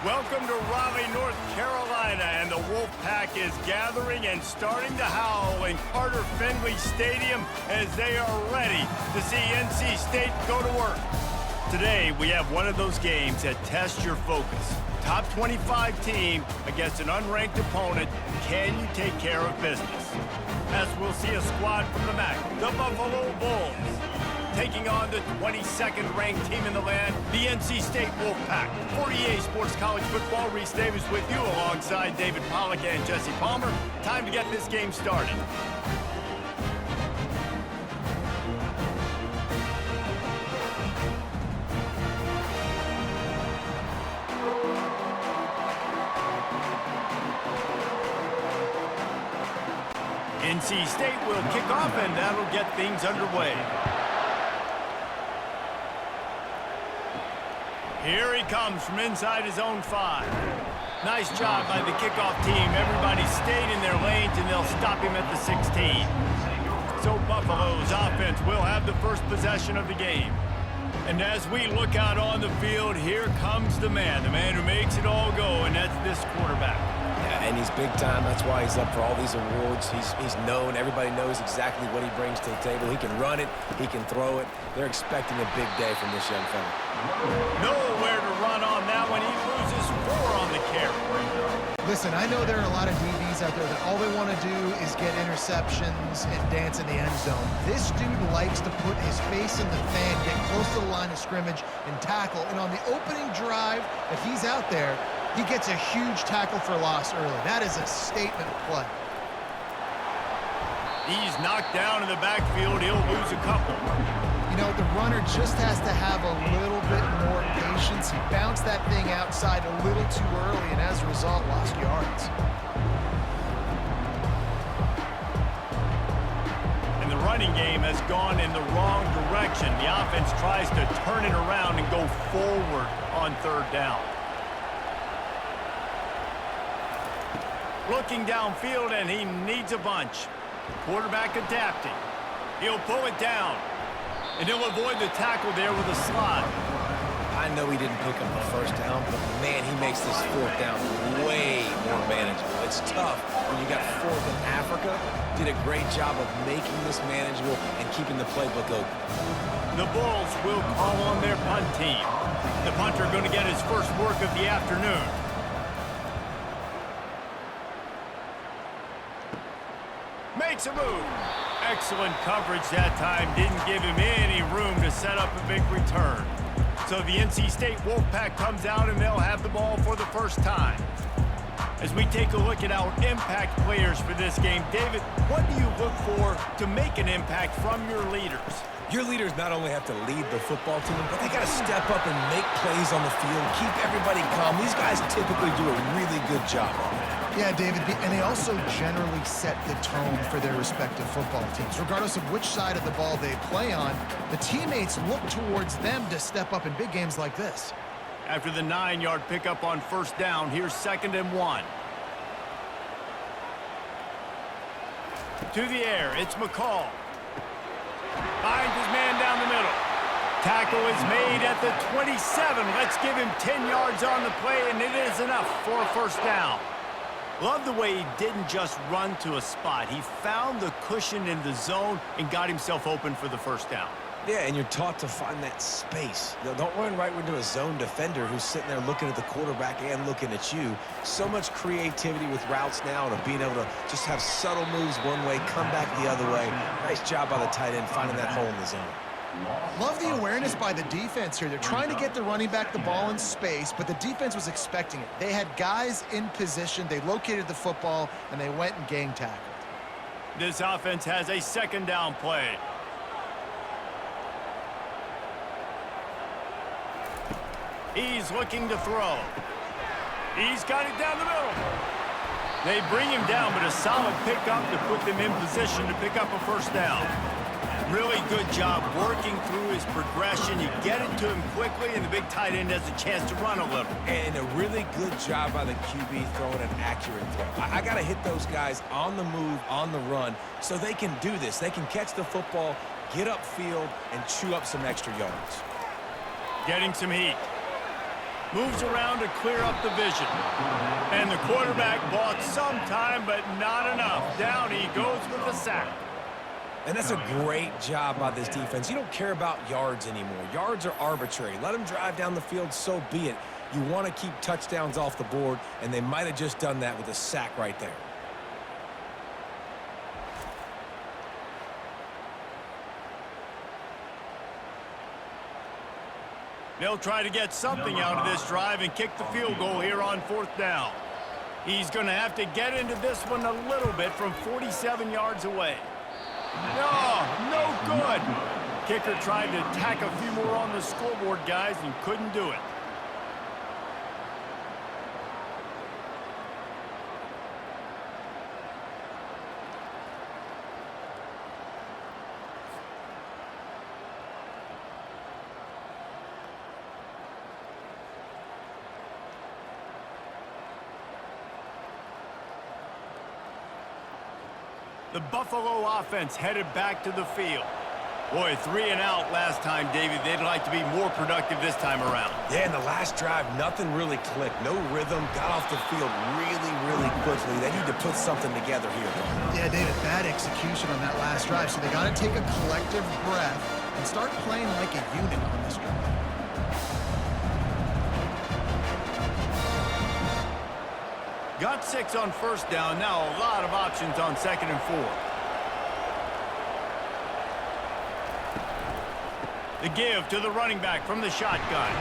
Welcome to Raleigh, North Carolina, and the Wolfpack is gathering and starting to howl in Carter Finley Stadium as they are ready to see NC State go to work. Today, we have one of those games that tests your focus. Top 25 team against an unranked opponent. Can you take care of business? As we'll see a squad from the MAC, the Buffalo Bulls, taking on the 22nd ranked team in the land, the NC State Wolfpack. 48 Sports College Football, Reese Davis with you alongside David Pollack and Jesse Palmer. Time to get this game started. NC State will kick off, and that'll get things underway. Here he comes from inside his own 5. Nice job by the kickoff team. Everybody stayed in their lanes, and they'll stop him at the 16. So Buffalo's offense will have the first possession of the game. And as we look out on the field, here comes the man who makes it all go, and that's this quarterback. And he's big time. That's why he's up for all these awards. He's known. Everybody knows exactly what he brings to the table. He can run it. He can throw it. They're expecting a big day from this young fella. Nowhere to run on that one. He loses 4 on the carry. Listen, I know there are a lot of DBs out there that all they want to do is get interceptions and dance in the end zone. This dude likes to put his face in the fan, get close to the line of scrimmage, and tackle. And on the opening drive that he's out there, he gets a huge tackle for loss early. That is a statement play. He's knocked down in the backfield. He'll lose a couple. You know, the runner just has to have a little bit more patience. He bounced that thing outside a little too early, and as a result, lost yards. And the running game has gone in the wrong direction. The offense tries to turn it around and go forward on 3rd down. Looking downfield, and he needs a bunch. Quarterback adapting. He'll pull it down, and he'll avoid the tackle there with a slide. I know he didn't pick up the 1st down, but man, he makes this 4th down way more manageable. It's tough when you got 4th in Africa. Did a great job of making this manageable and keeping the playbook open. The Bulls will call on their punt team. The punter going to get his first work of the afternoon. Makes a move. Excellent coverage that time. Didn't give him any room to set up a big return. So the NC State Wolfpack comes out, and they'll have the ball for the first time. As we take a look at our impact players for this game, David, what do you look for to make an impact from your leaders? Your leaders not only have to lead the football team, but they got to step up and make plays on the field, keep everybody calm. These guys typically do a really good job on that. Yeah, David, and they also generally set the tone for their respective football teams. Regardless of which side of the ball they play on, the teammates look towards them to step up in big games like this. After the 9-yard pickup on 1st down, here's 2nd and 1. To the air, it's McCall. Finds his man down the middle. Tackle is made at the 27. Let's give him 10 yards on the play, and it is enough for a 1st down. Love the way he didn't just run to a spot. He found the cushion in the zone and got himself open for the 1st down. Yeah, and you're taught to find that space. You know, don't run right into a zone defender who's sitting there looking at the quarterback and looking at you. So much creativity with routes now to being able to just have subtle moves one way, come back the other way. Nice job by the tight end finding that hole in the zone. Love the awareness by the defense here. They're trying to get the running back the ball in space, but the defense was expecting it. They had guys in position. They located the football, and they went and gang tackled. This offense has a 2nd down play. He's looking to throw. He's got it down the middle. They bring him down, but a solid pickup to put them in position to pick up a 1st down. Really good job working through his progression. You get it to him quickly, and the big tight end has a chance to run a little. And a really good job by the QB throwing an accurate throw. I got to hit those guys on the move, on the run, so they can do this. They can catch the football, get upfield, and chew up some extra yards. Getting some heat. Moves around to clear up the vision. And the quarterback bought some time, but not enough. Down he goes with the sack. And that's a great job by this defense. You don't care about yards anymore. Yards are arbitrary. Let them drive down the field, so be it. You want to keep touchdowns off the board, and they might have just done that with a sack right there. They'll try to get something out of this drive and kick the field goal here on 4th down. He's going to have to get into this one a little bit from 47 yards away. No good. Kicker tried to tack a few more on the scoreboard, guys, and couldn't do it. The Buffalo offense headed back to the field. Boy, 3 and out last time, David. They'd like to be more productive this time around. Yeah, in the last drive, nothing really clicked. No rhythm, got off the field really quickly. They need to put something together here. Yeah, David, bad execution on that last drive, so they got to take a collective breath and start playing like a unit on this drive. Got 6 on 1st down. Now a lot of options on 2nd and 4. The give to the running back from the shotgun.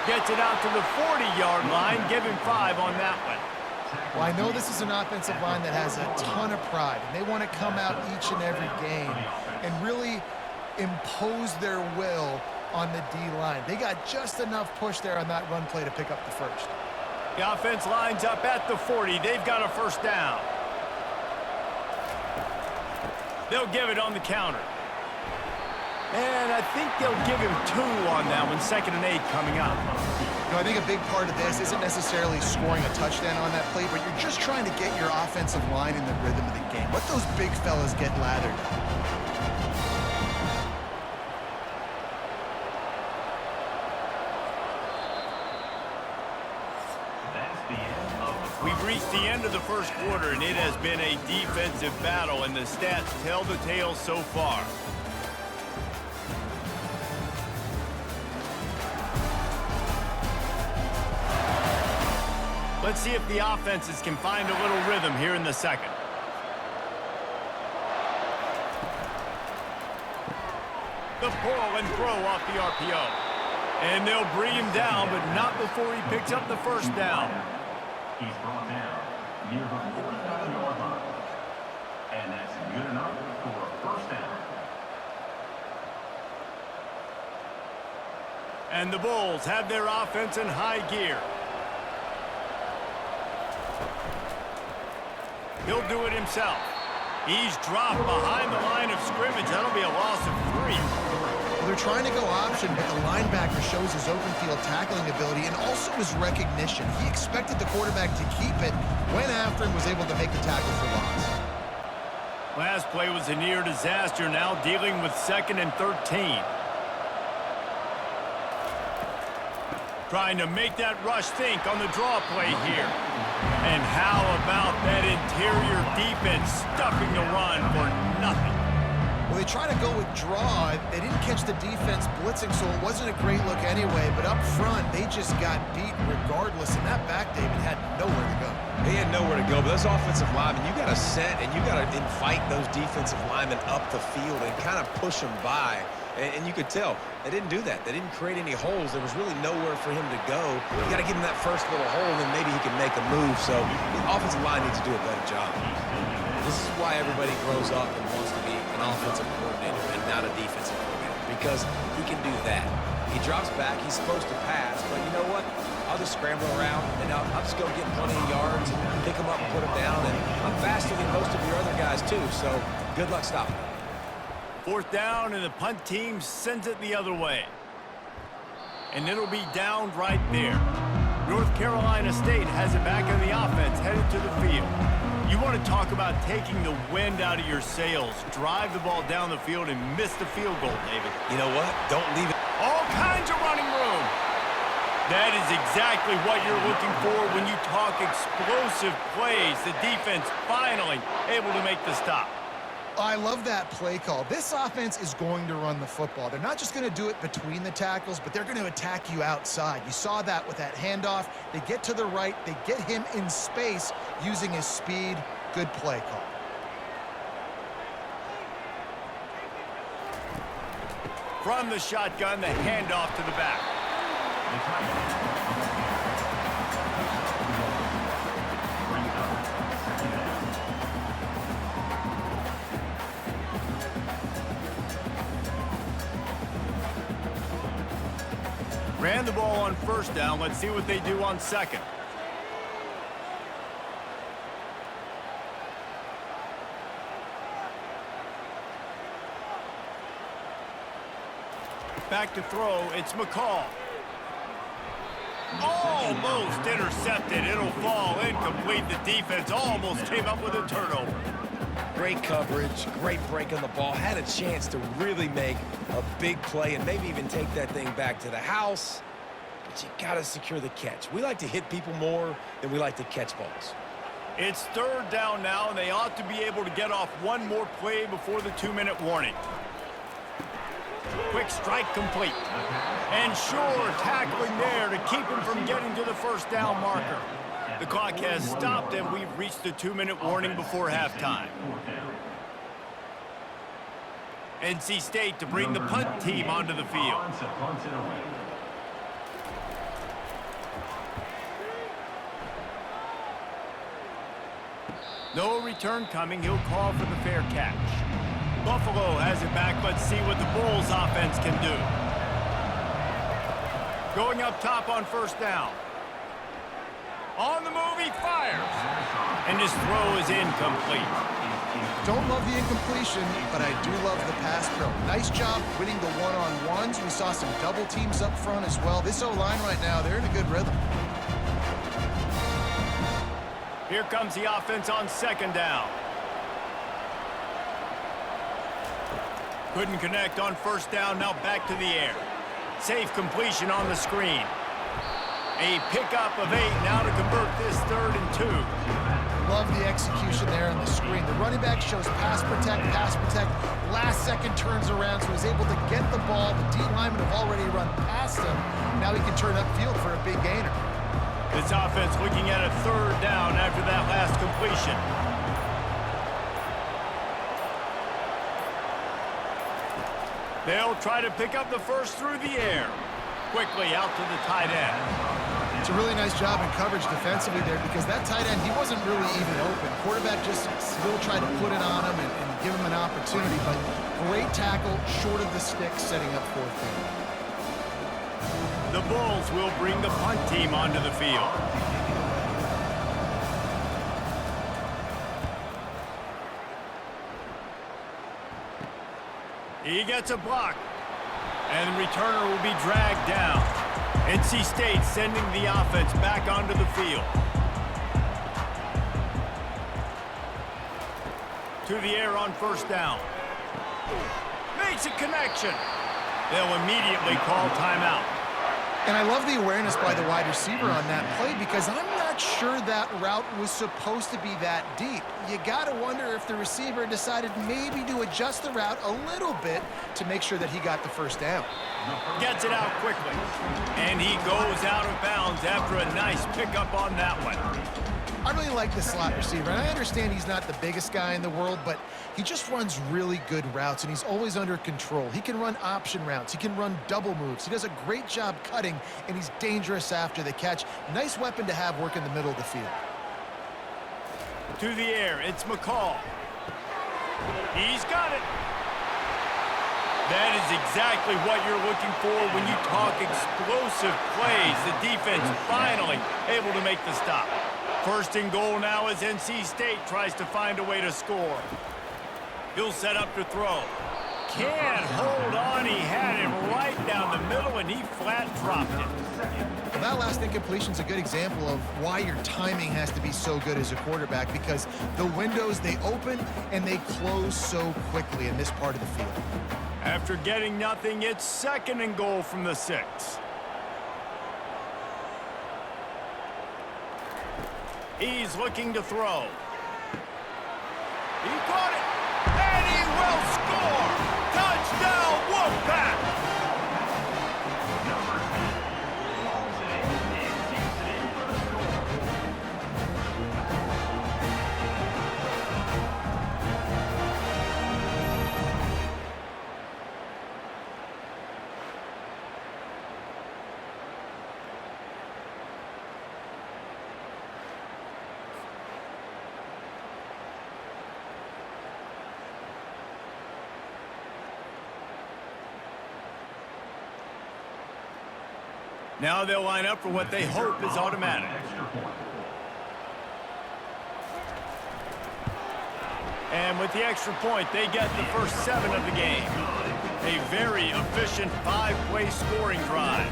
Gets it out to the 40-yard line. Give him 5 on that one. Well, I know this is an offensive line that has a ton of pride, and they want to come out each and every game and really impose their will on the D-line. They got just enough push there on that run play to pick up the first. The offense lines up at the 40. They've got a 1st down. They'll give it on the counter. And I think they'll give him 2 on that one. 2nd and 8 coming up. You know, I think a big part of this isn't necessarily scoring a touchdown on that play, but you're just trying to get your offensive line in the rhythm of the game. Let those big fellas get lathered. We've reached the end of the 1st quarter, and it has been a defensive battle, and the stats tell the tale so far. Let's see if the offenses can find a little rhythm here in the 2nd. The pull and throw off the RPO. And they'll bring him down, but not before he picks up the 1st down. He's brought down near the 45-yard line. And that's good enough for a 1st down. And the Bulls have their offense in high gear. He'll do it himself. He's dropped behind the line of scrimmage. That'll be a loss of 3. Well, they're trying to go option, but the linebacker shows his open field tackling ability and also his recognition. He expected the quarterback to keep it, went after him, was able to make the tackle for loss. Last play was a near disaster, now dealing with 2nd and 13. Trying to make that rush think on the draw play here. And how about that interior defense stuffing the run for nothing? Well, they try to go with draw. They didn't catch the defense blitzing, so it wasn't a great look anyway. But up front, they just got beat regardless. And that back, David, had nowhere to go. They had nowhere to go, but those offensive linemen, you got to set and you got to invite those defensive linemen up the field and kind of push them by. And you could tell they didn't do that. They didn't create any holes. There was really nowhere for him to go. You got to give him that first little hole, and maybe he can make a move. So the offensive line needs to do a better job. This is why everybody grows up and wants to be an offensive coordinator and not a defensive coordinator, because he can do that. He drops back. He's supposed to pass, but you know what? I'll just scramble around, and I'll just go get plenty of yards and pick them up and put them down. And I'm faster than most of your other guys, too, so good luck stopping. 4th down, and the punt team sends it the other way. And it'll be down right there. North Carolina State has it back in the offense, headed to the field. You want to talk about taking the wind out of your sails. Drive the ball down the field and miss the field goal, David. You know what? Don't leave it. All kinds of running room. That is exactly what you're looking for when you talk explosive plays. The defense finally able to make the stop. I love that play call. This offense is going to run the football. They're not just going to do it between the tackles, but they're going to attack you outside. You saw that with that handoff. They get to the right. They get him in space using his speed. Good play call. From the shotgun, the handoff to the back. Ran the ball on first down. Let's see what they do on second. Back to throw, it's McCall. Almost intercepted. It'll fall incomplete. The defense almost came up with a turnover. Great coverage, great break on the ball. Had a chance to really make a big play and maybe even take that thing back to the house. But you got to secure the catch. We like to hit people more than we like to catch balls. It's third down now, and they ought to be able to get off one more play before the 2-minute warning. Quick strike complete. And sure, tackling there to keep him from getting to the first down marker. The clock has stopped, and we've reached the 2-minute warning before halftime. NC State to bring the punt team onto the field. No return coming. He'll call for the fair catch. Buffalo has it back. Let's see what the Bulls offense can do. Going up top on first down. On the move, he fires. And his throw is incomplete. Don't love the incompletion, but I do love the pass pro. Nice job winning the one-on-ones. We saw some double teams up front as well. This O-line right now, they're in a good rhythm. Here comes the offense on second down. Couldn't connect on first down, now back to the air. Safe completion on the screen. A pickup of 8 now to convert this 3rd and 2. Love the execution there on the screen. The running back shows pass protect. Last second turns around, so he's able to get the ball. The D linemen have already run past him. Now he can turn upfield for a big gainer. This offense looking at a 3rd down after that last completion. They'll try to pick up the first through the air. Quickly out to the tight end. It's a really nice job in coverage defensively there because that tight end, he wasn't really even open. Quarterback just still tried to put it on him and give him an opportunity, but great tackle, short of the stick, setting up 4th down. The Bulls will bring the punt team onto the field. He gets a block. And the returner will be dragged down. NC State sending the offense back onto the field. To the air on first down. Makes a connection. They'll immediately call timeout. And I love the awareness by the wide receiver on that play because I'm not sure that route was supposed to be that deep. You got to wonder if the receiver decided maybe to adjust the route a little bit to make sure that he got the first down. Gets it out quickly. And he goes out of bounds after a nice pickup on that one. I really like the slot receiver, and I understand he's not the biggest guy in the world, but he just runs really good routes, and he's always under control. He can run option routes. He can run double moves. He does a great job cutting, and he's dangerous after the catch. Nice weapon to have work in the middle of the field. To the air, it's McCall. He's got it. That is exactly what you're looking for when you talk explosive plays. The defense finally able to make the stop. First and goal now as NC State tries to find a way to score. He'll set up to throw. Can't hold on. He had it right down the middle, and he flat dropped it. Well, that last incompletion is a good example of why your timing has to be so good as a quarterback because the windows, they open and they close so quickly in this part of the field. After getting nothing, it's second and goal from the 6. He's looking to throw. He caught it, and he will score! Touchdown, Wolfpack! Number 10 hauls it in and takes it in for the score. Now they'll line up for what they hope is automatic. Extra point. And with the extra point, they get the first 7 of the game. A very efficient 5-play scoring drive.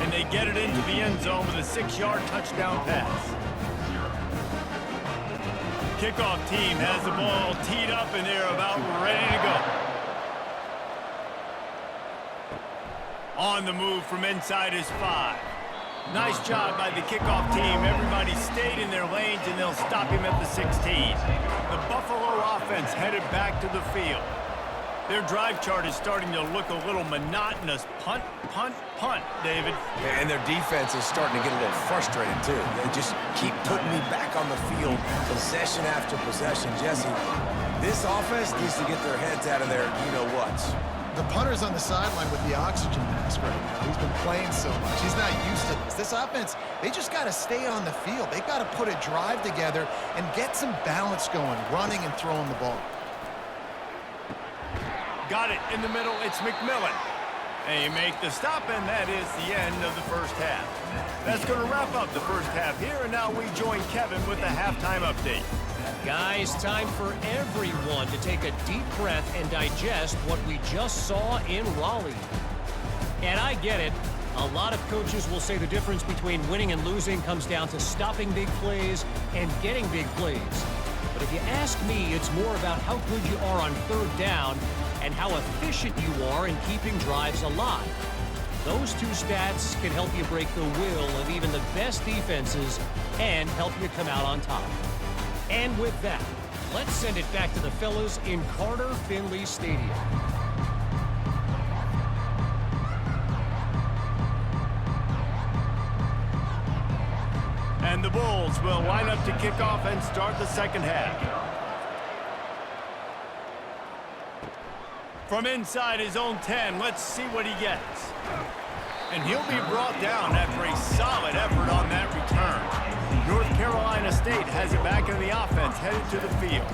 And they get it into the end zone with a 6-yard touchdown pass. Kickoff team has the ball teed up and they're about ready to go. On the move from inside his 5. Nice job by the kickoff team. Everybody stayed in their lanes, and they'll stop him at the 16. The Buffalo offense headed back to the field. Their drive chart is starting to look a little monotonous. Punt, punt, punt, David. And their defense is starting to get a little frustrated, too. They just keep putting me back on the field, possession after possession. Jesse, this offense needs to get their heads out of their you-know-whats. The punter's on the sideline with the oxygen mask right now. He's been playing so much. He's not used to this. This offense, they just got to stay on the field. They've got to put a drive together and get some balance going, running and throwing the ball. Got it in the middle. It's McMillan. And you make the stop, and that is the end of the first half. That's going to wrap up the first half here, and now we join Kevin with the halftime update. Guys, time for everyone to take a deep breath and digest what we just saw in Raleigh. And I get it. A lot of coaches will say the difference between winning and losing comes down to stopping big plays and getting big plays. But if you ask me, it's more about how good you are on third down and how efficient you are in keeping drives alive. Those two stats can help you break the will of even the best defenses and help you come out on top. And with that, let's send it back to the fellas in Carter Finley Stadium. And the Bulls will line up to kick off and start the second half. From inside his own 10, let's see what he gets. And he'll be brought down after a solid effort on that return. North Carolina State has it back in the offense, headed to the field.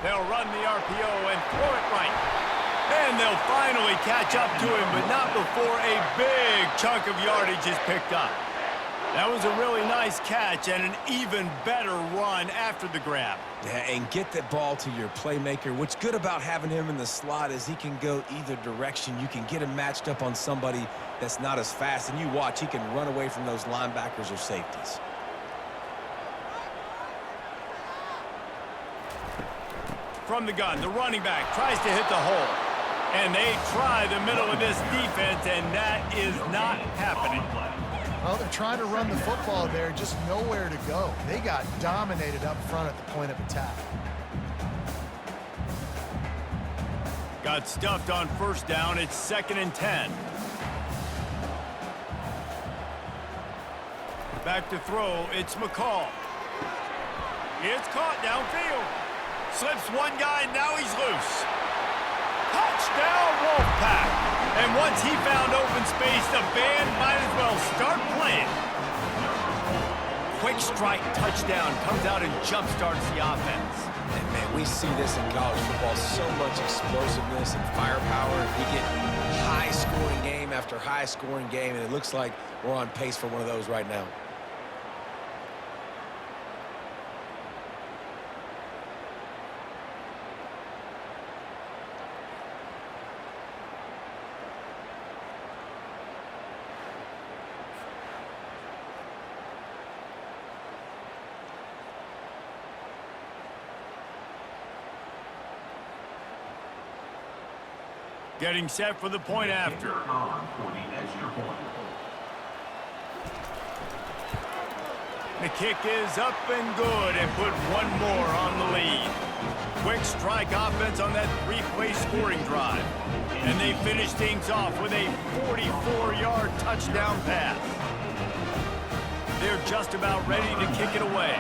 They'll run the RPO and throw it right. And they'll finally catch up to him, but not before a big chunk of yardage is picked up. That was a really nice catch and an even better run after the grab. Yeah, and get that ball to your playmaker. What's good about having him in the slot is he can go either direction. You can get him matched up on somebody that's not as fast, and you watch, he can run away from those linebackers or safeties. From the gun, the running back tries to hit the hole. And they try the middle of this defense, and that is not happening. Well, they're trying to run the football there, just nowhere to go. They got dominated up front at the point of attack. Got stuffed on first down. It's 2nd and 10. Back to throw. It's McCall. It's caught downfield. Slips one guy, now he's loose. Touchdown, Wolfpack. And once he found open space, the band might as well start playing. Quick strike touchdown comes out and jump-starts the offense. And man, we see this in college football, so much explosiveness and firepower. We get high-scoring game after high-scoring game, and it looks like we're on pace for one of those right now. Getting set for the point after. On for the extra point. The kick is up and good and put one more on the lead. Quick strike offense on that three-play scoring drive. And they finish things off with a 44-yard touchdown pass. They're just about ready to kick it away.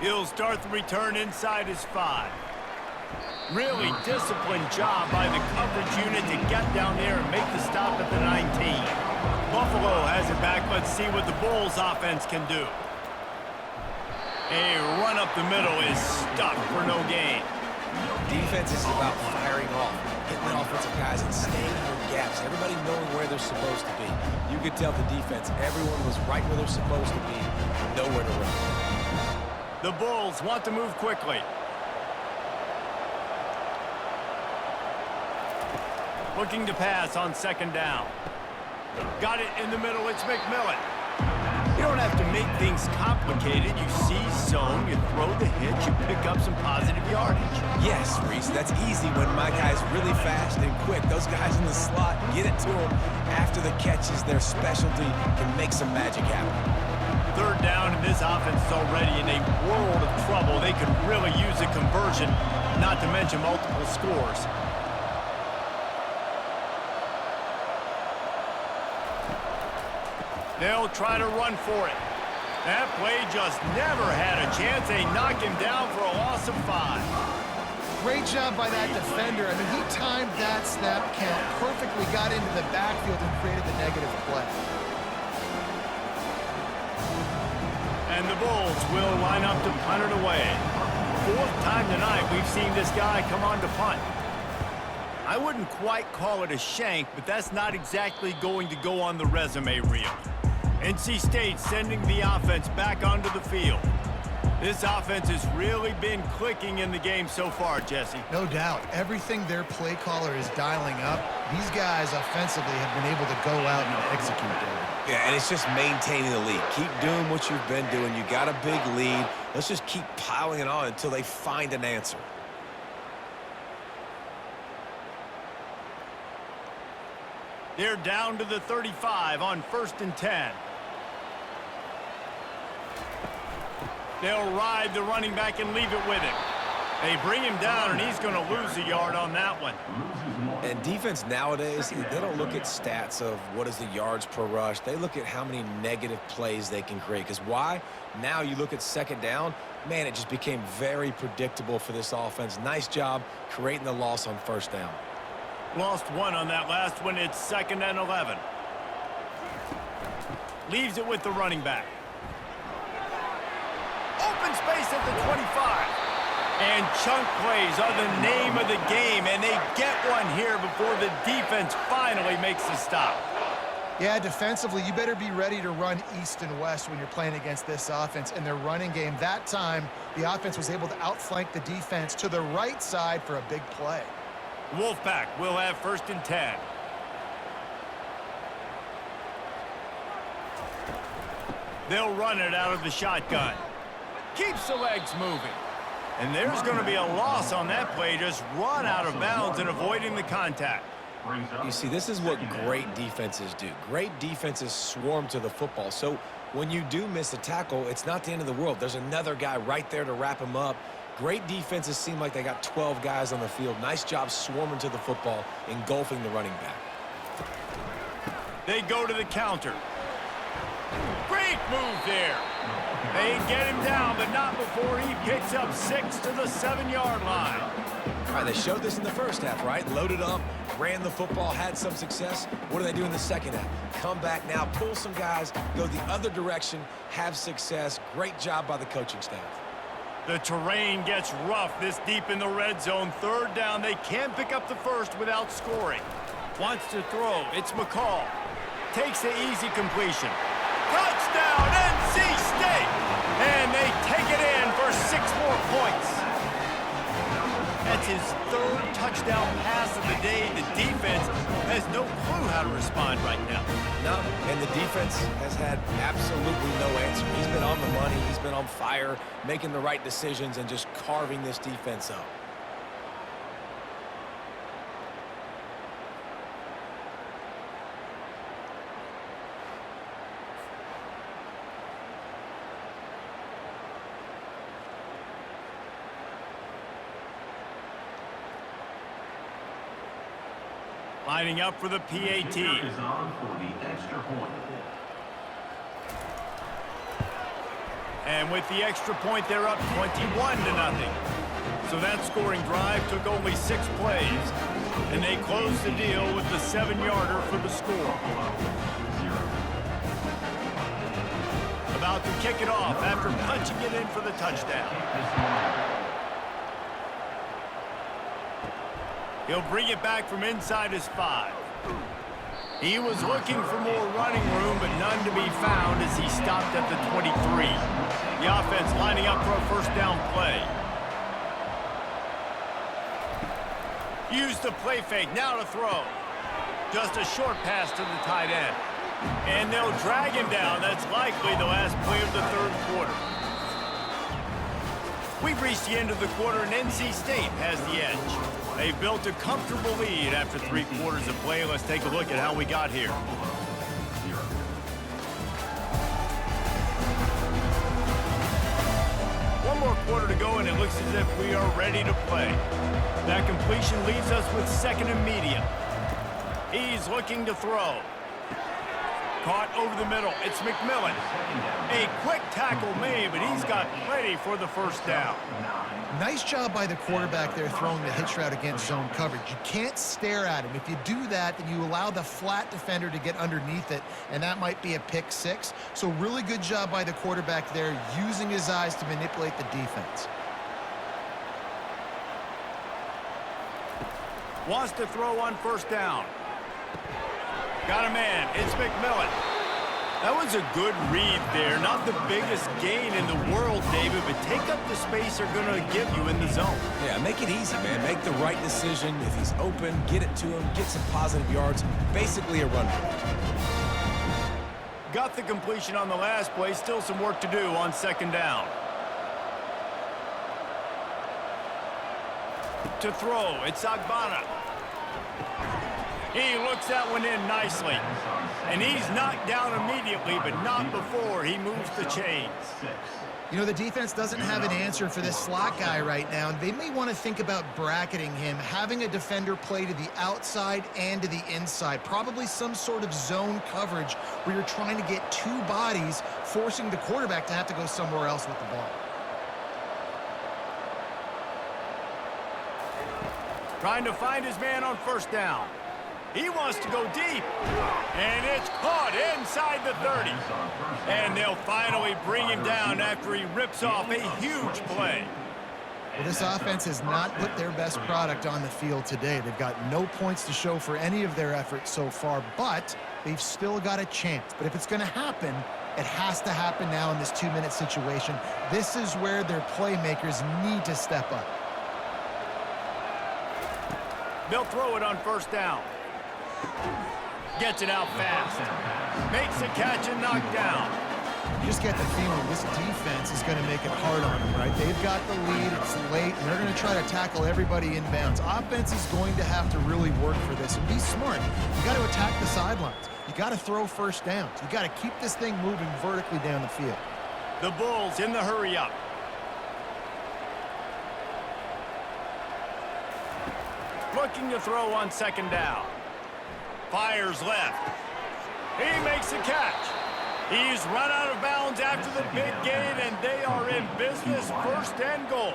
He'll start the return inside his 5. Really disciplined job by the coverage unit to get down there and make the stop at the 19. Buffalo has it back. Let's see what the Bulls offense can do. A run up the middle is stuck for no gain. Defense is about firing off, hitting the offensive guys and staying in their gaps. Everybody knowing where they're supposed to be. You could tell the defense, everyone was right where they're supposed to be, nowhere to run. The Bulls want to move quickly. Looking to pass on second down. Got it in the middle. It's McMillan. You don't have to make things complicated. You see zone, you throw the hitch, you pick up some positive yardage. Yes, Reese, that's easy when my guy's really fast and quick. Those guys in the slot, get it to them after the catch is their specialty, can make some magic happen. Third down, and this offense is already in a world of trouble. They could really use a conversion, not to mention multiple scores. They'll try to run for it. That play just never had a chance. They knock him down for a loss of 5. Great job by that defender. I mean, he timed that snap count perfectly, got into the backfield and created the negative play. And the Bulls will line up to punt it away. 4th time tonight we've seen this guy come on to punt. I wouldn't quite call it a shank, but that's not exactly going to go on the resume reel. NC State sending the offense back onto the field. This offense has really been clicking in the game so far, Jesse. No doubt. Everything their play caller is dialing up, these guys offensively have been able to go out and execute there. Yeah, and it's just maintaining the lead. Keep doing what you've been doing. You got a big lead. Let's just keep piling it on until they find an answer. They're down to the 35 on 1st and 10. They'll ride the running back and leave it with him. They bring him down, and he's going to lose a yard on that one. And defense nowadays, they don't look at stats of what is the yards per rush. They look at how many negative plays they can create. Because why? Now you look at second down, man, it just became very predictable for this offense. Nice job creating the loss on 1st down. Lost 1 on that last one. It's 2nd and 11. Leaves it with the running back. Open space at the 25. And chunk plays are the name of the game, and they get one here before the defense finally makes the stop. Yeah, defensively, you better be ready to run east and west when you're playing against this offense. In their running game, that time, the offense was able to outflank the defense to the right side for a big play. Wolfpack will have 1st and 10. They'll run it out of the shotgun. Keeps the legs moving. And there's going to be a loss on that play. Just run out of bounds and avoiding the contact. You see, this is what great defenses do. Great defenses swarm to the football. So when you do miss a tackle, it's not the end of the world. There's another guy right there to wrap him up. Great defenses seem like they got 12 guys on the field. Nice job swarming to the football, engulfing the running back. They go to the counter. Great move there. They get him down, but not before he picks up 6 to the 7-yard line. All right, they showed this in the first half, right? Loaded up, ran the football, had some success. What do they do in the second half? Come back now, pull some guys, go the other direction, have success. Great job by the coaching staff. The terrain gets rough this deep in the red zone. 3rd down, they can't pick up the first without scoring. Wants to throw, it's McCall. Takes the easy completion. Touchdown, NC State! And they take it in for 6 more points. That's his 3rd touchdown pass of the day. The defense has no clue how to respond right now. No, and the defense has had absolutely no answer. He's been on the money. He's been on fire, making the right decisions and just carving this defense up. Lining up for the PAT. Is on for the extra point. And with the extra point, they're up 21-0. So that scoring drive took only 6 plays, and they closed the deal with the 7-yarder for the score. About to kick it off after punching it in for the touchdown. He'll bring it back from inside his 5. He was looking for more running room, but none to be found as he stopped at the 23. The offense lining up for a first down play. Use the play fake, now to throw. Just a short pass to the tight end. And they'll drag him down. That's likely the last play of the third quarter. We've reached the end of the quarter, and NC State has the edge. They've built a comfortable lead after 3 quarters of play. Let's take a look at how we got here. One more quarter to go, and it looks as if we are ready to play. That completion leaves us with 2nd and medium. He's looking to throw. Caught over the middle. It's McMillan. A quick tackle made, but he's got plenty for the first down. Nice job by the quarterback there throwing the hitch route against zone coverage. You can't stare at him. If you do that, then you allow the flat defender to get underneath it, and that might be a pick 6. So really good job by the quarterback there, using his eyes to manipulate the defense. Wants to throw on first down. Got a man. It's McMillan. That was a good read there. Not the biggest gain in the world, David, but take up the space they're going to give you in the zone. Yeah, make it easy, man. Make the right decision. If he's open, get it to him, get some positive yards. Basically a run play. Got the completion on the last play. Still some work to do on 2nd down. To throw, it's Agbana. He looks that one in nicely. And he's knocked down immediately, but not before he moves the chains. You know, the defense doesn't have an answer for this slot guy right now, and they may want to think about bracketing him, having a defender play to the outside and to the inside. Probably some sort of zone coverage where you're trying to get 2 bodies, forcing the quarterback to have to go somewhere else with the ball. Trying to find his man on first down. He wants to go deep. And it's caught inside the 30. And they'll finally bring him down after he rips off a huge play. Well, this offense has not put their best product on the field today. They've got no points to show for any of their efforts so far, but they've still got a chance. But if it's going to happen, it has to happen now in this 2-minute situation. This is where their playmakers need to step up. They'll throw it on first down. Gets it out fast. Makes a catch and knocked down. You just get the feeling this defense is going to make it hard on them, right? They've got the lead, it's late, and they're going to try to tackle everybody inbounds. Offense is going to have to really work for this and be smart. You got to attack the sidelines. You got to throw first downs. You got to keep this thing moving vertically down the field. The Bulls in the hurry up. Looking to throw on 2nd down. Fires left. He makes a catch. He's run out of bounds after the big gain, and they are in business, 1st and goal.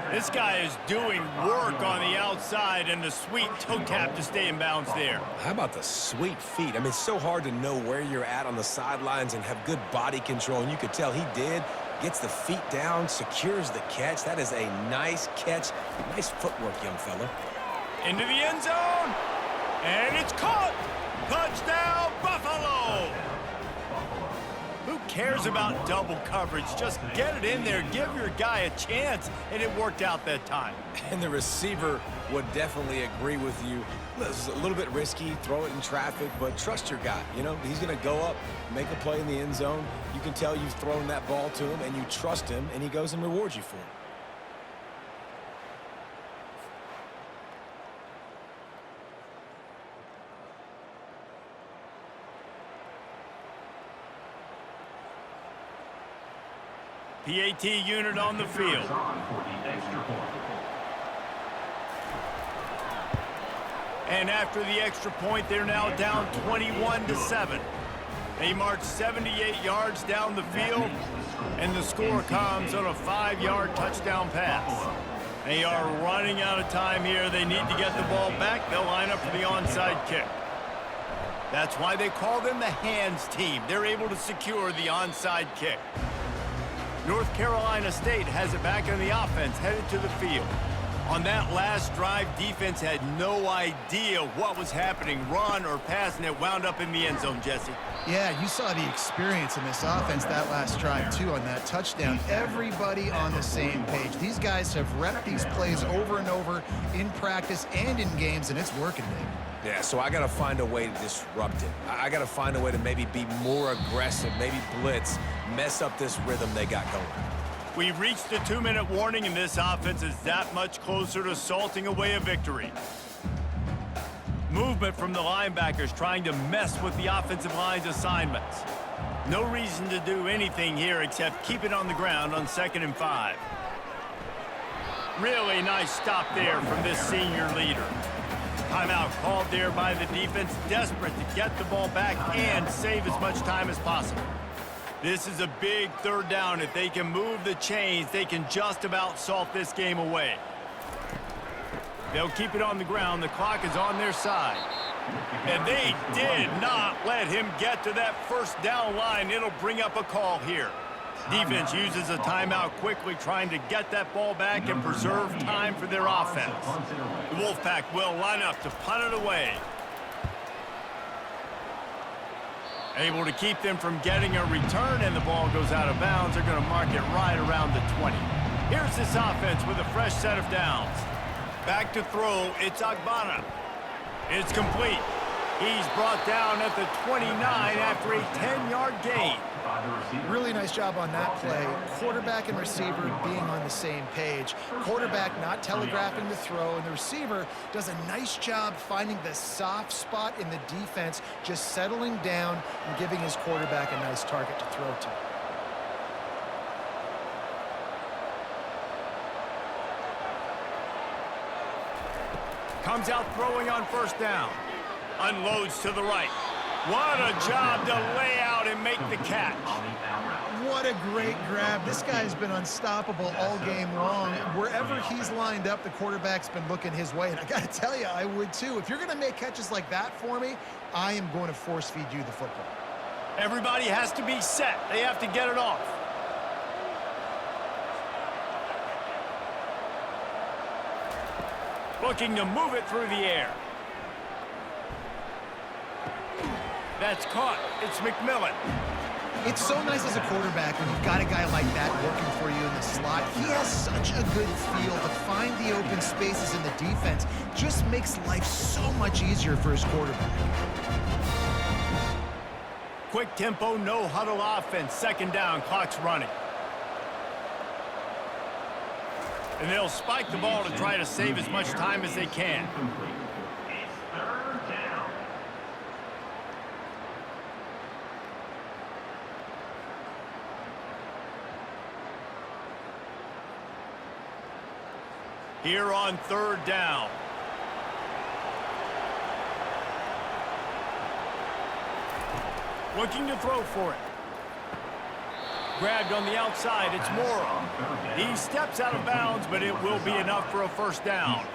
This guy is doing work on the outside, and the sweet toe tap to stay in bounds there. How about the sweet feet? I mean, it's so hard to know where you're at on the sidelines and have good body control, and you could tell he did. Gets the feet down, secures the catch. That is a nice catch. Nice footwork, young fella. Into the end zone, and it's caught. Touchdown, Buffalo. Who cares about double coverage? Just get it in there, give your guy a chance, and it worked out that time. And the receiver would definitely agree with you. It's a little bit risky, throw it in traffic, but trust your guy. You know, he's going to go up, make a play in the end zone. You can tell you've thrown that ball to him, and you trust him, and he goes and rewards you for it. PAT unit on the field. And after the extra point, they're now down 21-7. They march 78 yards down the field, and the score comes on a 5-yard touchdown pass. They are running out of time here. They need to get the ball back. They'll line up for the onside kick. That's why they call them the hands team. They're able to secure the onside kick. North Carolina State has it back on the offense, headed to the field. On that last drive, defense had no idea what was happening, run or pass, and it wound up in the end zone, Jesse. Yeah, you saw the experience in this offense that last drive, too, on that touchdown. Everybody on the same page. These guys have repped these plays over and over in practice and in games, and it's working, Dave. Yeah, so I got to find a way to disrupt it. I got to find a way to maybe be more aggressive, maybe blitz, mess up this rhythm they got going. We've reached the 2-minute warning, and this offense is that much closer to salting away a victory. Movement from the linebackers trying to mess with the offensive line's assignments. No reason to do anything here except keep it on the ground on 2nd and 5. Really nice stop there from this senior leader. Timeout called there by the defense, desperate to get the ball back and save as much time as possible. This is a big 3rd down. If they can move the chains, they can just about salt this game away. They'll keep it on the ground. The clock is on their side. And they did not let him get to that 1st down line. It'll bring up a call here. Defense uses a timeout quickly, trying to get that ball back and preserve time for their offense. The Wolfpack will line up to punt it away. Able to keep them from getting a return, and the ball goes out of bounds. They're going to mark it right around the 20. Here's this offense with a fresh set of downs. Back to throw, it's Agbana. It's complete. He's brought down at the 29 after a 10-yard gain. Really nice job on that play. Quarterback and receiver being on the same page. Quarterback not telegraphing the throw, and the receiver does a nice job finding the soft spot in the defense, just settling down and giving his quarterback a nice target to throw to. Comes out throwing on 1st down. Unloads to the right. What a job to lay out and make the catch. What a great grab. This guy's been unstoppable all game long. Wherever he's lined up, the quarterback's been looking his way. And I got to tell you, I would too. If you're going to make catches like that for me, I am going to force feed you the football. Everybody has to be set. They have to get it off. Looking to move it through the air. That's caught. It's McMillan. It's so nice as a quarterback when you've got a guy like that working for you in the slot. He has such a good feel to find the open spaces in the defense. Just makes life so much easier for his quarterback. Quick tempo, no huddle offense. 2nd down, clock's running. And they'll spike the ball to try to save as much time as they can. Here on 3rd down. Looking to throw for it. Grabbed on the outside, it's Morrow. He steps out of bounds, but it will be enough for a 1st down.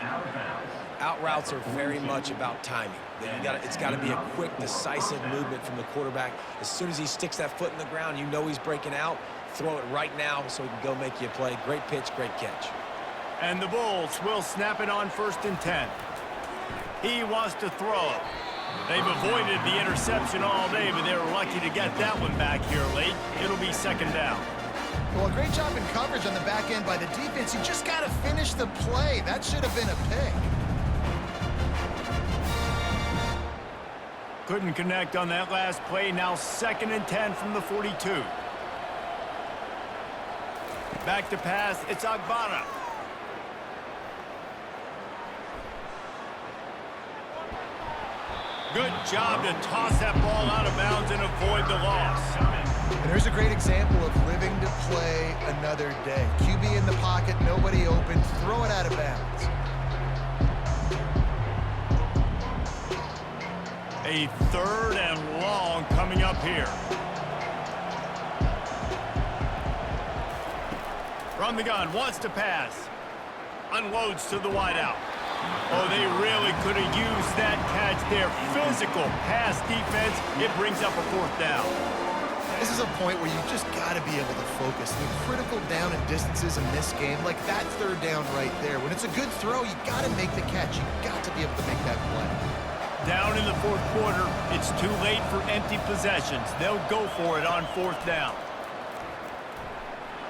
Out routes are very much about timing. It's got to be a quick, decisive movement from the quarterback. As soon as he sticks that foot in the ground, you know he's breaking out. Throw it right now so he can go make you a play. Great pitch, great catch. And the Bulls will snap it on 1st and 10. He wants to throw. They've avoided the interception all day, but they were lucky to get that one back here late. It'll be 2nd down. Well, a great job in coverage on the back end by the defense. You just got to finish the play. That should have been a pick. Couldn't connect on that last play. Now 2nd and 10 from the 42. Back to pass. It's Agbana. Good job to toss that ball out of bounds and avoid the loss. And there's a great example of living to play another day. QB in the pocket, nobody open, throw it out of bounds. A 3rd and long coming up here. From the gun, wants to pass. Unloads to the wideout. Oh, they really could have used that catch there. Physical pass defense. It brings up a 4th down. This is a point where you just got to be able to focus. The critical down and distances in this game, like that 3rd down right there. When it's a good throw, you got to make the catch. You got to be able to make that play. Down in the 4th quarter, it's too late for empty possessions. They'll go for it on 4th down.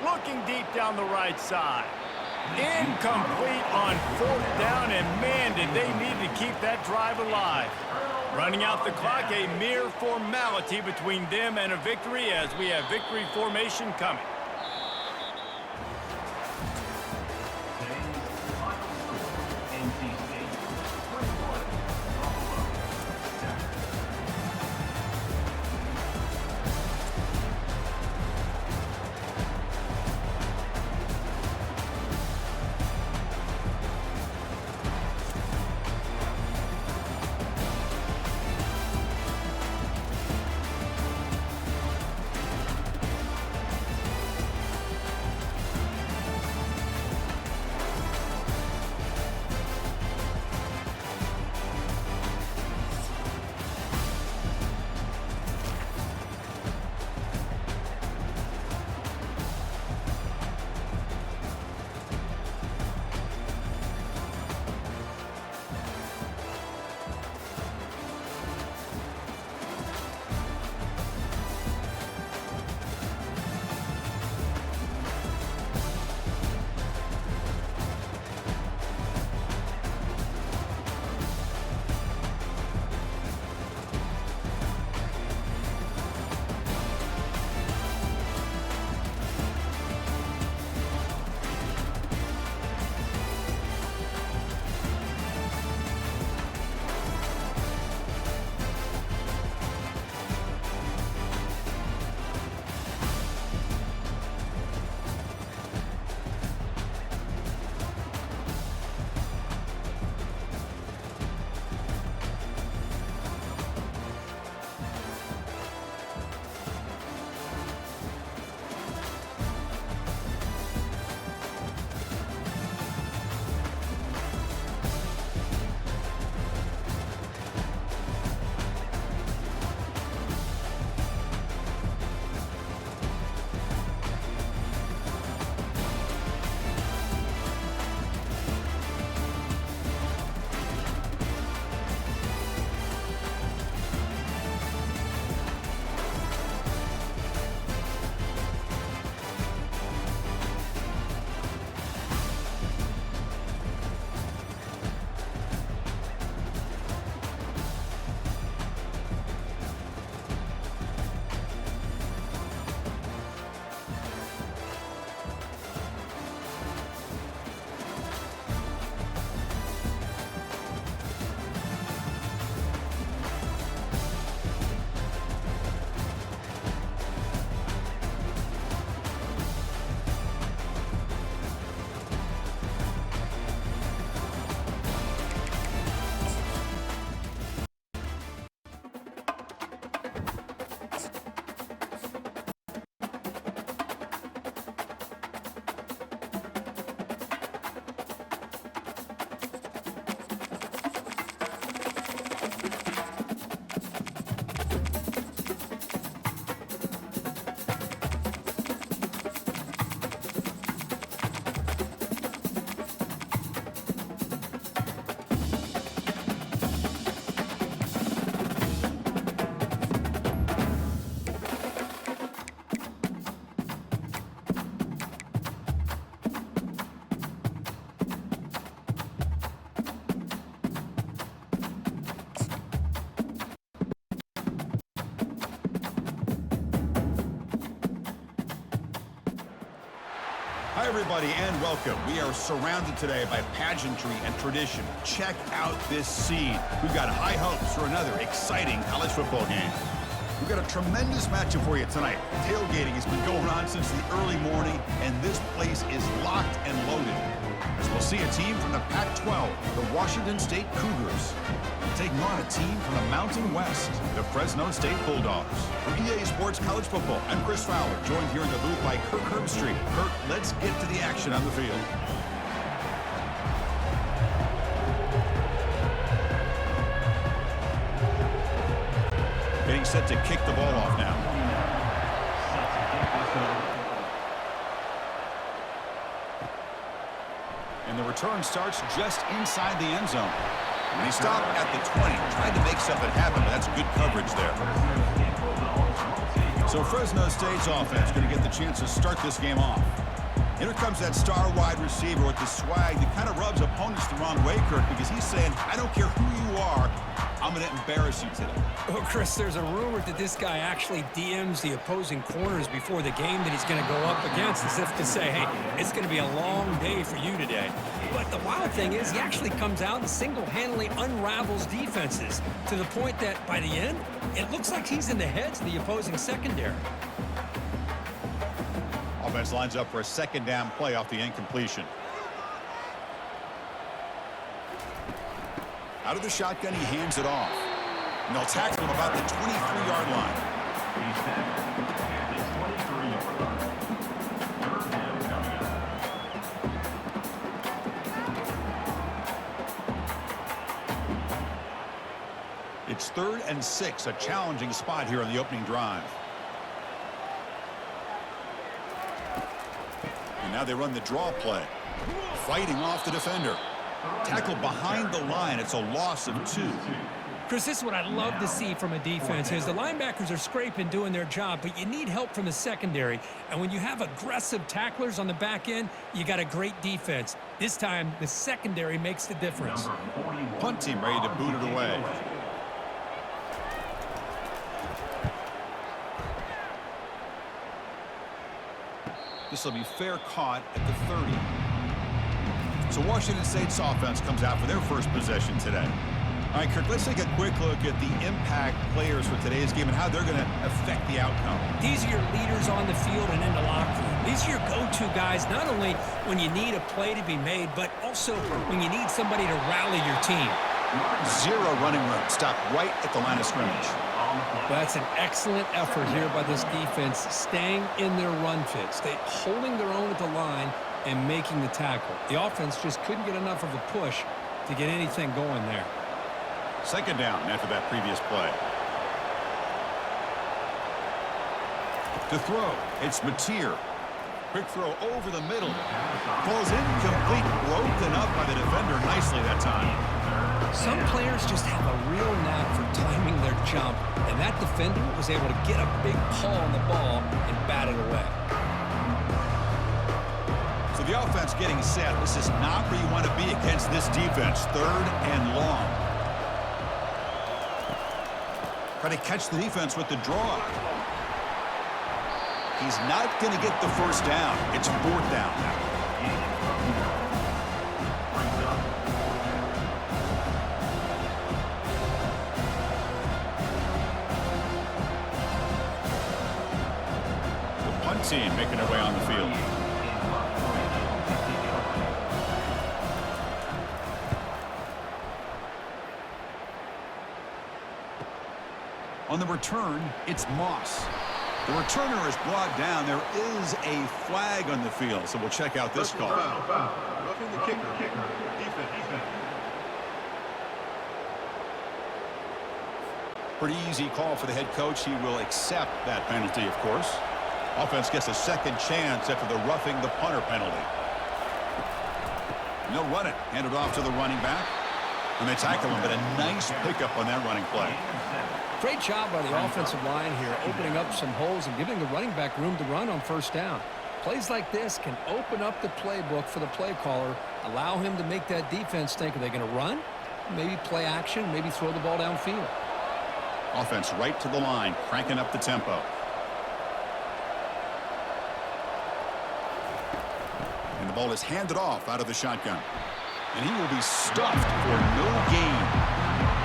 Looking deep down the right side. Incomplete on 4th down, and man, did they need to keep that drive alive. Running out the clock, a mere formality between them and a victory as we have victory formation coming. Hi, everybody, and welcome. We are surrounded today by pageantry and tradition. Check out this scene. We've got high hopes for another exciting college football game. We've got a tremendous matchup for you tonight. Tailgating has been going on since the early morning, and this place is locked and loaded. As we'll see a team from the Pac-12, the Washington State Cougars, taking on a team from the Mountain West, the Fresno State Bulldogs. For EA Sports College Football, I'm Chris Fowler, joined here in the booth by Kirk Herbstreit. Kirk, let's get to the action on the field. Getting set to kick the ball off now. And the return starts just inside the end zone. And he stopped at the 20, tried to make something happen, but that's good coverage there. So Fresno State's offense going to get the chance to start this game off. Here comes that star wide receiver with the swag that kind of rubs opponents the wrong way, Kirk, because he's saying, I don't care who you are, I'm going to embarrass you today. Well, Chris, there's a rumor that this guy actually DMs the opposing corners before the game that he's going to go up against, as if to say, hey, it's going to be a long day for you today. But the wild thing is he actually comes out and single-handedly unravels defenses to the point that by the end, it looks like he's in the heads of the opposing secondary. Offense lines up for a second down play off the incompletion. Out of the shotgun, he hands it off. And they'll tackle him about the 23-yard line. He's tackled at the 23-yard line. Third down coming up. It's 3rd and 6, a challenging spot here on the opening drive. And now they run the draw play. Fighting off the defender. Tackle behind the line. It's a loss of 2. Chris, this is what I love to see from a defense is the linebackers are scraping, doing their job, but you need help from the secondary. And when you have aggressive tacklers on the back end, you got a great defense. This time, the secondary makes the difference. Punt team ready to boot it away. This will be fair caught at the 30. So Washington State's offense comes out for their first possession today. All right, Kirk, let's take a quick look at the impact players for today's game and how they're going to affect the outcome. These are your leaders on the field and in the locker room. These are your go-to guys, not only when you need a play to be made, but also when you need somebody to rally your team. 0 running room. Stop right at the line of scrimmage. That's an excellent effort here by this defense, staying in their run fit, holding their own at the line and making the tackle. The offense just couldn't get enough of a push to get anything going there. Second down after that previous play. To throw, it's Mateer. Quick throw over the middle. Falls incomplete, broken up by the defender nicely that time. Some players just have a real knack for timing their jump, and that defender was able to get a big paw on the ball and bat it away. So the offense getting set. This is not where you want to be against this defense. 3rd and long. Trying to catch the defense with the draw. He's not going to get the first down. It's 4th down now. The punt team making their way on the field. On the return, it's Moss. The returner is brought down. There is a flag on the field, so we'll check out this call. Roughing the kicker. Defense. Pretty easy call for the head coach. He will accept that penalty, of course. Offense gets a second chance after the roughing the punter penalty. And they'll run it. Hand it off to the running back. And they tackle him, but a nice pickup on that running play. Great job by the offensive line here, opening up some holes and giving the running back room to run on first down. Plays like this can open up the playbook for the play caller, allow him to make that defense think, are they going to run? Maybe play action, maybe throw the ball downfield. Offense right to the line, cranking up the tempo. And the ball is handed off out of the shotgun. And he will be stuffed for no gain.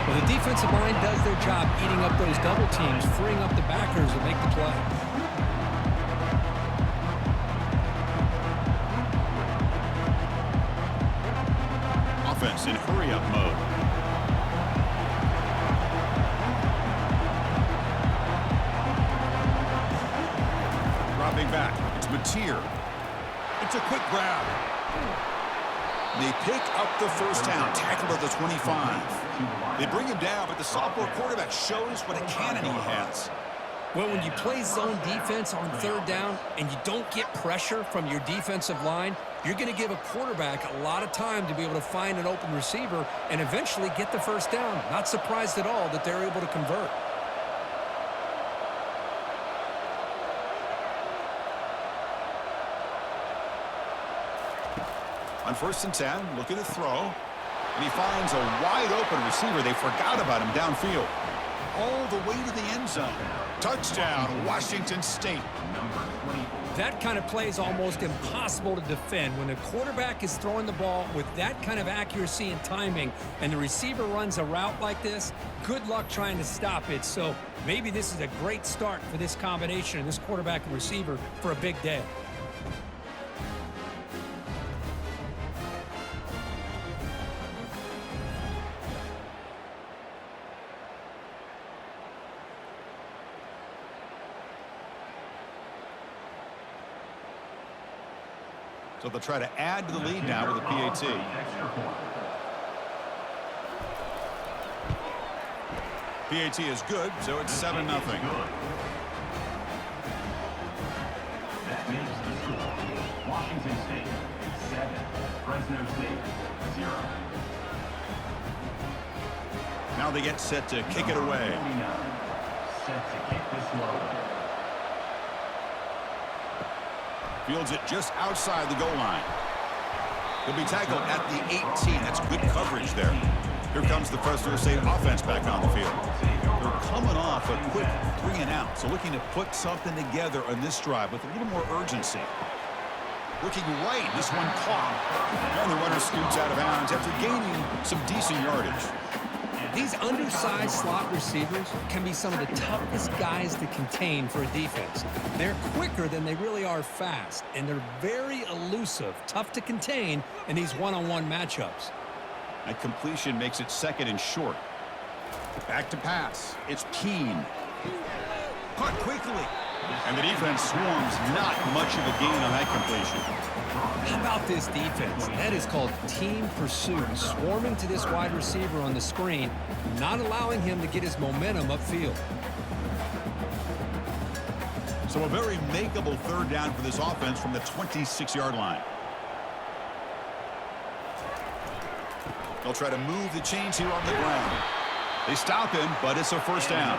Well, the defensive line does their job eating up those double teams, freeing up the backers to make the play. Offense in hurry-up mode. Dropping back. It's Mateer. It's a quick grab. They pick up the first down, tackled at the 25. They bring him down, but the sophomore quarterback shows what a cannon he has. Well, when you play zone defense on third down and you don't get pressure from your defensive line, you're going to give a quarterback a lot of time to be able to find an open receiver and eventually get the first down. Not surprised at all that they're able to convert. On 1st and 10, looking to throw. And he finds a wide-open receiver. They forgot about him downfield. All the way to the end zone. Touchdown, Washington State. That kind of play is almost impossible to defend when the quarterback is throwing the ball with that kind of accuracy and timing, and the receiver runs a route like this. Good luck trying to stop it. So maybe this is a great start for this combination of this quarterback and receiver for a big day. So they'll try to add to the lead now with a PAT. PAT is good, so it's 7-0. That makes the score Washington State 7, Fresno State 0. Now they get set to kick it away. Set to kick this low. Fields it just outside the goal line. He'll be tackled at the 18. That's good coverage there. Here comes the Fresno State offense back on the field. They're coming off a quick 3-and-out, so looking to put something together on this drive with a little more urgency. Looking right, this one caught. And the runner scoots out of bounds after gaining some decent yardage. These undersized slot receivers can be some of the toughest guys to contain for a defense. They're quicker than they really are fast, and they're very elusive, tough to contain in these one-on-one matchups. That completion makes it 2nd and short. Back to pass. It's Keene. Caught quickly. And the defense swarms. Not much of a gain on that completion. How about this defense? That is called team pursuit. Swarming to this wide receiver on the screen, not allowing him to get his momentum upfield. So a very makeable 3rd down for this offense from the 26-yard line. They'll try to move the chains here on the ground. They stop him, but it's a 1st down.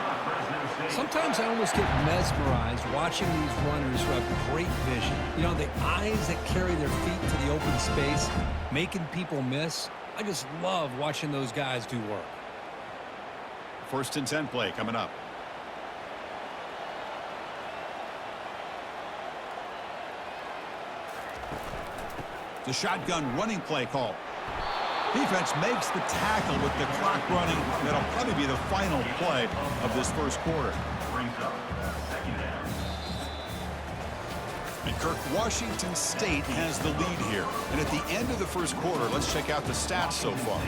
Sometimes I almost get mesmerized watching these runners who have great vision. You know, the eyes that carry their feet to the open space, making people miss. I just love watching those guys do work. 1st and 10 play coming up. The shotgun running play call. Defense makes the tackle with the clock running. That'll probably be the final play of this 1st quarter. And Kirk, Washington State has the lead here. And at the end of the 1st quarter, let's check out the stats so far.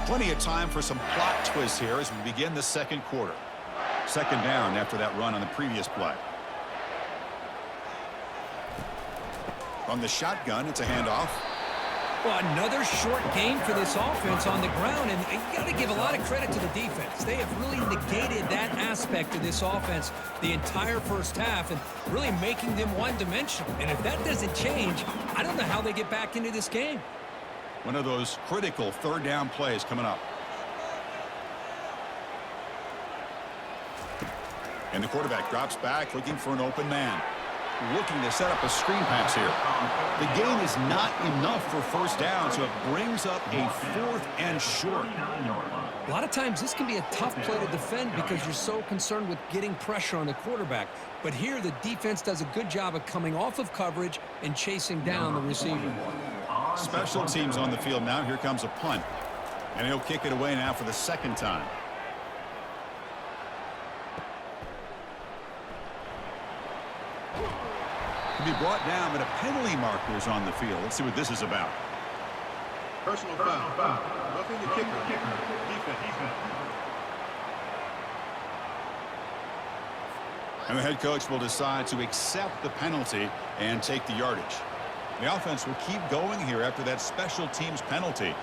Plenty of time for some plot twists here as we begin the 2nd quarter. 2nd down after that run on the previous play. From the shotgun, it's a handoff. Well, another short game for this offense on the ground, and you got to give a lot of credit to the defense. They have really negated that aspect of this offense the entire 1st half and really making them one-dimensional. And if that doesn't change, I don't know how they get back into this game. One of those critical 3rd down plays coming up. And the quarterback drops back looking for an open man. looking to set up a screen pass here. The gain is not enough for first down, so it brings up a 4th and short. A lot of times this can be a tough play to defend because you're so concerned with getting pressure on the quarterback. But here the defense does a good job of coming off of coverage and chasing down the receiver. Special teams on the field now. Here comes a punt. And he'll kick it away now for the 2nd time. To be brought down, but a penalty marker is on the field. Let's see what this is about. Personal foul. Roughing the kicker. Defense. And the head coach will decide to accept the penalty and take the yardage. The offense will keep going here after that special teams penalty.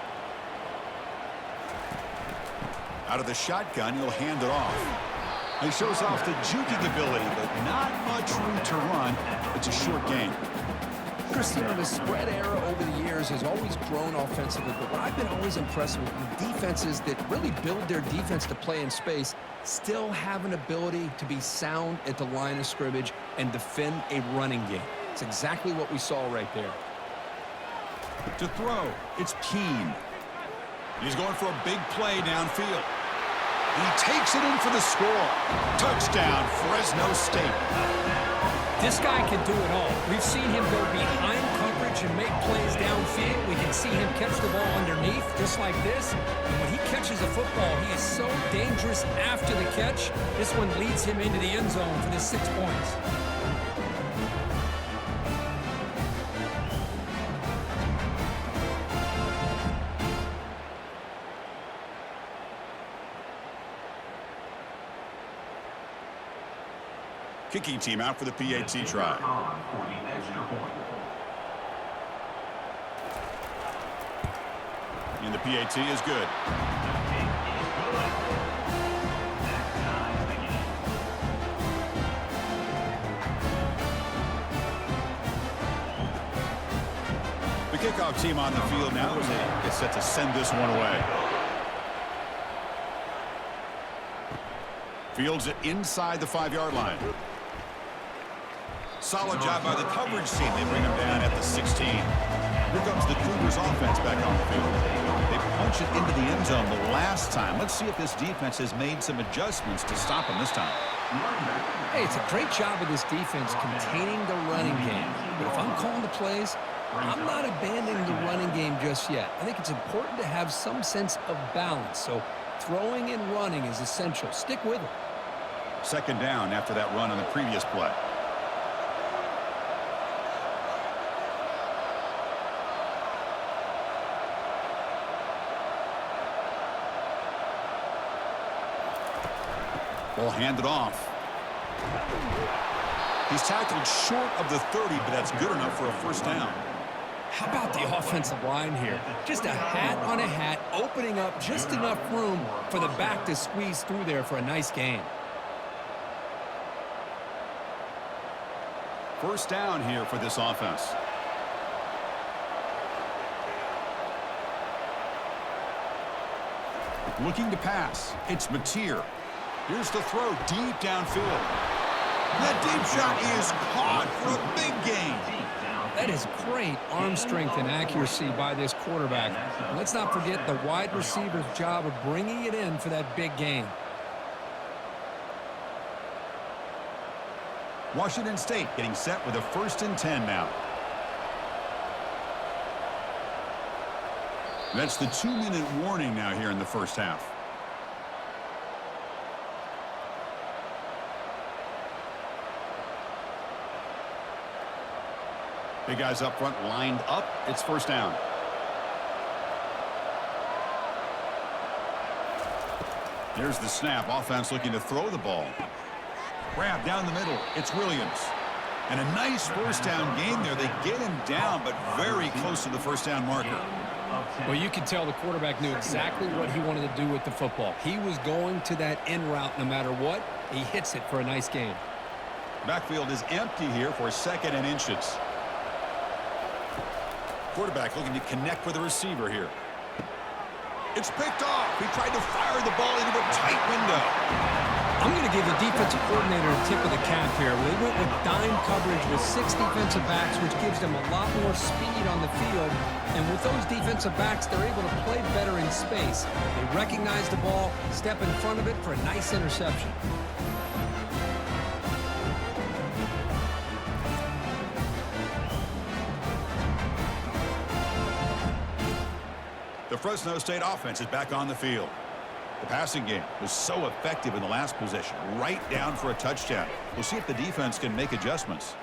Out of the shotgun, he'll hand it off. He shows off the juking ability, but not much room to run. It's a short gain. Chris, the spread era over the years has always grown offensively, but what I've been always impressed with the defenses that really build their defense to play in space still have an ability to be sound at the line of scrimmage and defend a running game. It's exactly what we saw right there. To throw, it's Keene. He's going for a big play downfield. And he takes it in for the score. Touchdown, Fresno State. This guy can do it all. We've seen him go behind coverage and make plays downfield. We can see him catch the ball underneath, just like this. And when he catches a football, he is so dangerous after the catch. This one leads him into the end zone for the 6 points. Kicking team out for the PAT try. And the PAT is good. The kickoff team on the field now as they get set to send this one away. Fields it inside the 5-yard line. Solid job by the coverage team. They bring him down at the 16. Here comes the Cougars offense back on the field. They punch it into the end zone the last time. Let's see if this defense has made some adjustments to stop him this time. Hey, it's a great job of this defense containing the running game. But if I'm calling the plays, I'm not abandoning the running game just yet. I think it's important to have some sense of balance. So throwing and running is essential. Stick with it. 2nd down after that run on the previous play. Ball handed off. He's tackled short of the 30, but that's good enough for a 1st down. How about the offensive line here? Just a hat on a hat, opening up just enough room for the back to squeeze through there for a nice gain. 1st down here for this offense. Looking to pass. It's Mateer. Here's the throw deep downfield. That deep shot is caught for a big gain. That is great arm strength and accuracy by this quarterback. And let's not forget the wide receiver's job of bringing it in for that big gain. Washington State getting set with a 1st and 10 now. That's the 2-minute warning now here in the 1st half. Big guys up front lined up. It's 1st down. Here's the snap. Offense looking to throw the ball. Grab down the middle. It's Williams. And a nice 1st down gain there. They get him down, but very close to the 1st down marker. Well, you can tell the quarterback knew exactly what he wanted to do with the football. He was going to that in route no matter what. He hits it for a nice gain. Backfield is empty here for 2nd and inches. Quarterback looking to connect with the receiver here. It's picked off. He tried to fire the ball into a tight window. I'm going to give the defensive coordinator a tip of the cap here. They went with dime coverage with 6 defensive backs, which gives them a lot more speed on the field. And with those defensive backs, they're able to play better in space. They recognize the ball, step in front of it for a nice interception. The Fresno State offense is back on the field. The passing game was so effective in the last possession, right down for a touchdown. We'll see if the defense can make adjustments.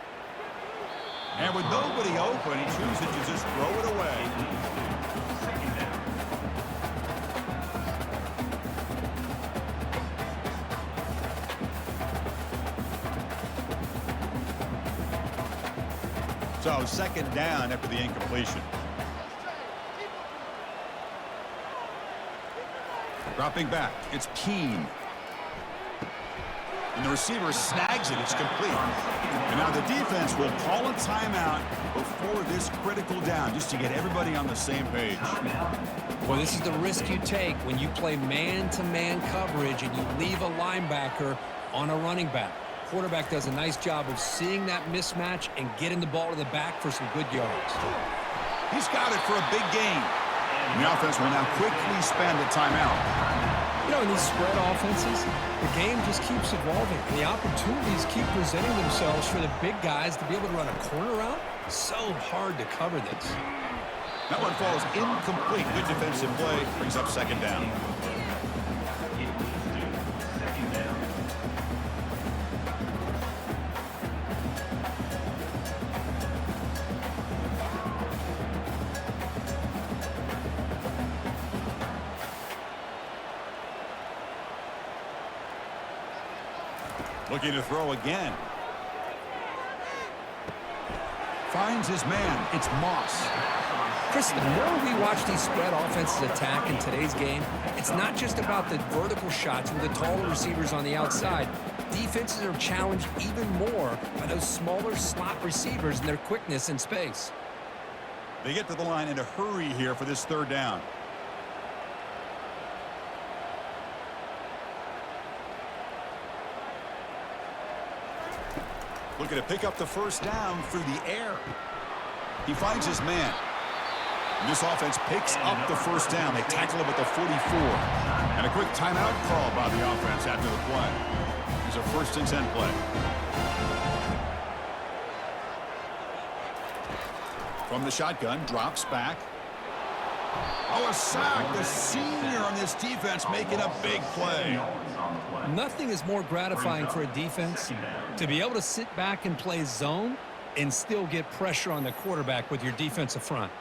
And with nobody open, he chooses to just throw it away. So second down after the incompletion. Dropping back, it's Keene. And the receiver snags it, it's complete. And now the defense will call a timeout before this critical down, just to get everybody on the same page. Well, this is the risk you take when you play man-to-man coverage and you leave a linebacker on a running back. Quarterback does a nice job of seeing that mismatch and getting the ball to the back for some good yards. He's got it for a big gain. And the offense will now quickly spend a timeout. You know, in these spread offenses, the game just keeps evolving. And the opportunities keep presenting themselves for the big guys to be able to run a corner route. So hard to cover this. That one falls incomplete. Good defensive play. Brings up second down. Looking to throw again. Finds his man. It's Moss. Chris, the more we watch these spread offenses attack in today's game, it's not just about the vertical shots with the taller receivers on the outside. Defenses are challenged even more by those smaller slot receivers and their quickness in space. They get to the line in a hurry here for this third down. Looking to pick up the first down through the air. He finds his man. And this offense picks up the first down. They tackle him at the 44. And a quick timeout call by the offense after the play. Here's a 1st and 10 play. From the shotgun, drops back. Oh, a sack. The senior on this defense making a big play. Nothing is more gratifying for a defense to be able to sit back and play zone and still get pressure on the quarterback with your defensive front.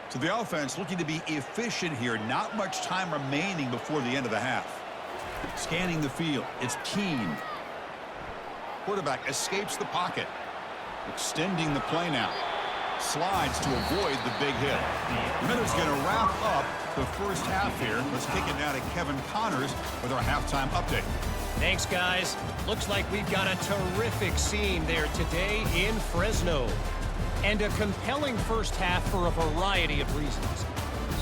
So the offense looking to be efficient here. Not much time remaining before the end of the half. Scanning the field. It's Keene. Quarterback escapes the pocket. Extending the play now. Slides to avoid the big hit. Miller's going to wrap up the first half here. Let's kick it now to Kevin Connors with our halftime update. Thanks, guys. Looks like we've got a terrific scene there today in Fresno. And a compelling first half for a variety of reasons.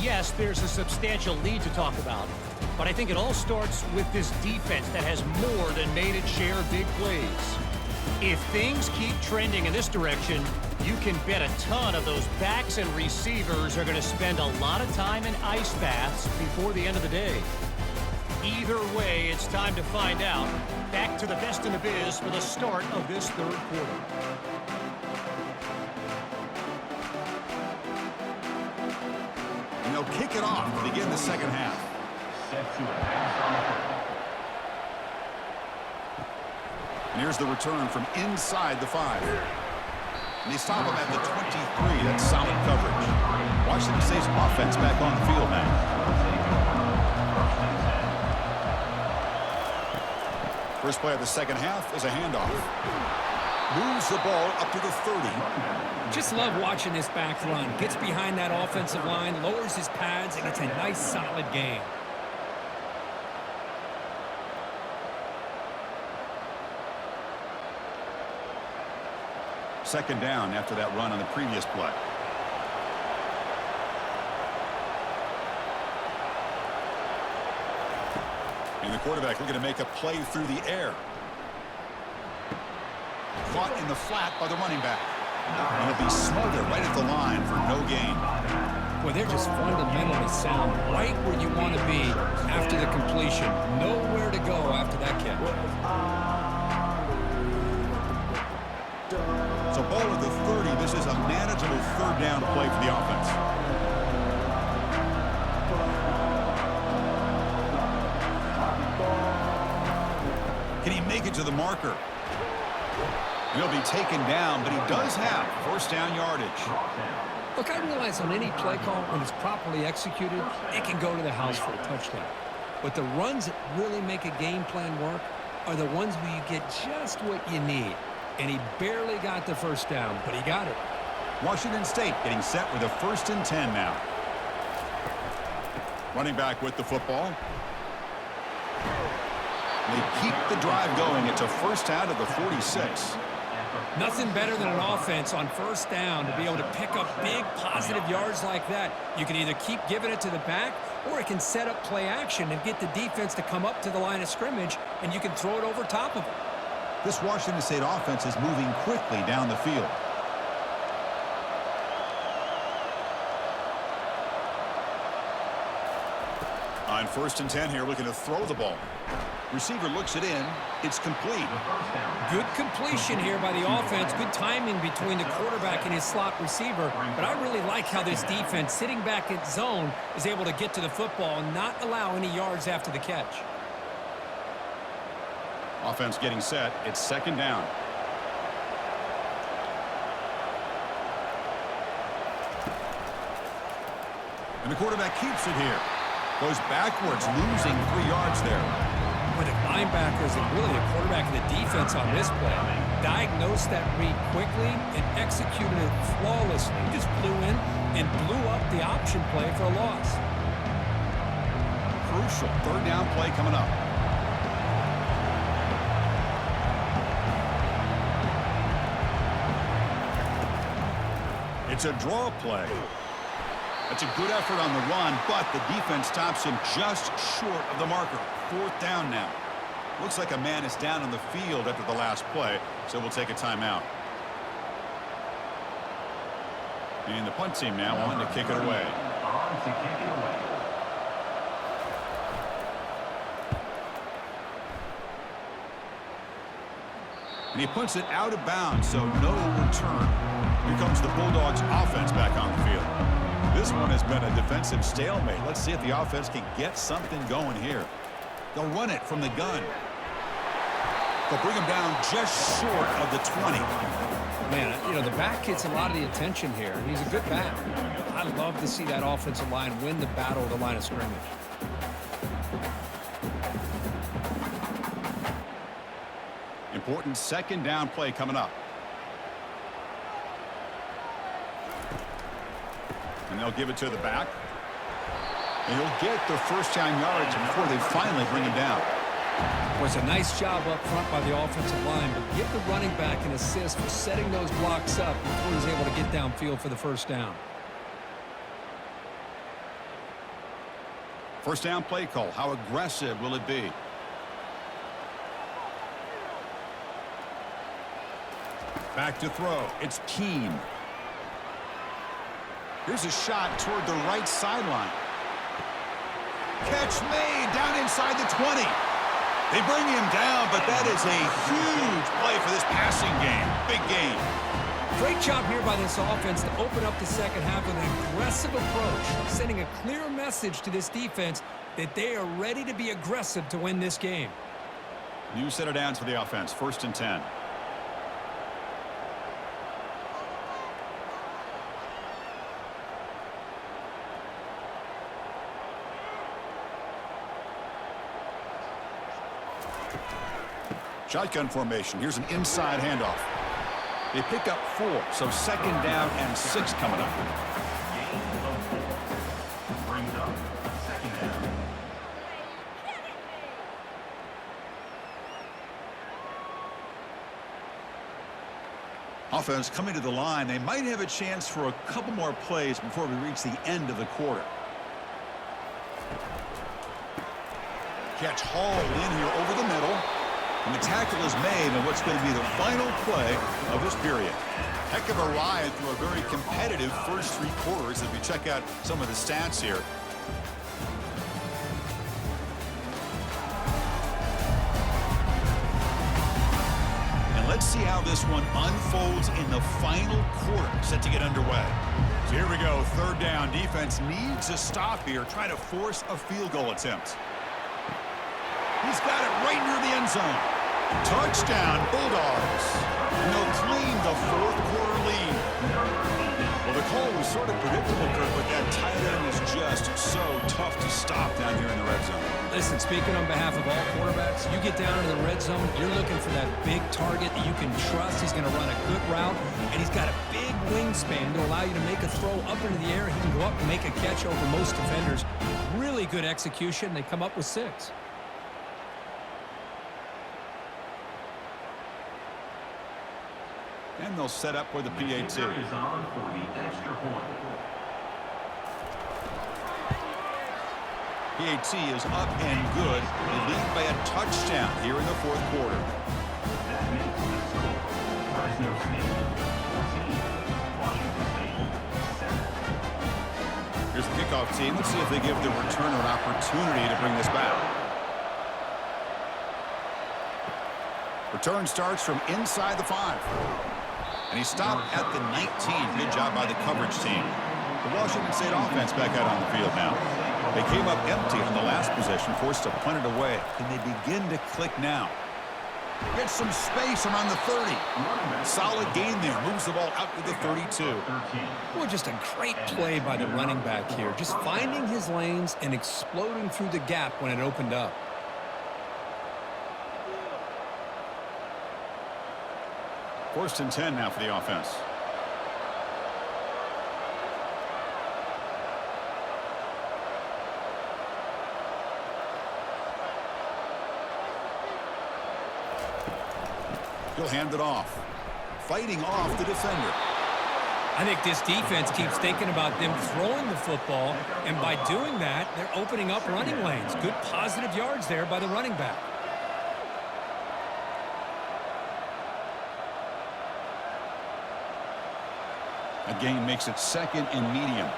Yes, there's a substantial lead to talk about, but I think it all starts with this defense that has more than made its share of big plays. If things keep trending in this direction, you can bet a ton of those backs and receivers are going to spend a lot of time in ice baths before the end of the day. Either way, it's time to find out. Back to the best in the biz for the start of this third quarter. And they'll kick it off to begin the second half. And here's the return from inside the 5. And they stop him at the 23. That's solid coverage. Washington State's offense back on the field now. First play of the second half is a handoff. Moves the ball up to the 30. Just love watching this back run. Gets behind that offensive line, lowers his pads, and it's a nice, solid game. Second down after that run on the previous play. And the quarterback looking to make a play through the air. Caught in the flat by the running back. And it'll be smothered right at the line for no gain. Well, they're just fundamentally sound right where you want to be after the completion. Nowhere to go after that catch. So ball at the 30. This is a manageable third down play for the offense. Can he make it to the marker? He'll be taken down, but he does have first down yardage. Look, I realize on any play call, when it's properly executed, it can go to the house for a touchdown. But the runs that really make a game plan work are the ones where you get just what you need. And he barely got the first down, but he got it. Washington State getting set with a 1st and 10 now. Running back with the football. They keep the drive going. It's a first out of the 46. Nothing better than an offense on first down to be able to pick up big positive yards like that. You can either keep giving it to the back, or it can set up play action and get the defense to come up to the line of scrimmage, and you can throw it over top of them. This Washington State offense is moving quickly down the field. On 1st and 10 here, looking to throw the ball. Receiver looks it in. It's complete. Good completion here by the offense. Good timing between the quarterback and his slot receiver. But I really like how this defense, sitting back in zone, is able to get to the football and not allow any yards after the catch. Offense getting set. It's second down. And the quarterback keeps it here. Goes backwards, losing 3 yards there. Where the linebackers and really the quarterback and the defense on this play diagnosed that read quickly and executed it flawlessly. Just flew in and blew up the option play for a loss. Crucial third down play coming up. It's a draw play. That's a good effort on the run, but the defense stops him just short of the marker. 4th down now. Looks like a man is down on the field after the last play, so we'll take a timeout. And the punt team now on to kick it away. And he punts it out of bounds, so no return. Here comes the Bulldogs offense back on the field. This one has been a defensive stalemate. Let's see if the offense can get something going here. They'll run it from the gun. They'll bring him down just short of the 20. Man, you know, the back gets a lot of the attention here. He's a good back. I love to see that offensive line win the battle of the line of scrimmage. Important second down play coming up. And they'll give it to the back. And he'll get the first down yards before they finally bring him down. Was a nice job up front by the offensive line, but give the running back an assist for setting those blocks up before he's able to get downfield for the first down. First down play call. How aggressive will it be? Back to throw. It's Keene. Here's a shot toward the right sideline. Catch made down inside the 20. They bring him down, but that is a huge play for this passing game. Big game. Great job here by this offense to open up the second half with an aggressive approach, sending a clear message to this defense that they are ready to be aggressive to win this game. New set of downs for the offense. 1st and 10. Shotgun formation. Here's an inside handoff. They pick up 4, so second down and 6 coming up. Brings up second down. Offense coming to the line. They might have a chance for a couple more plays before we reach the end of the quarter. Catch hauled in here over the middle. And the tackle is made on what's going to be the final play of this period. Heck of a ride through a very competitive first 3 quarters as we check out some of the stats here. And let's see how this one unfolds in the final quarter, set to get underway. So here we go, 3rd down. Defense needs a stop here, trying to force a field goal attempt. He's got it right near the end zone. Touchdown, Bulldogs. And they'll claim the 4th quarter lead. Well, the call was sort of predictable, Kirk, but that tight end is just so tough to stop down here in the red zone. Listen, speaking on behalf of all quarterbacks, you get down in the red zone, you're looking for that big target that you can trust. He's going to run a good route, and he's got a big wingspan to allow you to make a throw up into the air. He can go up and make a catch over most defenders. Really good execution. They come up with 6. And they'll set up for the PAT. Is on for the extra point. PAT is up and good. They lead by a touchdown here in the 4th quarter. That makes the score. Fresno State 14, Washington State 7. Here's the kickoff team. Let's see if they give the returner an opportunity to bring this back. Return starts from inside the 5. And he stopped at the 19. Good job by the coverage team. The Washington State offense back out on the field now. They came up empty on the last possession, forced to punt it away. Can they begin to click now? Gets some space around the 30. Solid gain there. Moves the ball out to the 32. Well, just a great play by the running back here. Just finding his lanes and exploding through the gap when it opened up. First and 10 now for the offense. He'll hand it off. Fighting off the defender. I think this defense keeps thinking about them throwing the football, and by doing that, they're opening up running lanes. Good positive yards there by the running back. A gain makes it 2nd and medium.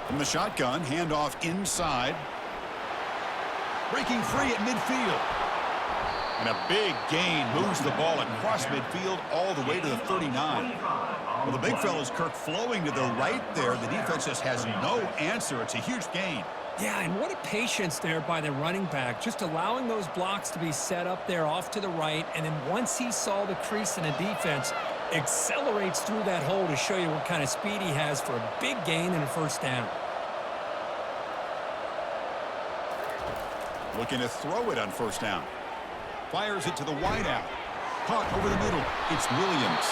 From the shotgun, handoff inside. Breaking free at midfield. And a big gain moves the ball across midfield all the way to the 39. Well, the big fella's, Kirk, flowing to the right there. The defense just has no answer. It's a huge gain. Yeah, and what a patience there by the running back, just allowing those blocks to be set up there off to the right, and then once he saw the crease in the defense, accelerates through that hole to show you what kind of speed he has for a big gain and a 1st down. Looking to throw it on 1st down. Fires it to the wideout. Caught over the middle. It's Williams.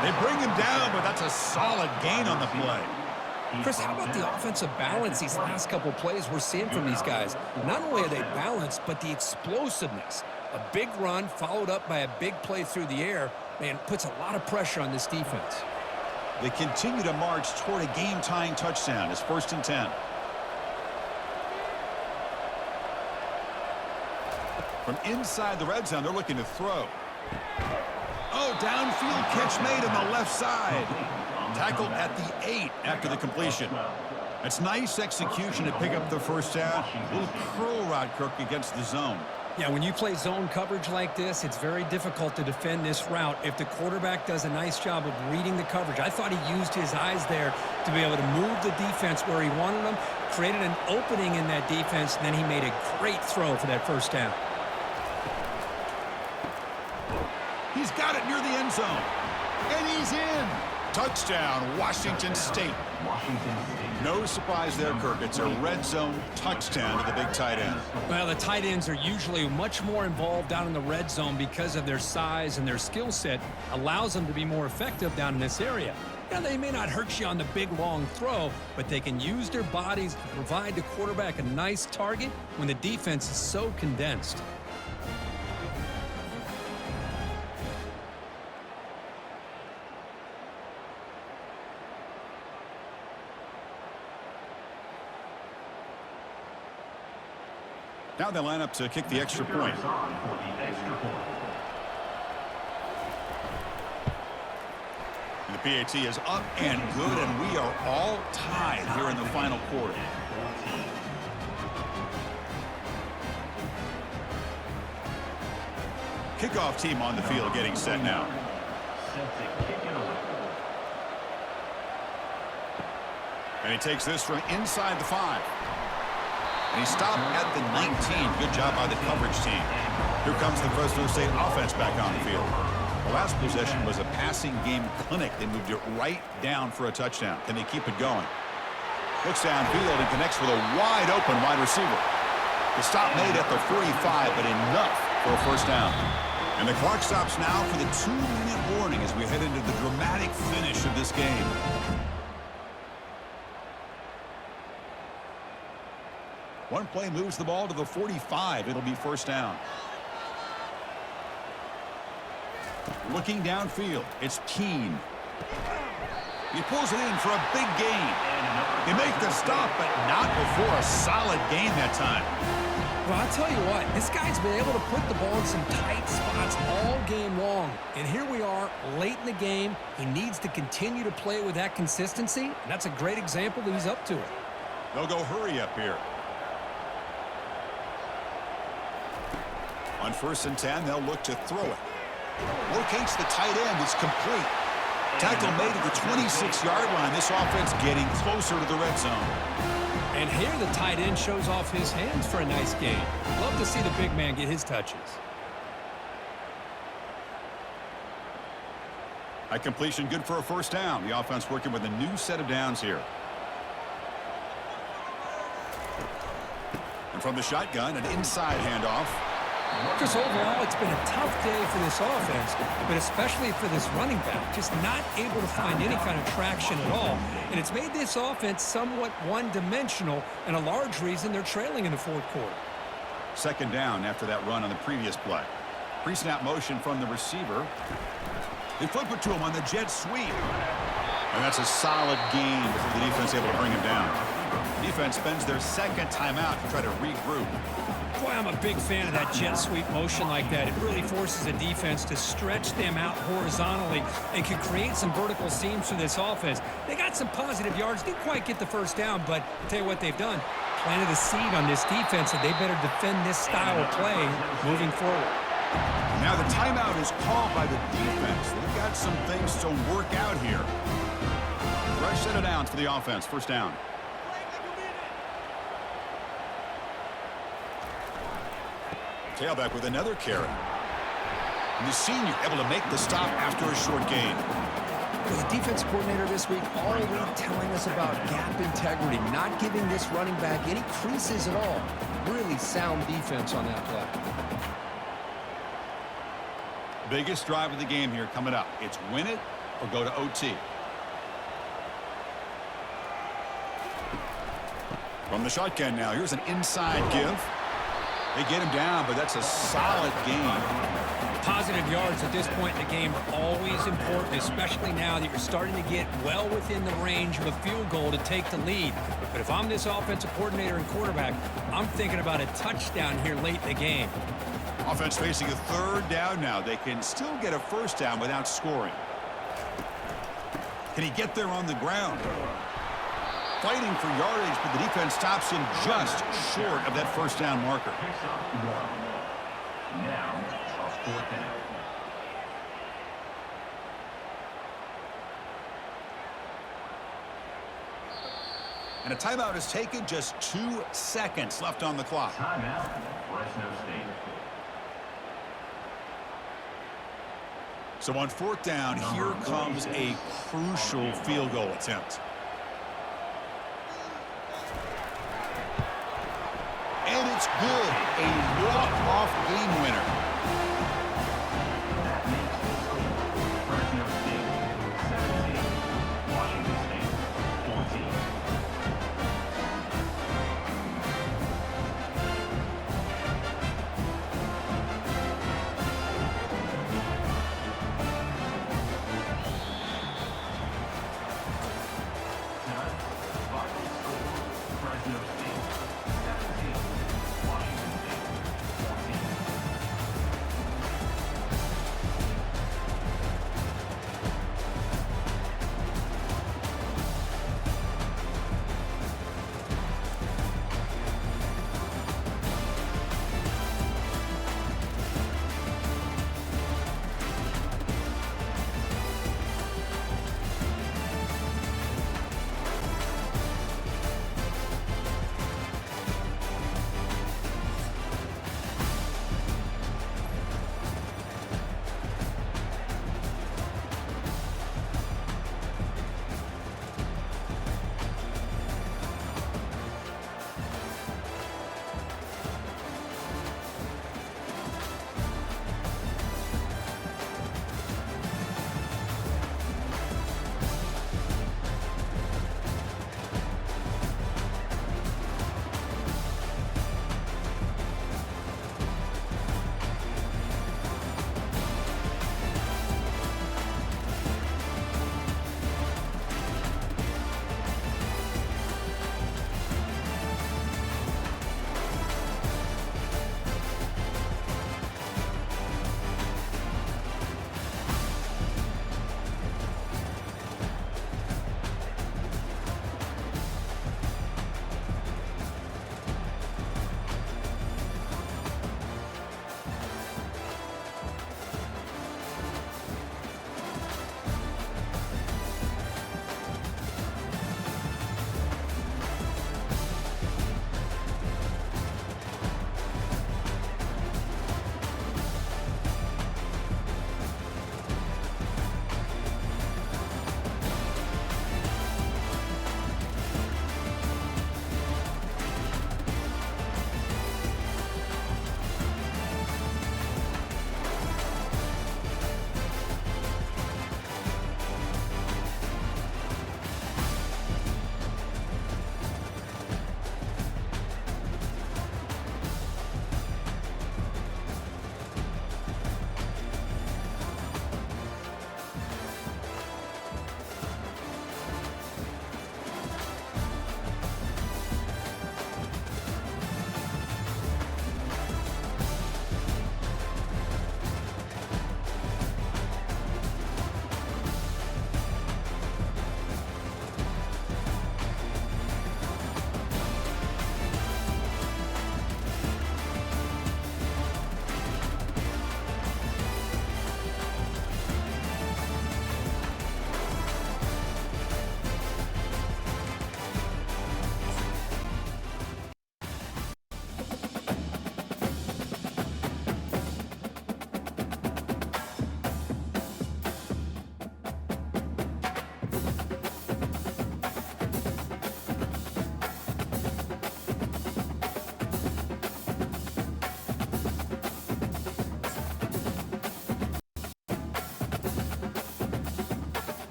They bring him down, but that's a solid gain on the play. Chris, how about the offensive balance these last couple plays we're seeing from these guys? Not only are they balanced, but the explosiveness. A big run followed up by a big play through the air, man, puts a lot of pressure on this defense. They continue to march toward a game-tying touchdown. It's 1st and 10. From inside the red zone, they're looking to throw. Oh, downfield catch made on the left side. Tackled at the 8 after the completion. It's nice execution to pick up the 1st down. A little curl rod, Kirk, against the zone. Yeah, when you play zone coverage like this, it's very difficult to defend this route if the quarterback does a nice job of reading the coverage. I thought he used his eyes there to be able to move the defense where he wanted them, created an opening in that defense, and then he made a great throw for that 1st down. He's got it near the end zone. And he's in. Touchdown, Washington State. No surprise there, Kirk. It's a red zone touchdown to the big tight end. Well, the tight ends are usually much more involved down in the red zone because of their size and their skill set allows them to be more effective down in this area. You know, they may not hurt you on the big, long throw, but they can use their bodies to provide the quarterback a nice target when the defense is so condensed. Now they line up to kick the extra point. And the PAT is up and good, and we are all tied here in the final quarter. Kickoff team on the field getting set now. And he takes this from inside the 5. And he stopped at the 19. Good job by the coverage team. Here comes the Fresno State offense back on the field. The last possession was a passing game clinic. They moved it right down for a touchdown. Can they keep it going? Looks downfield and connects with a wide open wide receiver. The stop made at the 45, but enough for a first down. And the clock stops now for the 2-minute warning as we head into the dramatic finish of this game. One play moves the ball to the 45. It'll be first down. Looking downfield, it's Keene. He pulls it in for a big gain. They make the stop, but not before a solid gain that time. Well, I'll tell you what, this guy's been able to put the ball in some tight spots all game long. And here we are, late in the game. He needs to continue to play with that consistency. And that's a great example that he's up to it. They'll go hurry up here. On 1st and 10, they'll look to throw it. Locates the tight end. It's complete. Tackle made at the 26-yard line. This offense getting closer to the red zone. And here the tight end shows off his hands for a nice gain. Love to see the big man get his touches. A completion good for a first down. The offense working with a new set of downs here. And from the shotgun, an inside handoff. Just overall, it's been a tough day for this offense, but especially for this running back, just not able to find any kind of traction at all. And it's made this offense somewhat one-dimensional, and a large reason they're trailing in the 4th quarter. Second down after that run on the previous play. Pre-snap motion from the receiver. They flip it to him on the jet sweep. And that's a solid gain before the defense able to bring him down. Defense spends their second timeout to try to regroup. Boy, I'm a big fan of that jet sweep motion like that. It really forces a defense to stretch them out horizontally and can create some vertical seams for this offense. They got some positive yards, didn't quite get the first down, but I'll tell you what they've done. Planted a seed on this defense that they better defend this style of play moving forward. Now the timeout is called by the defense. They've got some things to work out here. Fresh set of downs for the offense. First down. Tailback with another carry. And the senior able to make the stop after a short gain. Well, the defense coordinator this week all week telling us about gap integrity, not giving this running back any creases at all. Really sound defense on that play. Biggest drive of the game here coming up. It's win it or go to OT. From the shotgun now, here's an inside give. They get him down, but that's a solid gain. Positive yards at this point in the game are always important, especially now that you're starting to get well within the range of a field goal to take the lead. But if I'm this offensive coordinator and quarterback, I'm thinking about a touchdown here late in the game. Offense facing a third down now. They can still get a first down without scoring. Can he get there on the ground? Fighting for yardage, but the defense stops him just short of that first down marker. Now, a 4th down. And a timeout is taken. Just 2 seconds left on the clock. Timeout, Fresno State. So on 4th down, here comes a crucial field goal attempt. And it's good. A walk-off game winner. That makes the score Fresno State 17,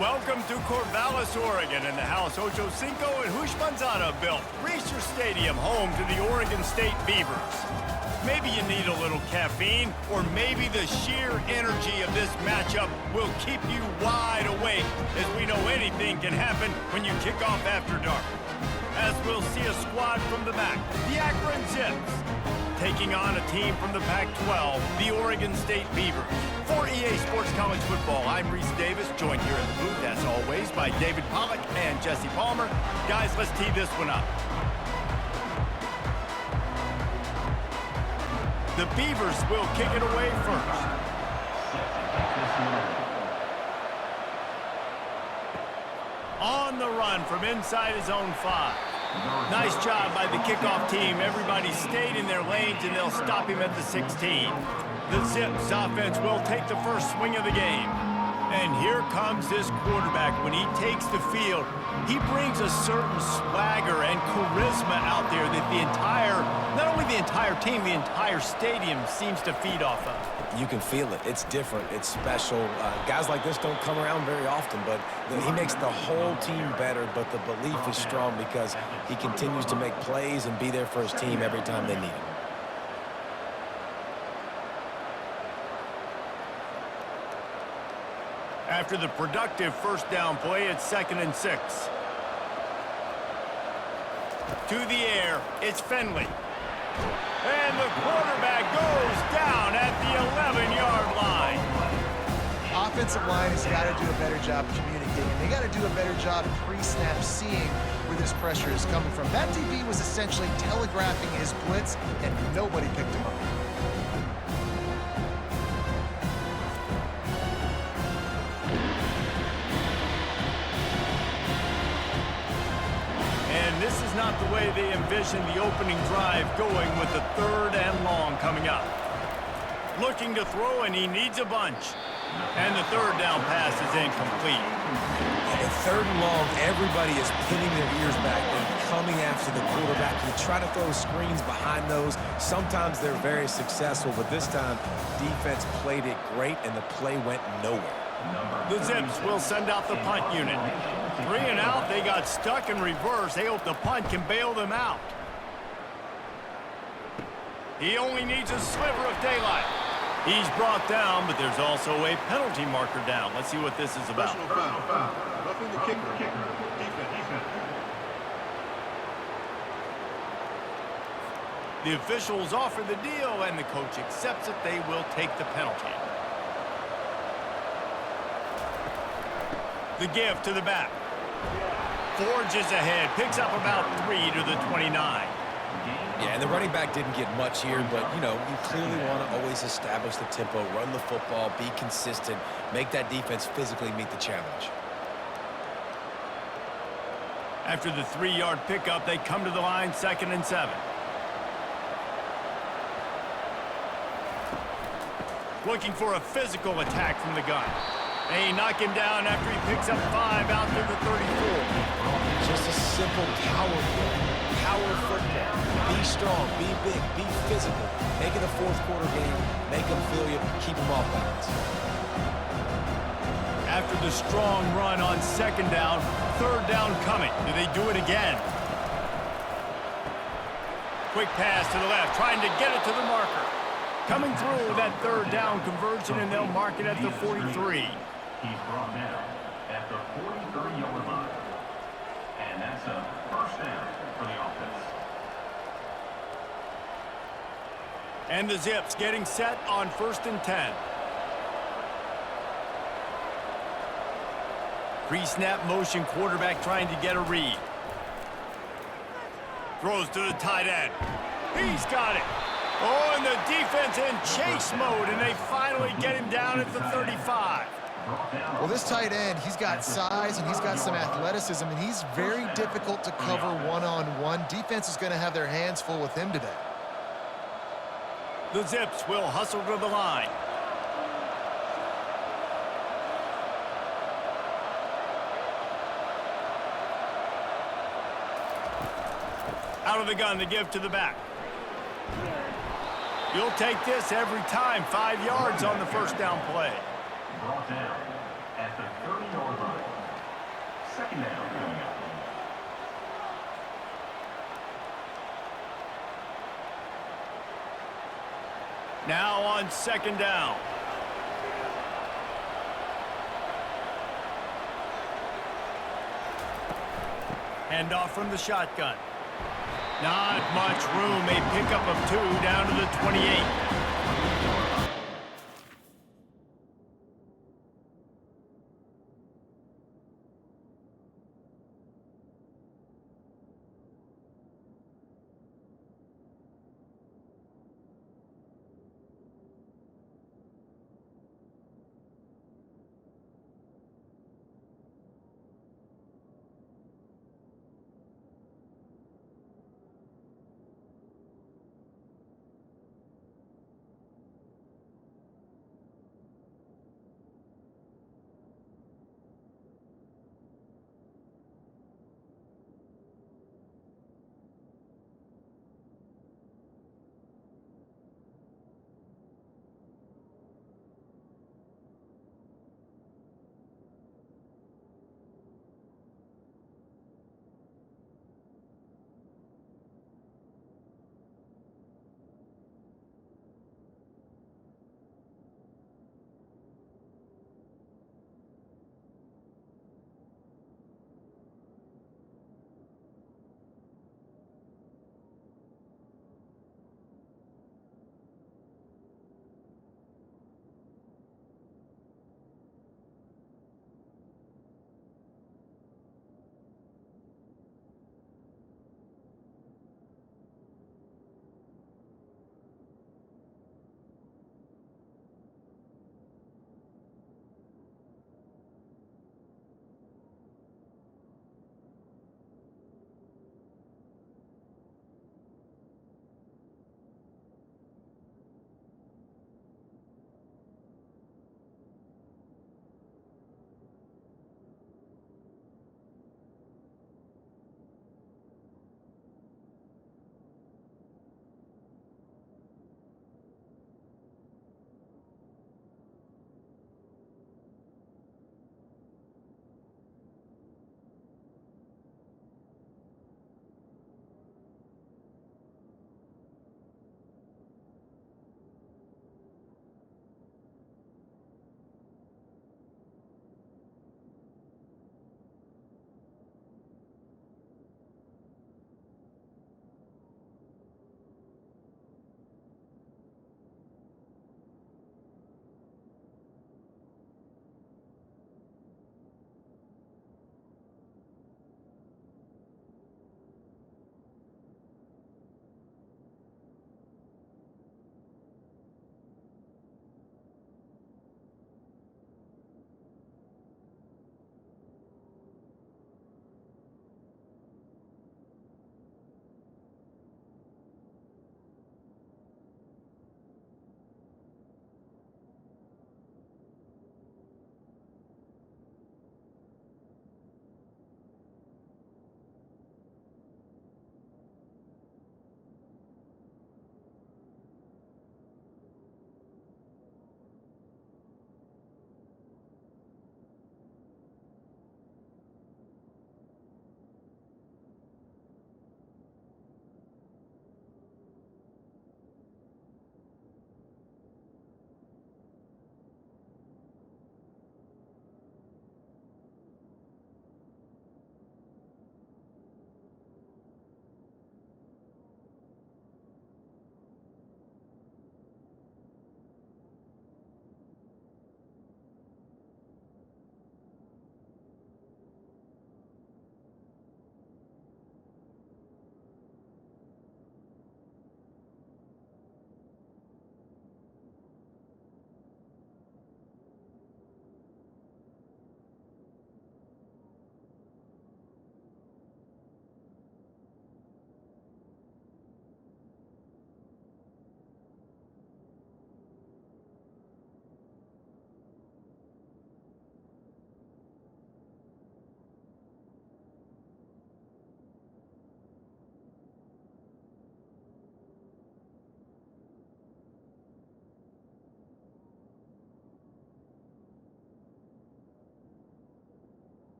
Welcome to Corvallis, Oregon, in the house Ocho Cinco and Hushmanzada built. Reser Stadium, home to the Oregon State Beavers. Maybe you need a little caffeine, or maybe the sheer energy of this matchup will keep you wide awake, as we know anything can happen when you kick off after dark. As we'll see a squad from the back, the Akron Zips, taking on a team from the Pac-12, the Oregon State Beavers. For EA Sports College Football, I'm Reese Davis, joined here in the booth, as always, by David Pollack and Jesse Palmer. Guys, let's tee this one up. The Beavers will kick it away first. On the run from inside his own 5. Nice job by the kickoff team. Everybody stayed in their lanes, and they'll stop him at the 16. The Zips offense will take the first swing of the game. And here comes this quarterback. When he takes the field, he brings a certain swagger and charisma out there that the entire, not only the entire team, the entire stadium seems to feed off of. You can feel it. It's different. It's special. Guys like this don't come around very often, but he makes the whole team better, but the belief is strong because he continues to make plays and be there for his team every time they need him. After the productive first down play, it's 2nd and 6. To the air, it's Finley. And the quarterback goes down at the 11-yard line. Offensive line has got to do a better job communicating. They got to do a better job pre-snap seeing where this pressure is coming from. That DB was essentially telegraphing his blitz, and nobody picked him up. This is not the way they envisioned the opening drive going, with the 3rd and long coming up. Looking to throw, and he needs a bunch. And the 3rd down pass is incomplete. At 3rd and long, everybody is pinning their ears back and coming after the quarterback. You try to throw screens behind those. Sometimes they're very successful, but this time, defense played it great, and the play went nowhere. The Zips will send out the punt unit. 3 and out, they got stuck in reverse. They hope the punt can bail them out. He only needs a sliver of daylight. He's brought down, but there's also a penalty marker down. Let's see what this is about. Roughing the kicker. Defense. The officials offer the deal, and the coach accepts it. They will take the penalty. The give to the back. Forges ahead, picks up about 3 to the 29. Yeah, and the running back didn't get much here, but, you know, you clearly want to always establish the tempo, run the football, be consistent, make that defense physically meet the challenge. After the 3-yard pickup, they come to the line, 2nd and 7. Looking for a physical attack from the gun. They knock him down after he picks up 5 out to the 34. Just a simple power football. Be strong, be big, be physical. Make it a 4th quarter game. Make them feel you, keep them off balance. After the strong run on 2nd down, 3rd down coming. Do they do it again? Quick pass to the left, trying to get it to the marker. Coming through that 3rd down conversion, and they'll mark it at the 43. He's brought down at the 43-yard line. And that's a first down for the offense. And the Zips getting set on 1st and 10. Pre-snap motion, quarterback trying to get a read. Throws to the tight end. He's got it. Oh, and the defense in chase mode, and they finally get him down at the 35. Well, this tight end, he's got size and he's got some athleticism, and he's very difficult to cover one-on-one. Defense is going to have their hands full with him today. The Zips will hustle to the line. Out of the gun, the give to the back. You'll take this every time. 5 yards on the first down play. Brought down at the 30-yard line. second down coming up. Now on second down. Handoff from the shotgun. Not much room. A pickup of 2 down to the 28.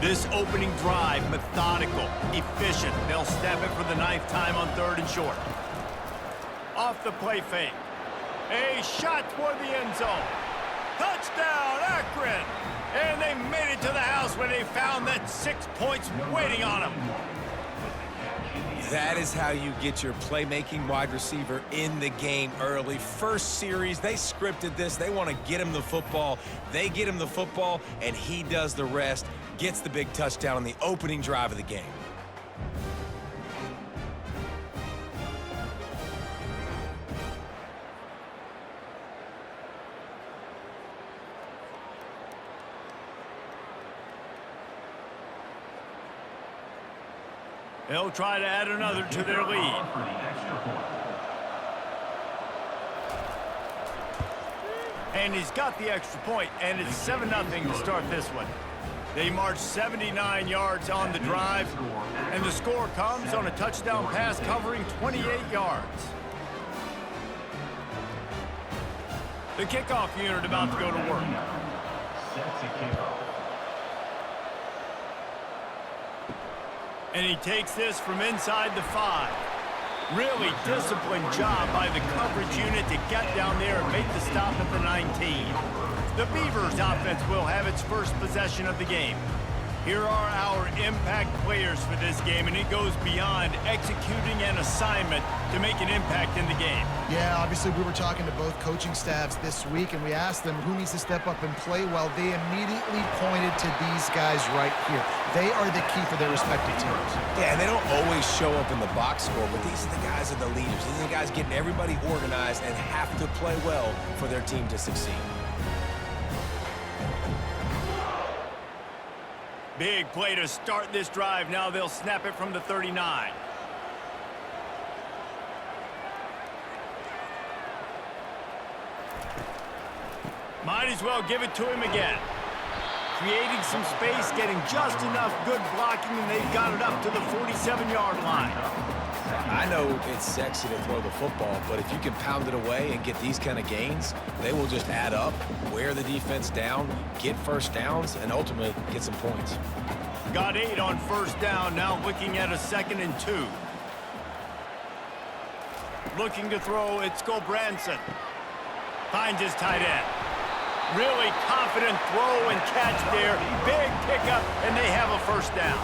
This opening drive, methodical, efficient. They'll snap it for the 9th time on 3rd and short. Off the play fake. A shot toward the end zone. Touchdown, Akron! And they made it to the house when they found that 6 points waiting on them. That is how you get your playmaking wide receiver in the game early. First series, they scripted this. They want to get him the football. They get him the football, and he does the rest. Gets the big touchdown on the opening drive of the game. They'll try to add another to their lead. And he's got the extra point, and it's 7-0 to start this one. They march 79 yards on the drive, and the score comes on a touchdown pass covering 28 yards. The kickoff unit about to go to work. And he takes this from inside the 5. Really disciplined job by the coverage unit to get down there and make the stop at the 19. The Beavers offense will have its first possession of the game. Here are our impact players for this game, and it goes beyond executing an assignment to make an impact in the game. Yeah, obviously we were talking to both coaching staffs this week, and we asked them who needs to step up and play well. They immediately pointed to these guys right here. They are the key for their respective teams. Yeah, and they don't always show up in the box score, but these are the guys that are the leaders. These are the guys getting everybody organized and have to play well for their team to succeed. Big play to start this drive. Now they'll snap it from the 39. Might as well give it to him again. Creating some space, getting just enough good blocking, and they've got it up to the 47-yard line. I know it's sexy to throw the football, but if you can pound it away and get these kind of gains, they will just add up, wear the defense down, get first downs, and ultimately get some points. Got 8 on first down, now looking at a 2nd and 2. Looking to throw, it's Branson. Finds his tight end. Really confident throw and catch there. Big pickup, and they have a first down.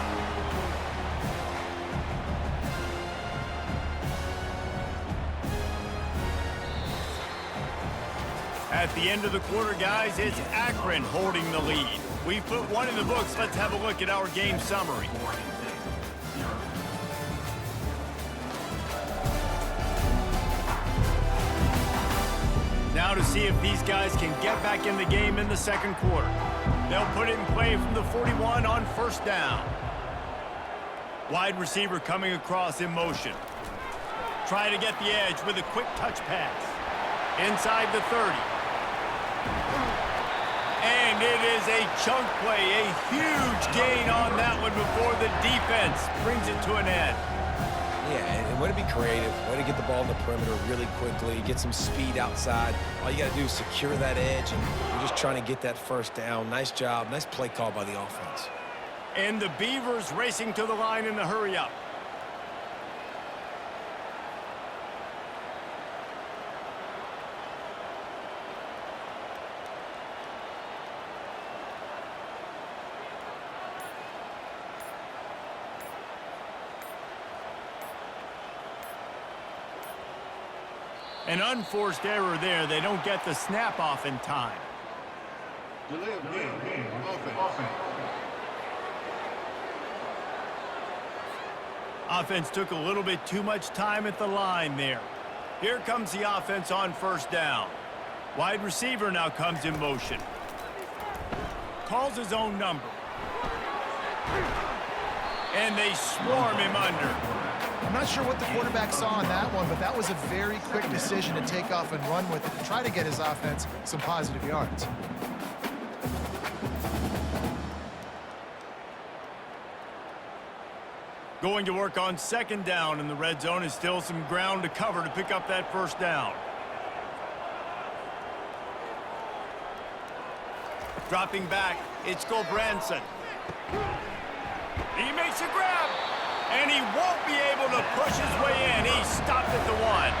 At the end of the quarter, guys, it's Akron holding the lead. We've put one in the books. Let's have a look at our game summary. Now to see if these guys can get back in the game in the second quarter. They'll put it in play from the 41 on first down. Wide receiver coming across in motion. Try to get the edge with a quick touch pass. Inside the 30. And it is a chunk play, a huge gain on that one before the defense brings it to an end. Yeah, and way to be creative, way to get the ball in the perimeter really quickly, get some speed outside. All you got to do is secure that edge, and you're just trying to get that first down. Nice job, nice play call by the offense. And the Beavers racing to the line in the hurry-up. An unforced error there. They don't get the snap off in time. Delay of game. Offense. Offense took a little bit too much time at the line there. Here comes the offense on first down. Wide receiver now comes in motion. Calls his own number. And they swarm him under. I'm not sure what the quarterback saw on that one, but that was a very quick decision to take off and run with it to try to get his offense some positive yards. Going to work on second down in the red zone is still some ground to cover to pick up that first down. Dropping back, it's Branson. He makes a grab, and he won't be able to push his way in. He stopped at the 1.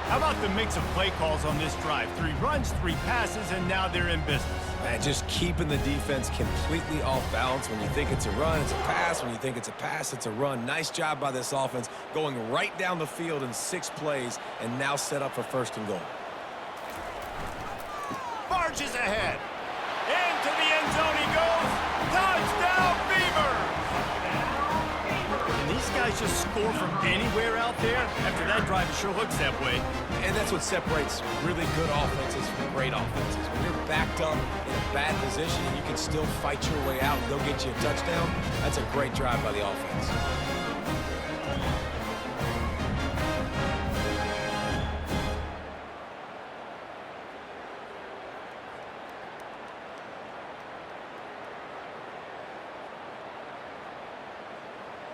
How about the mix of play calls on this drive? 3 runs, 3 passes, and now they're in business. Man, just keeping the defense completely off balance. When you think it's a run, it's a pass. When you think it's a pass, it's a run. Nice job by this offense, going right down the field in 6 plays, and now set up for 1st and goal. Marches ahead. Into the end zone he goes. Touchdown, Beavers! And these guys just score from anywhere out there. After that drive, it sure looks that way. And that's what separates really good offenses from great offenses. When you're backed up in a bad position and you can still fight your way out and go get you a touchdown, that's a great drive by the offense.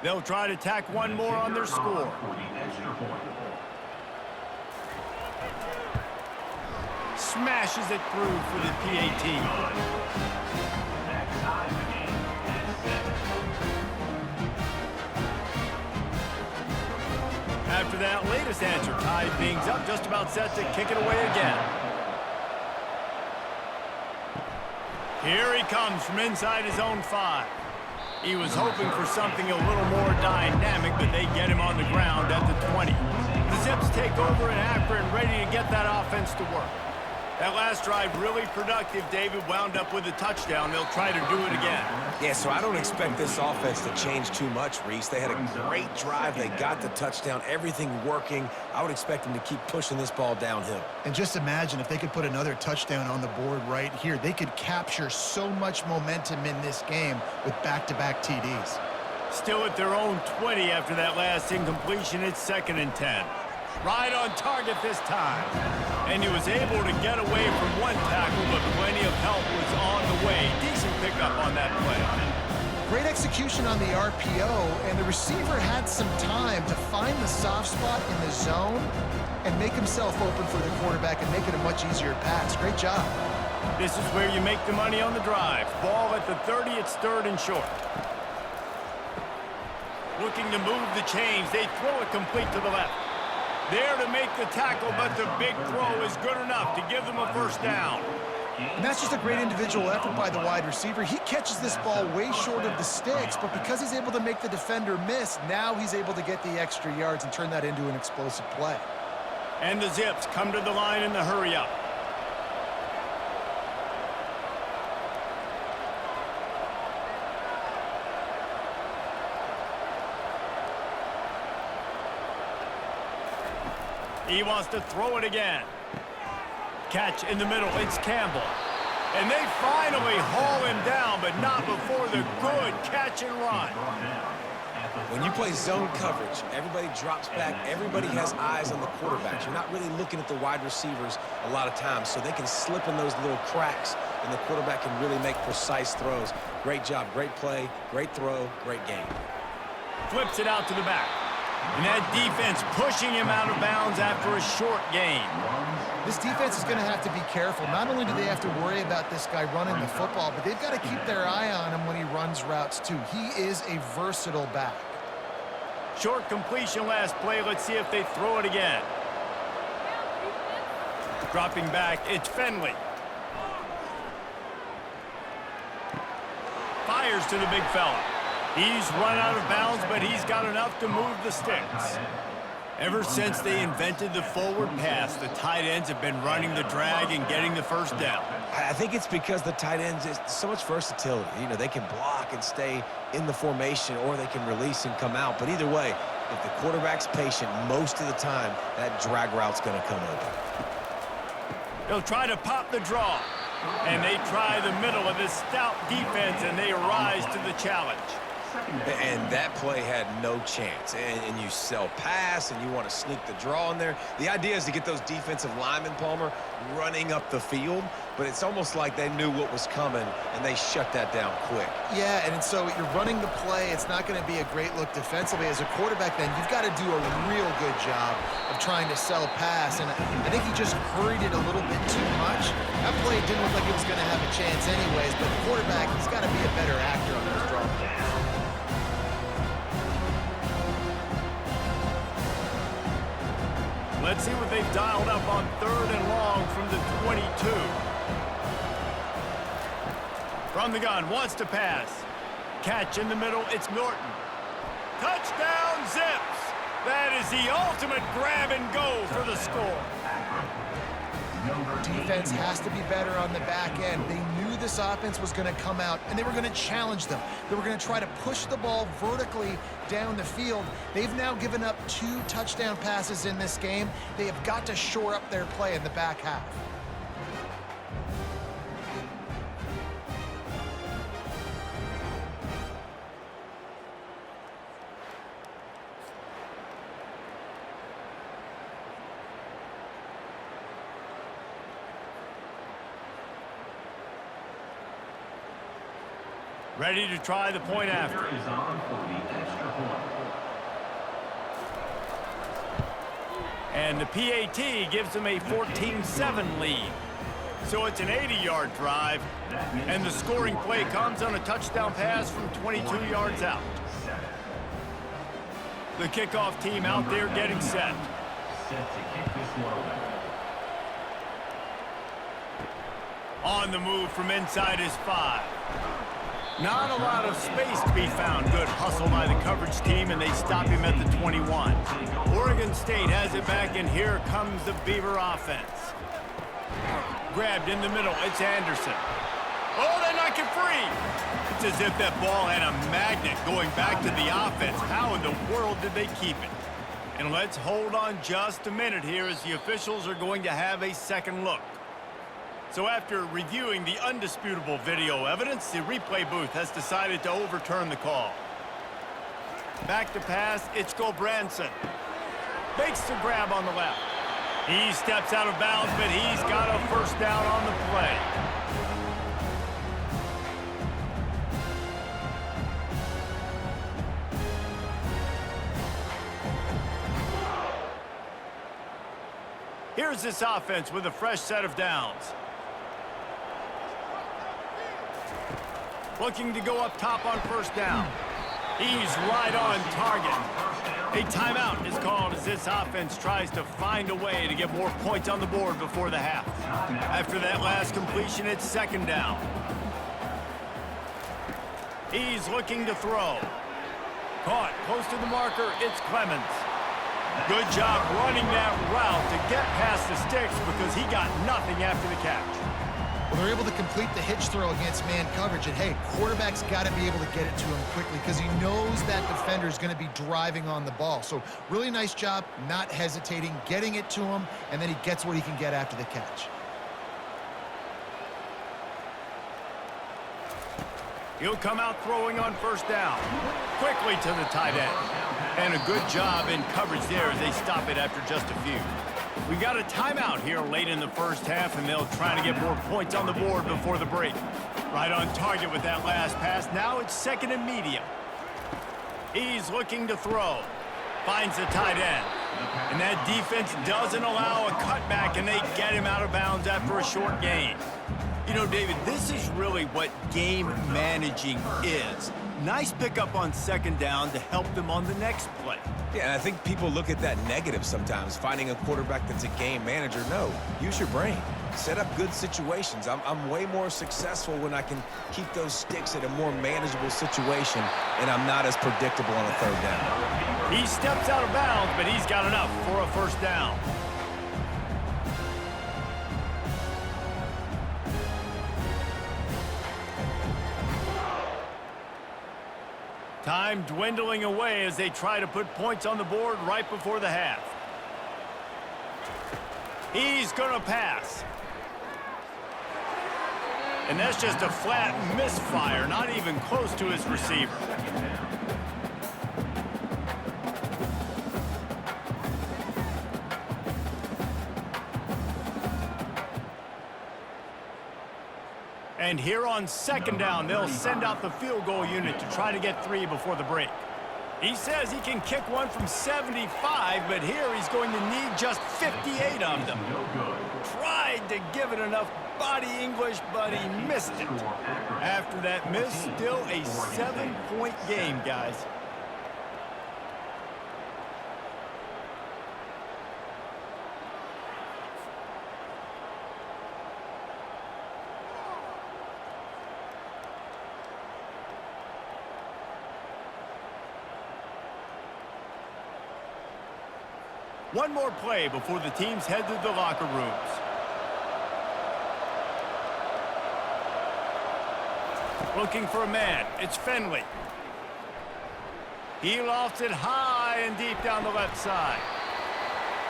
They'll try to tack one more on their score. Smashes it through for the PAT. After that latest answer, tied things up, just about set to kick it away again. Here he comes from inside his own 5. He was hoping for something a little more dynamic, but they get him on the ground at the 20. The Zips take over and after and ready to get that offense to work. That last drive really productive. David wound up with a touchdown. They'll try to do it again. Yeah, so I don't expect this offense to change too much, Reese. They had a great drive. They got the touchdown, everything working. I would expect them to keep pushing this ball downhill. And just imagine if they could put another touchdown on the board right here. They could capture so much momentum in this game with back-to-back TDs. Still at their own 20 after that last incompletion. It's 2nd and 10. Right on target this time. And he was able to get away from one tackle, but plenty of help was on the way. Decent pickup on that play. Great execution on the RPO, and the receiver had some time to find the soft spot in the zone and make himself open for the quarterback and make it a much easier pass. Great job. This is where you make the money on the drive. Ball at the 30, it's 3rd and short. Looking to move the chains. They throw it complete to the left. There to make the tackle, but the big throw is good enough to give them a 1st down. And that's just a great individual effort by the wide receiver. He catches this ball way short of the sticks, but because he's able to make the defender miss, now he's able to get the extra yards and turn that into an explosive play. And the Zips come to the line in the hurry-up. He wants to throw it again. Catch in the middle. It's Campbell. And they finally haul him down, but not before the good catch and run. When you play zone coverage, everybody drops back. Everybody has eyes on the quarterbacks. You're not really looking at the wide receivers a lot of times, so they can slip in those little cracks, and the quarterback can really make precise throws. Great job, great play, great throw, great game. Flips it out to the back. And that defense pushing him out of bounds after a short gain. This defense is going to have to be careful. Not only do they have to worry about this guy running the football, but they've got to keep their eye on him when he runs routes too. He is a versatile back. Short completion last play. Let's see if they throw it again. Dropping back, it's Finley. Fires to the big fella. He's run out of bounds, but he's got enough to move the sticks. Ever since they invented the forward pass, the tight ends have been running the drag and getting the 1st down. I think it's because the tight ends is so much versatility. You know, they can block and stay in the formation, or they can release and come out. But either way, if the quarterback's patient, most of the time, that drag route's going to come open. They'll try to pop the draw. And they try the middle of this stout defense, and they rise to the challenge. And that play had no chance. And you sell pass, and you want to sneak the draw in there. The idea is to get those defensive linemen, Palmer, running up the field. But it's almost like they knew what was coming, and they shut that down quick. Yeah, and so you're running the play. It's not going to be a great look defensively. As a quarterback, then, you've got to do a real good job of trying to sell pass. And I think he just hurried it a little bit too much. That play didn't look like it was going to have a chance anyways, but the quarterback, he's got to be a better actor on those draw plays. Let's see what they've dialed up on 3rd and long from the 22. From the gun, wants to pass. Catch in the middle, it's Norton. Touchdown, Zips! That is the ultimate grab and go for the score. Defense has to be better on the back end. They knew this offense was going to come out, and they were going to challenge them. They were going to try to push the ball vertically down the field. They've now given up 2 touchdown passes in this game. They have got to shore up their play in the back half. Ready to try the point after. Is on for the extra point. And the PAT gives them a 14-7 lead. So it's an 80-yard drive, and the scoring play comes on a touchdown pass from 22 yards out. The kickoff team out there getting set. Set to kick this one away. On the move from inside his 5. Not a lot of space to be found. Good hustle by the coverage team, and they stop him at the 21. Oregon State has it back, and here comes the Beaver offense. Grabbed in the middle, it's Anderson. Oh, they knock it free. It's as if that ball had a magnet going back to the offense. How in the world did they keep it? And let's hold on just a minute here as the officials are going to have a second look. So after reviewing the undisputable video evidence, the replay booth has decided to overturn the call. Back to pass, it's Gobranson. Makes the grab on the left. He steps out of bounds, but he's got a first down on the play. Here's this offense with a fresh set of downs. Looking to go up top on first down. He's right on target. A timeout is called as this offense tries to find a way to get more points on the board before the half. After that last completion, it's second down. He's looking to throw. Caught close to the marker, it's Clemens. Good job running that route to get past the sticks because he got nothing after the catch. Well, they're able to complete the hitch throw against man coverage, and hey, quarterback's got to be able to get it to him quickly because he knows that defender is going to be driving on the ball. So really nice job, not hesitating, getting it to him, and then he gets what he can get after the catch. He'll come out throwing on first down. Quickly to the tight end. And a good job in coverage there as they stop it after just a few. We got a timeout here late in the first half, and they'll try to get more points on the board before the break. Right on target with that last pass. Now it's second and medium. He's looking to throw. Finds the tight end. And that defense doesn't allow a cutback, and they get him out of bounds after a short gain. You know, David, this is really what game managing is. Nice pickup on second down to help them on the next play. Yeah, and I think people look at that negative sometimes, finding a quarterback that's a game manager. No, use your brain. Set up good situations. I'm way more successful when I can keep those sticks at a more manageable situation, and I'm not as predictable on a third down. He steps out of bounds, but he's got enough for a first down. Time dwindling away as they try to put points on the board right before the half. He's going to pass. And that's just a flat misfire, not even close to his receiver. And here on second down, they'll send out the field goal unit to try to get 3 before the break. He says he can kick one from 75, but here he's going to need just 58 of them. Tried to give it enough body English, but he missed it. After that miss, still a 7-point game, guys. One more play before the teams head to the locker rooms. Looking for a man. It's Finley. He lofts it high and deep down the left side.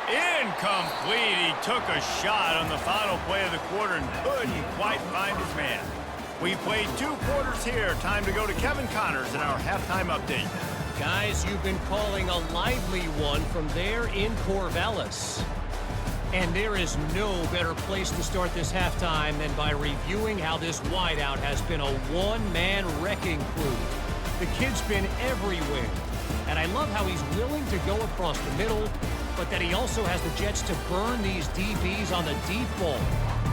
Incomplete. He took a shot on the final play of the quarter and couldn't quite find his man. We played 2 quarters here. Time to go to Kevin Connors in our halftime update. Guys, you've been calling a lively one from there in Corvallis. And there is no better place to start this halftime than by reviewing how this wideout has been a one-man wrecking crew. The kid's been everywhere. And I love how he's willing to go across the middle, but that he also has the jets to burn these DBs on the deep ball.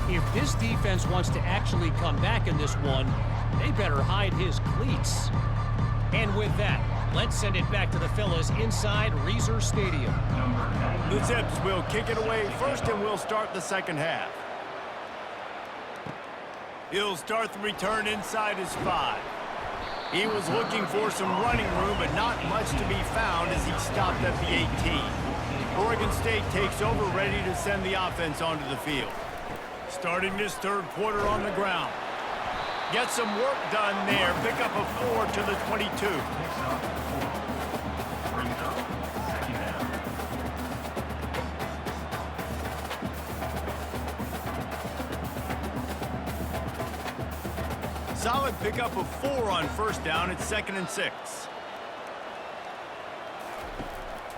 If this defense wants to actually come back in this one, they better hide his cleats. And with that, let's send it back to the fellas inside Reser Stadium. The Zips will kick it away first, and we'll start the second half. He'll start the return inside his 5. He was looking for some running room, but not much to be found as he stopped at the 18. Oregon State takes over, ready to send the offense onto the field. Starting this third quarter on the ground. Get some work done there. Pick up a 4 to the 22. Solid pickup of 4 on first down. It's 2nd and 6.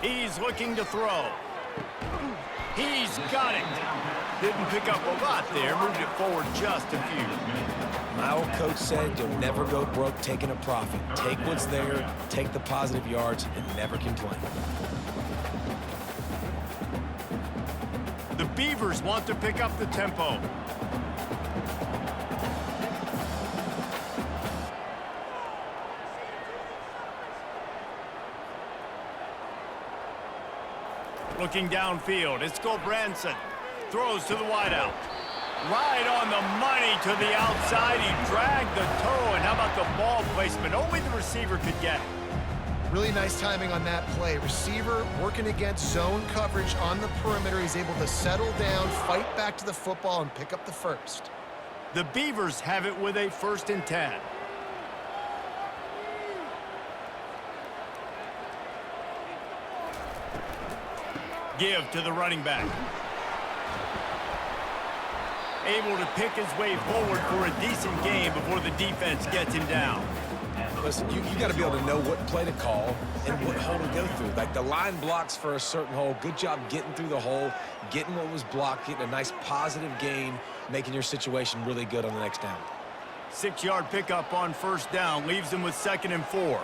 He's looking to throw. He's got it. Didn't pick up a lot there. Moved it forward just a few. My old coach said you'll never go broke taking a profit. Take what's there, take the positive yards, and never complain. The Beavers want to pick up the tempo. Looking downfield, it's Gulbranson. Throws to the wideout. Right on the money to the outside. He dragged the toe, and how about the ball placement? Only the receiver could get it. Really nice timing on that play. Receiver working against zone coverage on the perimeter. He's able to settle down, fight back to the football, and pick up the first. The Beavers have it with a 1st and 10. Give to the running back. Able to pick his way forward for a decent game before the defense gets him down. Listen, you got to be able to know what play to call and what hole to go through. Like the line blocks for a certain hole. Good job getting through the hole, getting what was blocked, getting a nice positive gain, making your situation really good on the next down. 6-yard pickup on first down leaves him with 2nd and 4.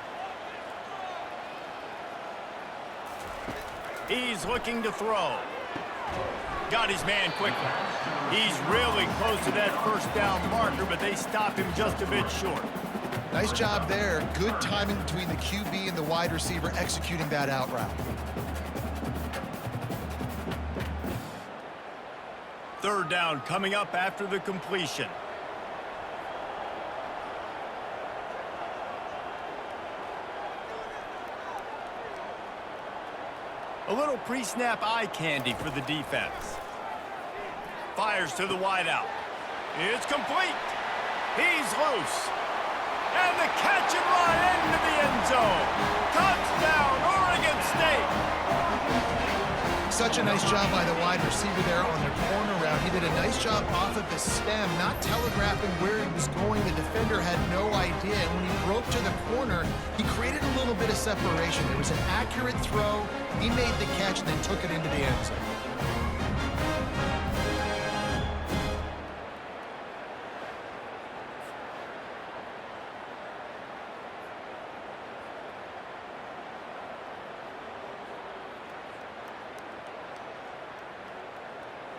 He's looking to throw. Got his man quickly. He's really close to that first down marker, but they stop him just a bit short. Nice job there. Good timing between the QB and the wide receiver executing that out route. 3rd down coming up after the completion. A little pre-snap eye candy for the defense. Fires to the wideout. It's complete. He's loose. And the catch and run into the end zone. Touchdown, Oregon State. Such a nice job by the wide receiver there on the corner route. He did a nice job off of the stem, not telegraphing where he was going. The defender had no idea. And when he broke to the corner, he created a little bit of separation. It was an accurate throw. He made the catch and then took it into the end zone.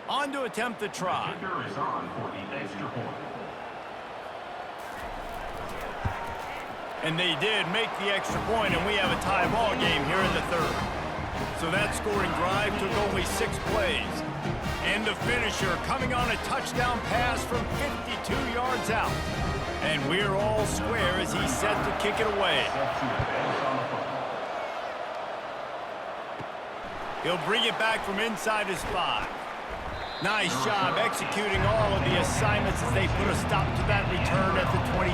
On to attempt the try. Kicker is on for the extra point. And they did make the extra point, and we have a tie ball game here in the 3rd. So that scoring drive took only 6 plays. And the finisher coming on a touchdown pass from 52 yards out. And we're all square as he's set to kick it away. He'll bring it back from inside his 5. Nice job executing all of the assignments as they put a stop to that return at the 22.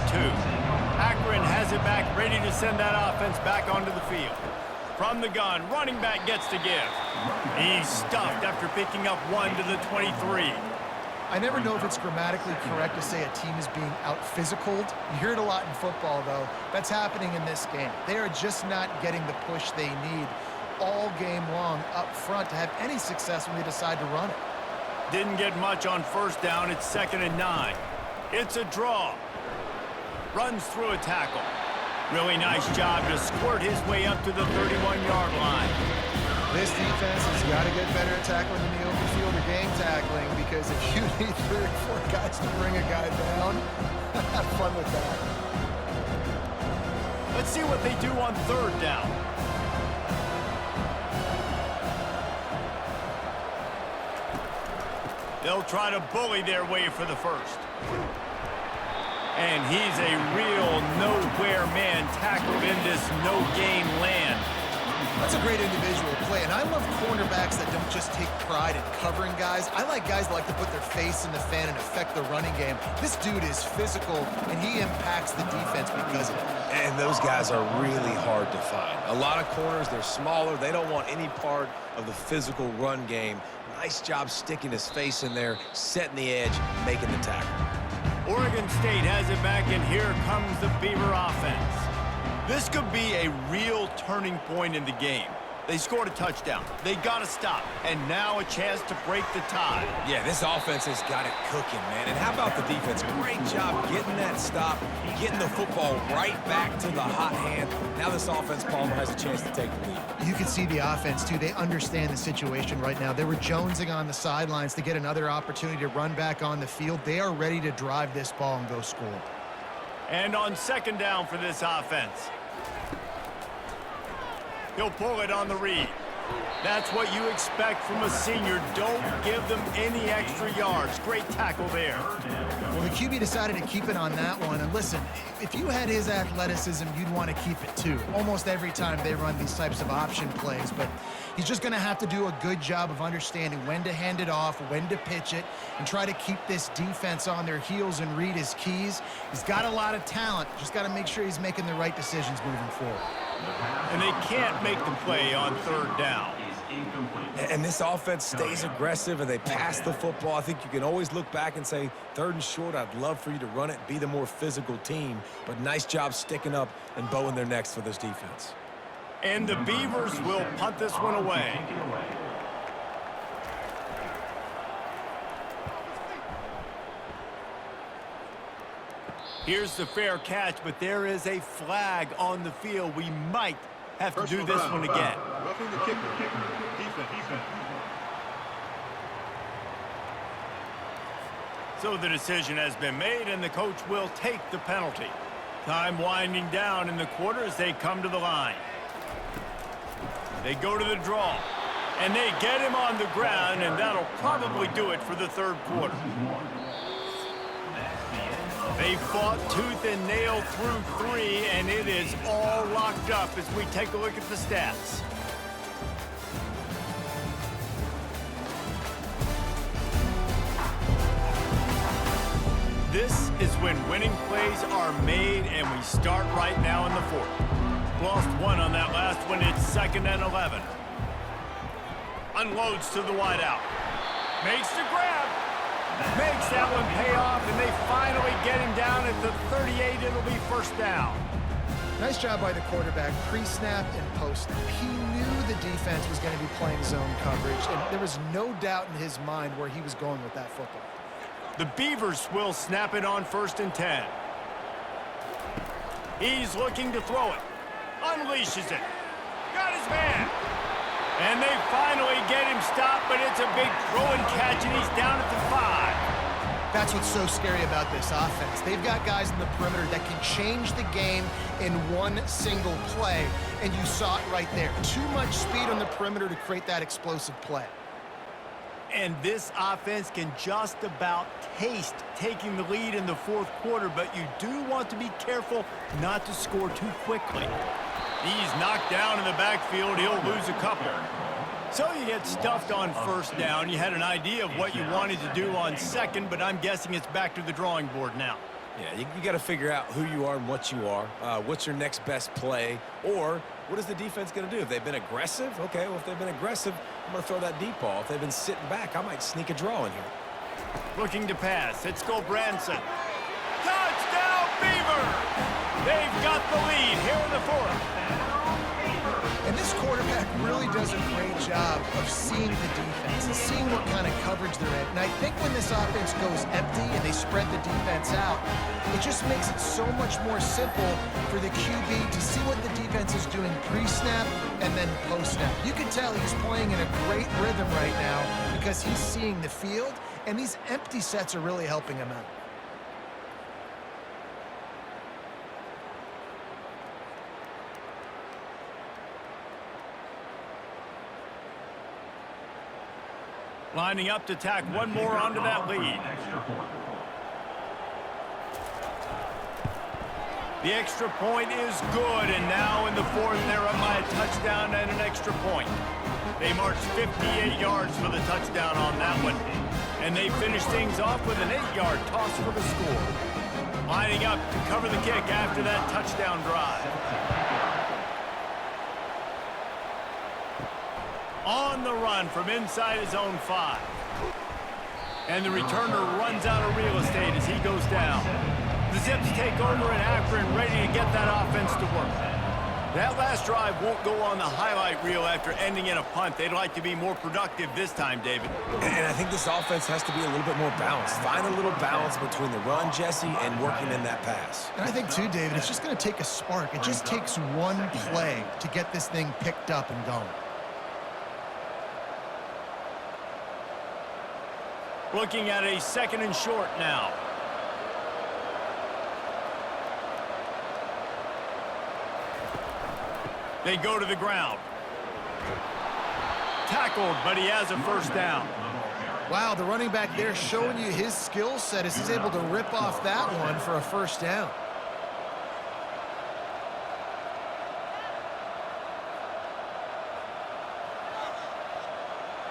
Akron has it back, ready to send that offense back onto the field. From the gun, running back gets to give. He's stuffed after picking up 1 to the 23. I never know if it's grammatically correct to say a team is being out-physicaled. You hear it a lot in football, though. That's happening in this game. They are just not getting the push they need all game long up front to have any success when they decide to run it. Didn't get much on first down. It's 2nd and 9. It's a draw. Runs through a tackle. Really nice job to squirt his way up to the 31-yard line. This defense has got to get better at tackling in the open field or game tackling, because if you need 3 or 4 guys to bring a guy down, have fun with that. Let's see what they do on 3rd down. They'll try to bully their way for the first. And he's a real nowhere man tackled in this no-gain land. That's a great individual play, and I love cornerbacks that don't just take pride in covering guys. I like guys that like to put their face in the fan and affect the running game. This dude is physical, and he impacts the defense because of it. And those guys are really hard to find. A lot of corners, they're smaller. They don't want any part of the physical run game. Nice job sticking his face in there, setting the edge, making the tackle. Oregon State has it back, and here comes the Beaver offense. This could be a real turning point in the game. They scored a touchdown. They got to stop. And now a chance to break the tie. Yeah, this offense has got it cooking, man. And how about the defense? Great job getting that stop, getting the football right back to the hot hand. Now this offense, Palmer, has a chance to take the lead. You can see the offense, too. They understand the situation right now. They were jonesing on the sidelines to get another opportunity to run back on the field. They are ready to drive this ball and go score. And on 2nd down for this offense. He'll pull it on the read. That's what you expect from a senior. Don't give them any extra yards. Great tackle there. Well, the QB decided to keep it on that one. And listen, if you had his athleticism, you'd want to keep it too. Almost every time they run these types of option plays. But he's just going to have to do a good job of understanding when to hand it off, when to pitch it, and try to keep this defense on their heels and read his keys. He's got a lot of talent. Just got to make sure he's making the right decisions moving forward. And they can't make the play on 3rd down. And this offense stays aggressive and they pass the football. I think you can always look back and say, 3rd and short, I'd love for you to run it, be the more physical team. But nice job sticking up and bowing their necks for this defense. And the Beavers will punt this one away. Here's the fair catch, but there is a flag on the field. We might have to do this one again. Roughing the kicker. Defense. So the decision has been made, and the coach will take the penalty. Time winding down in the quarter as they come to the line. They go to the draw, and they get him on the ground, and that'll probably do it for the 3rd quarter. They fought tooth and nail through 3, and it is all locked up as we take a look at the stats. This is when winning plays are made, and we start right now in the 4th. Lost 1 on that last one. It's 2nd and 11. Unloads to the wideout. Makes the grab. Makes that one pay off, and they finally get him down at the 38. It'll be 1st down. Nice job by the quarterback, pre-snap and post-snap. He knew the defense was going to be playing zone coverage, and there was no doubt in his mind where he was going with that football. The Beavers will snap it on 1st and 10. He's looking to throw it. Unleashes it. Got his man. And they finally get him stopped, but it's a big throw and catch, and he's down at the 5. That's what's so scary about this offense. They've got guys in the perimeter that can change the game in one single play, and you saw it right there. Too much speed on the perimeter to create that explosive play. And this offense can just about taste taking the lead in the 4th quarter, but you do want to be careful not to score too quickly. He's knocked down in the backfield. He'll lose a couple. So you get stuffed on first down. You had an idea of what you wanted to do on second, but I'm guessing it's back to the drawing board now. Yeah, you got to figure out who you are and what you are. What's your next best play? Or what is the defense going to do? If they've been aggressive, okay, well, if they've been aggressive, I'm going to throw that deep ball. If they've been sitting back, I might sneak a draw in here. Looking to pass. It's Branson. Touchdown, Beaver! They've got the lead here in the fourth. And this quarterback really does a great job of seeing the defense and seeing what kind of coverage they're in. And I think when this offense goes empty and they spread the defense out, it just makes it so much more simple for the QB to see what the defense is doing pre-snap and then post-snap. You can tell he's playing in a great rhythm right now because he's seeing the field, and these empty sets are really helping him out. Lining up to tack one more onto that lead. The extra point is good, and now in the fourth, they're up by a touchdown and an extra point. They marched 58 yards for the touchdown on that one, and they finish things off with an 8-yard toss for the score. Lining up to cover the kick after that touchdown drive. On the run from inside his own 5. And the returner runs out of real estate as he goes down. The Zips take over in Akron, ready to get that offense to work. That last drive won't go on the highlight reel after ending in a punt. They'd like to be more productive this time, David. And I think this offense has to be a little bit more balanced. Find a little balance between the run, Jesse, and working in that pass. And I think, too, David, it's just going to take a spark. It just takes one play to get this thing picked up and going. Looking at a 2nd and short now. They go to the ground. Tackled, but he has a first down. Wow, the running back there showing you his skill set as he's able to rip off that one for a first down.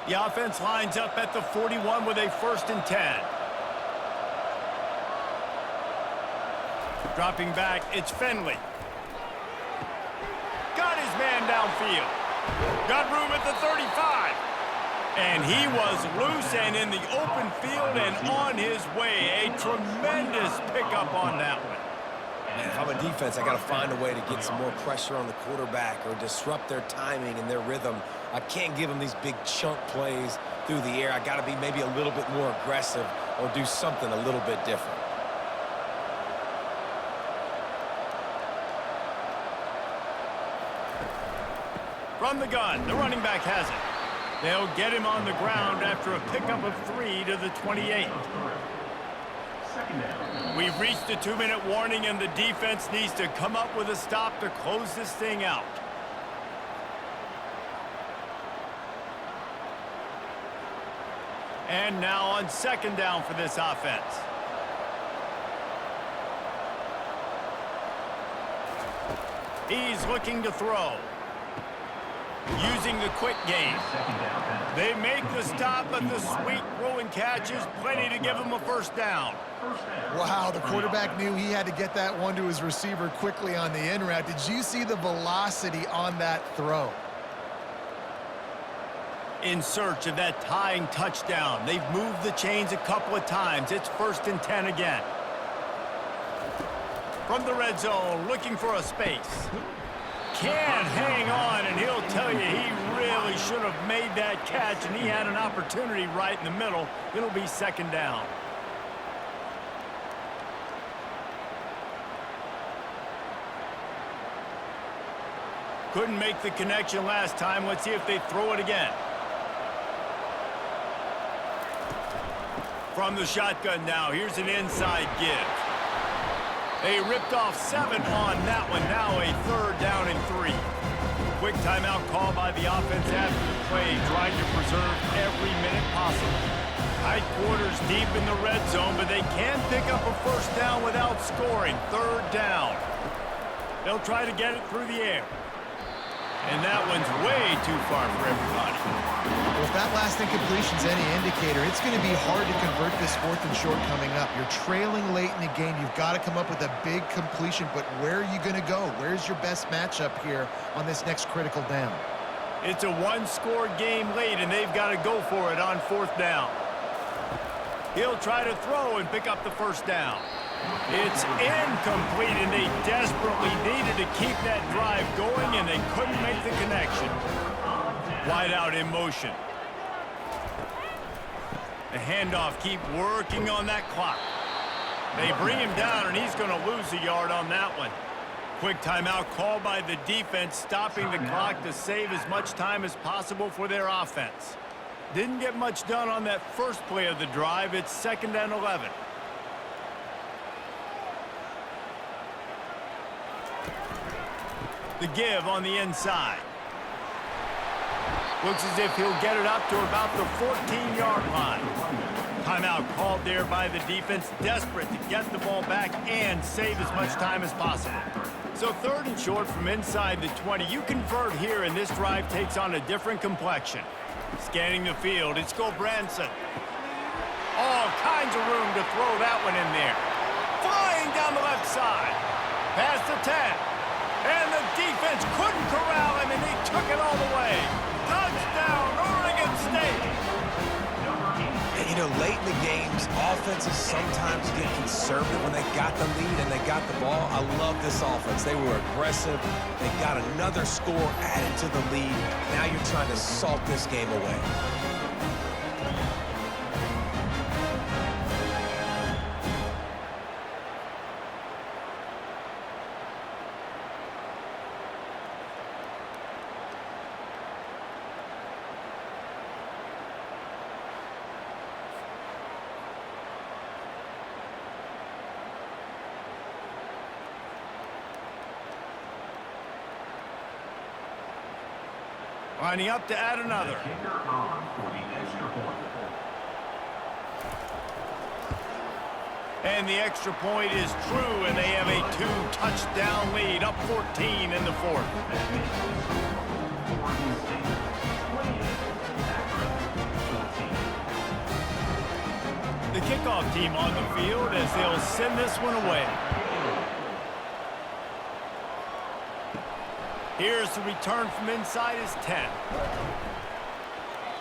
The offense lines up at the 41 with a 1st and 10. Dropping back, it's Finley. Got his man downfield. Got room at the 35. And he was loose and in the open field and on his way. A tremendous pickup on that one. Man, if I'm a defense, I got to find a way to get some more pressure on the quarterback or disrupt their timing and their rhythm. I can't give them these big chunk plays through the air. I got to be maybe a little bit more aggressive or do something a little bit different. From the gun, the running back has it. They'll get him on the ground after a pickup of 3 to the 28. We've reached a 2-minute warning, and the defense needs to come up with a stop to close this thing out. And now on 2nd down for this offense. He's looking to throw. Using the quick game. They make the stop, but the sweet throw and catch is plenty to give them a first down. Wow, the quarterback knew he had to get that one to his receiver quickly on the in route. Did you see the velocity on that throw? In search of that tying touchdown. They've moved the chains a couple of times. It's 1st and 10 again. From the red zone, looking for a space. Can't hang on, and he'll tell you he really should have made that catch, and he had an opportunity right in the middle. It'll be 2nd down. Couldn't make the connection last time. Let's see if they throw it again. From the shotgun now, here's an inside give. They ripped off 7 on that one. Now a 3rd down and 3. Quick timeout call by the offense after the play, trying to preserve every minute possible. Tight quarters deep in the red zone, but they can pick up a first down without scoring. 3rd down. They'll try to get it through the air. And that one's way too far for everybody. Well, if that last incompletion's any indicator, it's going to be hard to convert this 4th and short coming up. You're trailing late in the game. You've got to come up with a big completion, but where are you going to go? Where's your best matchup here on this next critical down? It's a one-score game late, and they've got to go for it on 4th down. He'll try to throw and pick up the first down. It's incomplete, and they desperately needed to keep that drive going, and they couldn't make the connection. Wide out in motion. The handoff, keep working on that clock. They bring him down, and he's going to lose a yard on that one. Quick timeout called by the defense, stopping the clock to save as much time as possible for their offense. Didn't get much done on that first play of the drive. It's 2nd and 11. The give on the inside. Looks as if he'll get it up to about the 14-yard line. Timeout called there by the defense, desperate to get the ball back and save as much time as possible. So 3rd and short from inside the 20. You convert here, and this drive takes on a different complexion. Scanning the field, it's Branson. All kinds of room to throw that one in there. Flying down the left side. Past the 10. And the defense couldn't corral him, and he took it all the way. Touchdown, Oregon State. And, you know, late in the games, offenses sometimes get conservative when they got the lead and they got the ball. I love this offense. They were aggressive. They got another score added to the lead. Now you're trying to salt this game away. Lining up to add another. Kicker on for the extra point. And the extra point is true, and they have a 2-touchdown lead, up 14 in the 4th. The kickoff team on the field as they'll send this one away. Here's the return from inside his 10.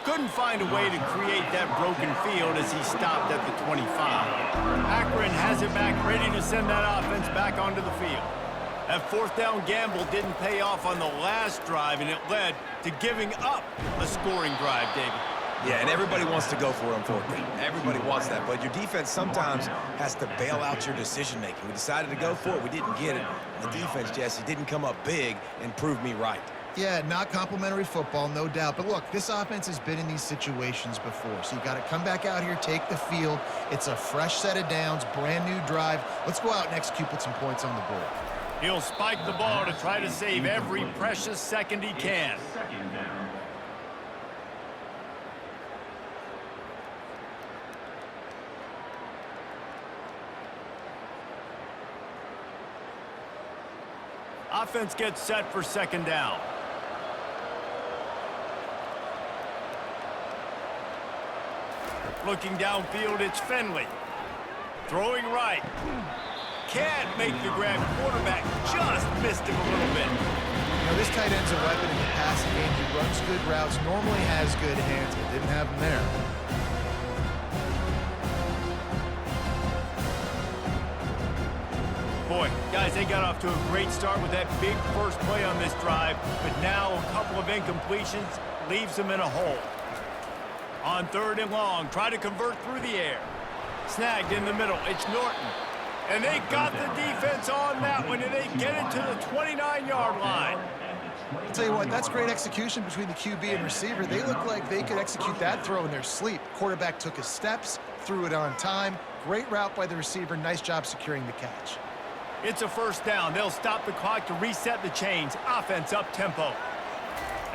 Couldn't find a way to create that broken field as he stopped at the 25. Akron has it back, ready to send that offense back onto the field. That 4th down gamble didn't pay off on the last drive, and it led to giving up a scoring drive, David. Yeah, and everybody wants to go for it on 4th down. Everybody wants that, but your defense sometimes has to bail out your decision-making. We decided to go for it. We didn't get it. The defense, Jesse, didn't come up big and prove me right. Yeah, not complimentary football, no doubt. But look, this offense has been in these situations before. So you got to come back out here, take the field. It's a fresh set of downs, brand new drive. Let's go out and execute, put some points on the board. He'll spike the ball to try to save every precious second he can. 2nd down. Offense gets set for 2nd down. Looking downfield, it's Finley. Throwing right. Can't make the grab. Quarterback just missed him a little bit. You know, this tight end's a weapon in the passing game. He runs good routes, normally has good hands, but didn't have them there. Boy, guys, they got off to a great start with that big first play on this drive, but now a couple of incompletions leaves them in a hole. On 3rd and long, try to convert through the air. Snagged in the middle, it's Norton. And they got the defense on that one, and they get it to the 29-yard line. I'll tell you what, that's great execution between the QB and receiver. They look like they could execute that throw in their sleep. Quarterback took his steps, threw it on time. Great route by the receiver. Nice job securing the catch. It's a 1st down. They'll stop the clock to reset the chains. Offense up tempo.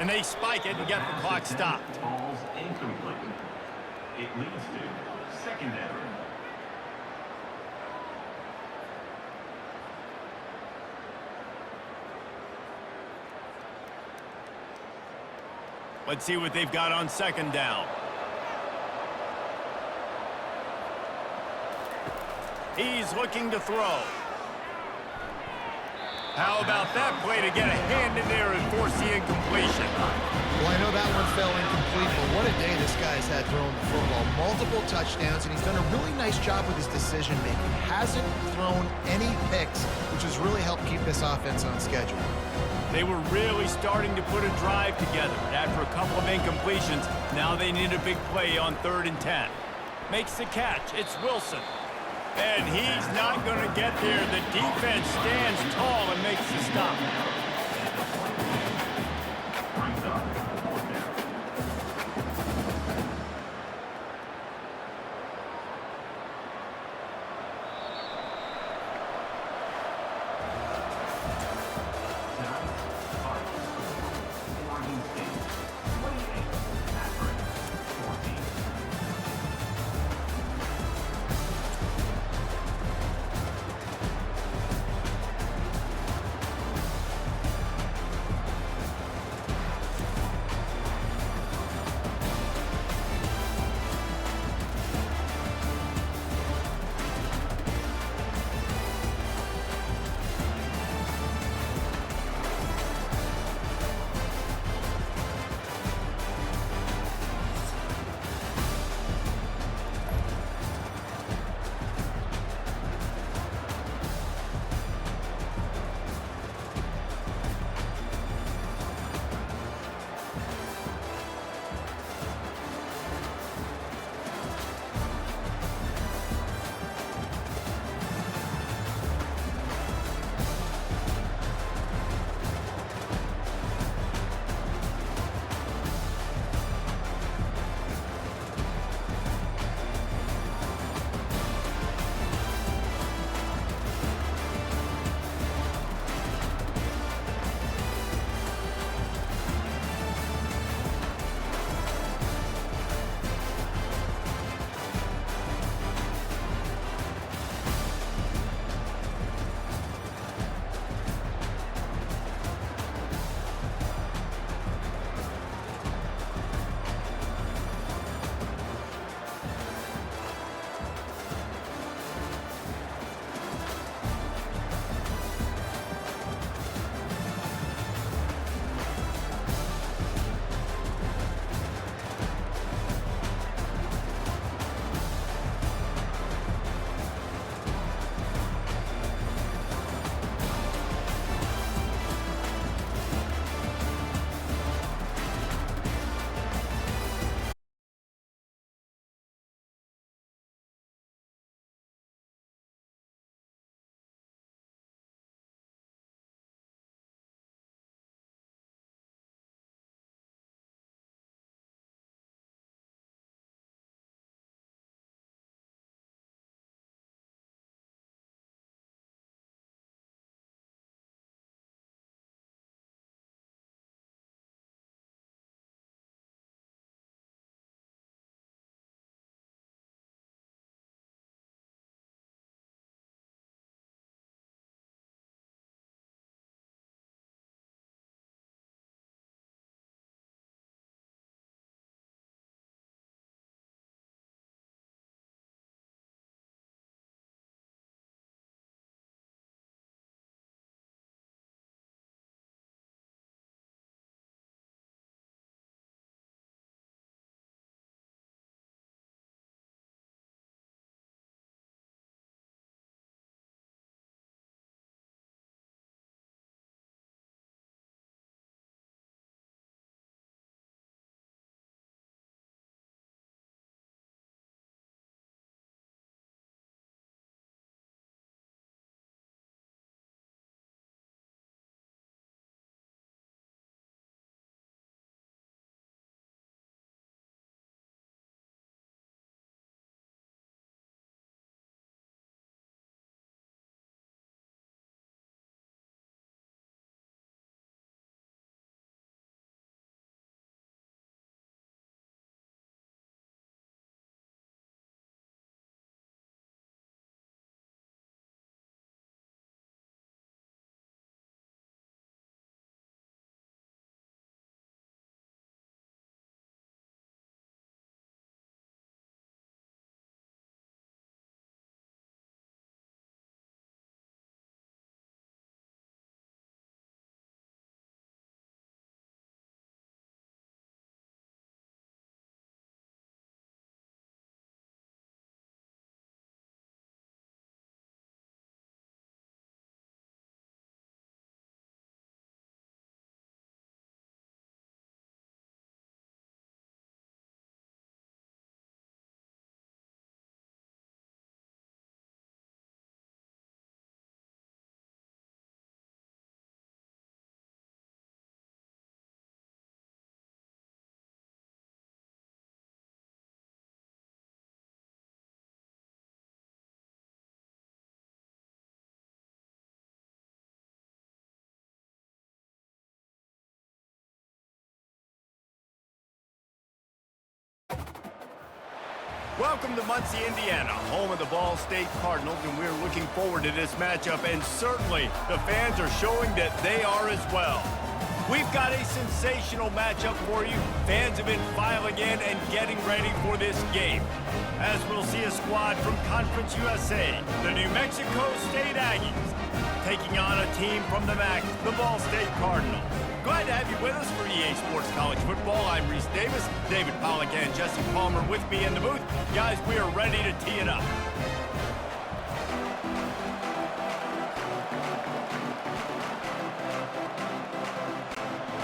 And they spike it and get the clock stopped. Ball's incomplete. It leads to 2nd down. Let's see what they've got on second down. He's looking to throw. How about that play to get a hand in there and force the incompletion? Well, I know that one fell incomplete, but what a day this guy's had throwing the football. Multiple touchdowns, and he's done a really nice job with his decision-making. Hasn't thrown any picks, which has really helped keep this offense on schedule. They were really starting to put a drive together. After a couple of incompletions, now they need a big play on 3rd and 10. Makes the catch. It's Wilson. And he's not going to get there. The defense stands tall and makes the stop. Welcome to Muncie, Indiana, home of the Ball State Cardinals, and we're looking forward to this matchup, and certainly the fans are showing that they are as well. We've got a sensational matchup for you. Fans have been filing in and getting ready for this game, as we'll see a squad from Conference USA, the New Mexico State Aggies, taking on a team from the MAC, the Ball State Cardinals. Glad to have you with us for EA Sports College Football. I'm Reese Davis, David Pollack and Jesse Palmer with me in the booth. Guys, we are ready to tee it up.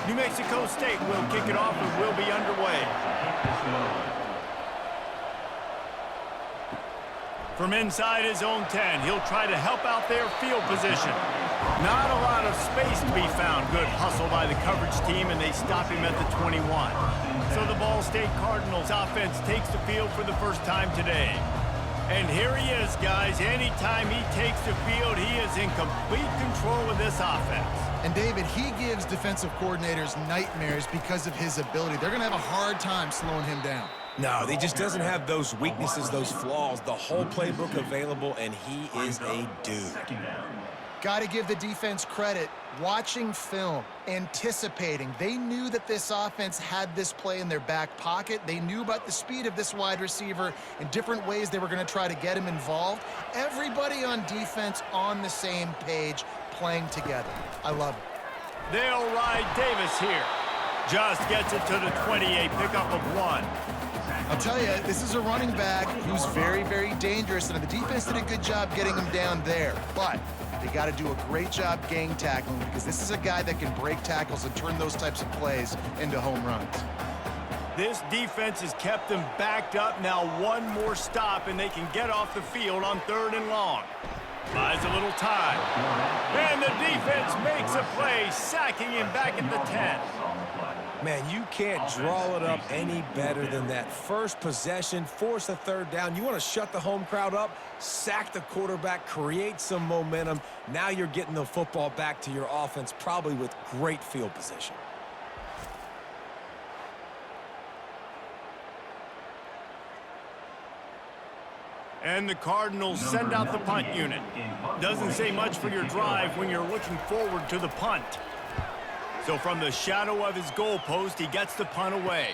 New Mexico State will kick it off and will be underway. From inside his own 10, he'll try to help out their field position. Not a lot of space to be found. Good hustle by the coverage team, and they stop him at the 21. So the Ball State Cardinals offense takes the field for the first time today. And here he is, guys. Anytime he takes the field, he is in complete control of this offense. And David, he gives defensive coordinators nightmares because of his ability. They're going to have a hard time slowing him down. No, he just doesn't have those weaknesses, those flaws. The whole playbook available, and he is a dude. Got to give the defense credit. Watching film, anticipating. They knew that this offense had this play in their back pocket. They knew about the speed of this wide receiver and different ways they were going to try to get him involved. Everybody on defense on the same page, playing together. I love it. They'll ride Davis here. Just gets it to the 28, pickup of 1. I'll tell you, this is a running back who's very, very dangerous, and the defense did a good job getting him down there. But they got to do a great job gang tackling because this is a guy that can break tackles and turn those types of plays into home runs. This defense has kept them backed up. Now one more stop, and they can get off the field on 3rd and long. Buys a little time. And the defense makes a play, sacking him back at the 10. Man, you can't draw it up any better than that. First possession, force a 3rd down. You want to shut the home crowd up, sack the quarterback, create some momentum. Now you're getting the football back to your offense, probably with great field position. And the Cardinals send out the punt unit. Doesn't say much for your drive when you're looking forward to the punt. So from the shadow of his goalpost, he gets the punt away.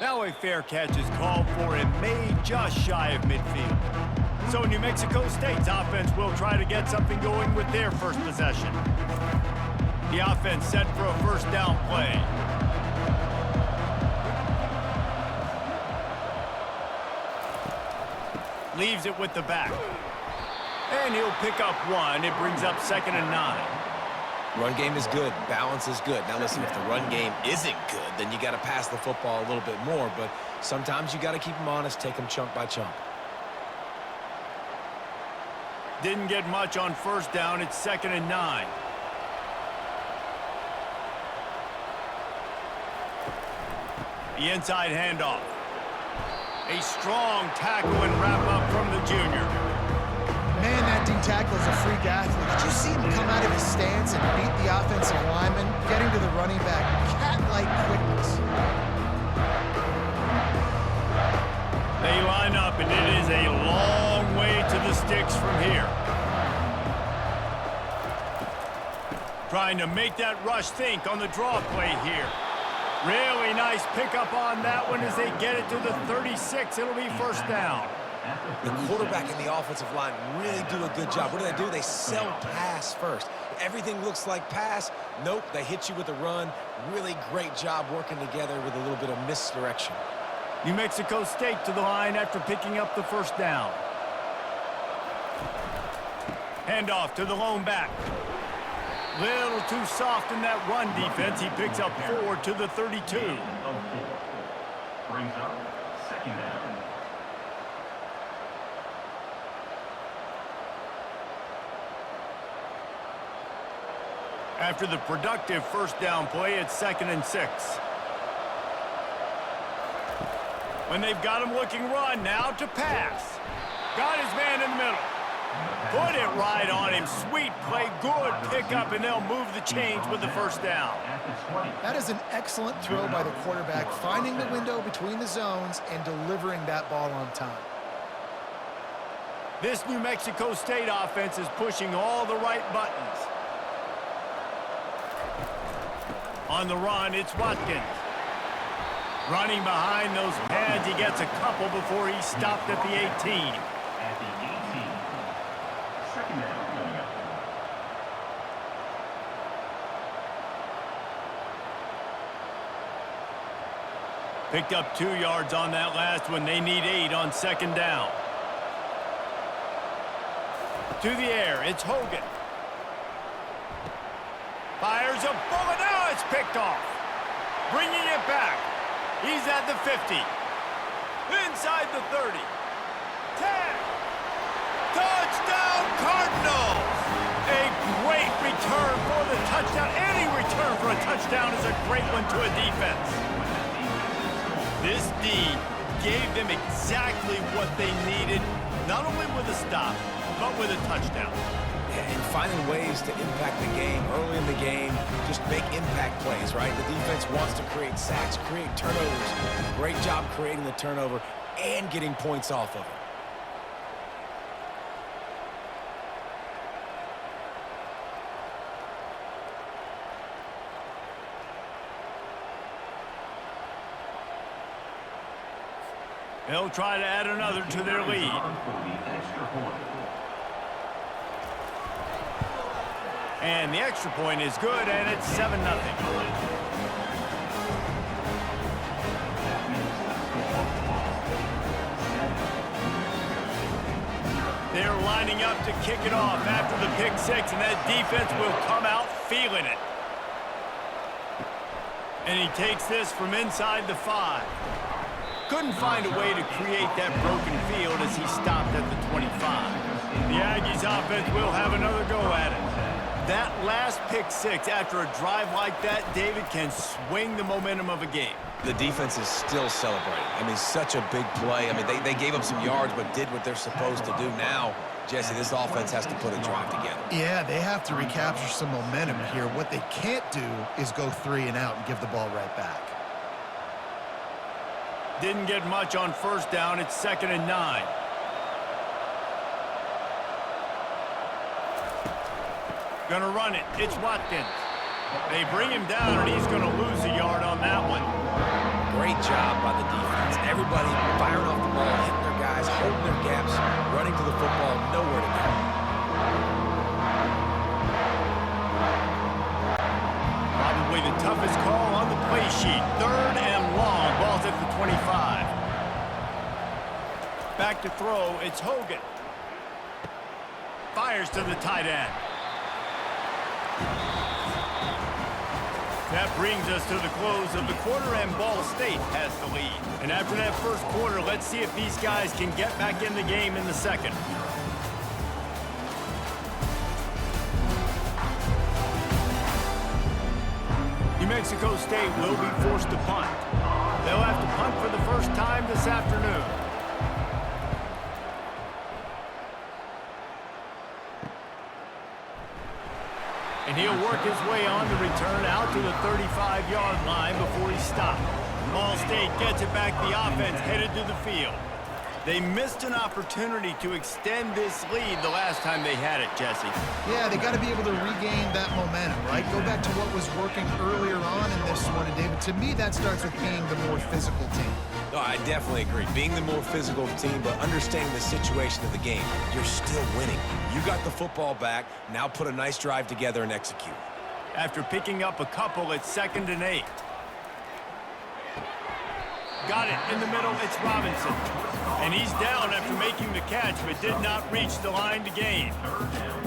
Now a fair catch is called for and made just shy of midfield. So New Mexico State's offense will try to get something going with their first possession. The offense set for a 1st down play. Leaves it with the back. And he'll pick up 1. It brings up 2nd and 9. Run game is good. Balance is good. Now listen, if the run game isn't good, then you got to pass the football a little bit more. But sometimes you got to keep them honest, take them chunk by chunk. Didn't get much on 1st down. It's 2nd and 9. The inside handoff. A strong tackle and wrap up from the junior. Man, that D-tackle is a freak athlete. Did you see him come out of his stance and beat the offensive lineman, getting to the running back? Cat-like quickness. They line up, and it is a long way to the sticks from here. Trying to make that rush think on the draw play here. Really nice pickup on that one as they get it to the 36. It'll be 1st down. The quarterback and the offensive line really do a good job. What do? They sell pass first. Everything looks like pass. Nope, they hit you with a run. Really great job working together with a little bit of misdirection. New Mexico State to the line after picking up the 1st down. Handoff to the lone back. Little too soft in that run defense. He picks up 4 to the 32. Brings up 2nd down. After the productive 1st down play, it's 2nd and 6. When they've got him looking run, now to pass. Got his man in the middle. Put it right on him. Sweet play, good pickup, and they'll move the chains with the 1st down. That is an excellent throw by the quarterback, finding the window between the zones and delivering that ball on time. This New Mexico State offense is pushing all the right buttons. On the run, it's Watkins. Running behind those pads, he gets a couple before he's stopped at the 18. At the 18. Second down coming up. Picked up 2 yards on that last one. They need 8 on second down. To the air, it's Hogan. Fires a bullet. Now it's picked off. Bringing it back. He's at the 50. Inside the 30. 10. Touchdown, Cardinals! A great return for the touchdown. Any return for a touchdown is a great one to a defense. This D gave them exactly what they needed, not only with a stop, but with a touchdown. And finding ways to impact the game early in the game, just make impact plays, right? The defense wants to create sacks, create turnovers. Great job creating the turnover and getting points off of it. They'll try to add another to their lead. And the extra point is good, and it's 7-0. They're lining up to kick it off after the pick six, and that defense will come out feeling it. And he takes this from inside the 5. Couldn't find a way to create that broken field as he stopped at the 25. The Aggies offense will have another go at it. That last pick six after a drive like that, David, can swing the momentum of a game. The defense is still celebrating. I mean, such a big play. I mean, they gave up some yards but did what they're supposed to do. Now, Jesse, this offense has to put a drive together. Yeah, they have to recapture some momentum here. What they can't do is go 3 and out and give the ball right back. Didn't get much on first down. It's 2nd and 9. Gonna run it. It's Watkins. They bring him down, and he's gonna lose a yard on that one. Great job by the defense. Everybody firing off the ball, hitting their guys, holding their gaps, running to the football, nowhere to go. Probably the toughest call on the play sheet. 3rd and long. Ball's at the 25. Back to throw. It's Hogan. Fires to the tight end. That brings us to the close of the quarter, and Ball State has the lead. And after that first quarter, let's see if these guys can get back in the game in the second. New Mexico State will be forced to punt. They'll have to punt for the first time this afternoon. And he'll work his way on the return out to the 35-yard line before he's stopped. Ball State gets it back. The offense headed to the field. They missed an opportunity to extend this lead the last time they had it, Jesse. Yeah, they got to be able to regain that momentum, right? Go back to what was working earlier on in this one. And, David, to me, that starts with being the more physical team. No, I definitely agree. Being the more physical team, but understanding the situation of the game. You're still winning. You got the football back. Now put a nice drive together and execute. After picking up a couple, it's 2nd and 8. Got it in the middle. It's Robinson. And he's down after making the catch, but did not reach the line to gain.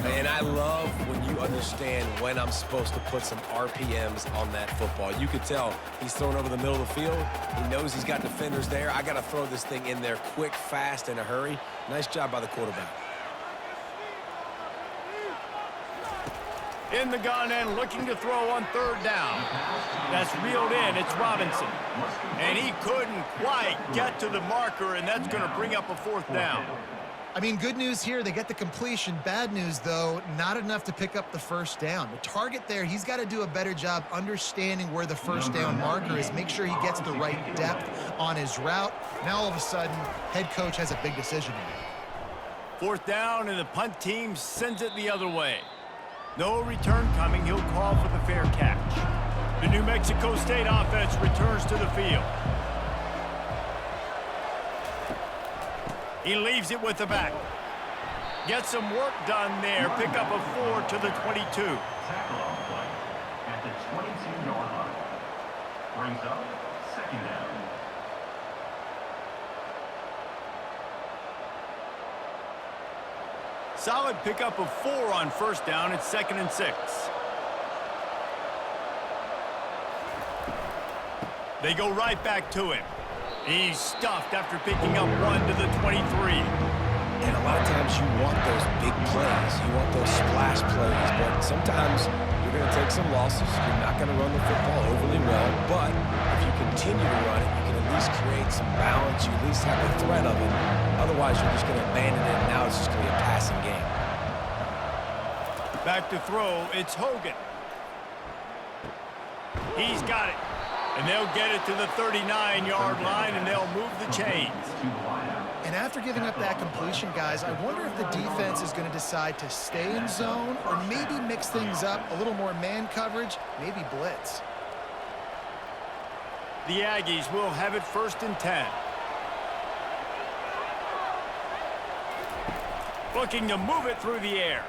And I love when you understand when I'm supposed to put some RPMs on that football. You could tell he's throwing over the middle of the field. He knows he's got defenders there. I got to throw this thing in there quick, fast, in a hurry. Nice job by the quarterback. In the gun and looking to throw on 3rd down. That's reeled in. It's Robinson. And he couldn't quite get to the marker, and that's going to bring up a 4th down. I mean, good news here, they get the completion. Bad news, though, not enough to pick up the first down. The target there, he's got to do a better job understanding where the first down marker is, make sure he gets the right depth on his route. Now, all of a sudden, head coach has a big decision to make. 4th down, and the punt team sends it the other way. No return coming. He'll call for the fair catch. The New Mexico State offense returns to the field. He leaves it with the back. Gets some work done there. Pick up a 4 to the 22. Tackle on the play at the 22-yard line. Brings up 2nd down. Solid pickup of 4 on 1st down. It's 2nd and 6. They go right back to him. He's stuffed after picking up 1 to the 23. And a lot of times you want those big plays. You want those splash plays. But sometimes you're going to take some losses. You're not going to run the football overly well. But if you continue to run it, you can at least create some balance. You at least have the threat of it. Otherwise, you're just going to abandon it, and now it's just going to be a passing game. Back to throw. It's Hogan. He's got it. And they'll get it to the 39-yard line, and they'll move the chains. And after giving up that completion, guys, I wonder if the defense is going to decide to stay in zone or maybe mix things up, a little more man coverage, maybe blitz. The Aggies will have it 1st and 10. Looking to move it through the air.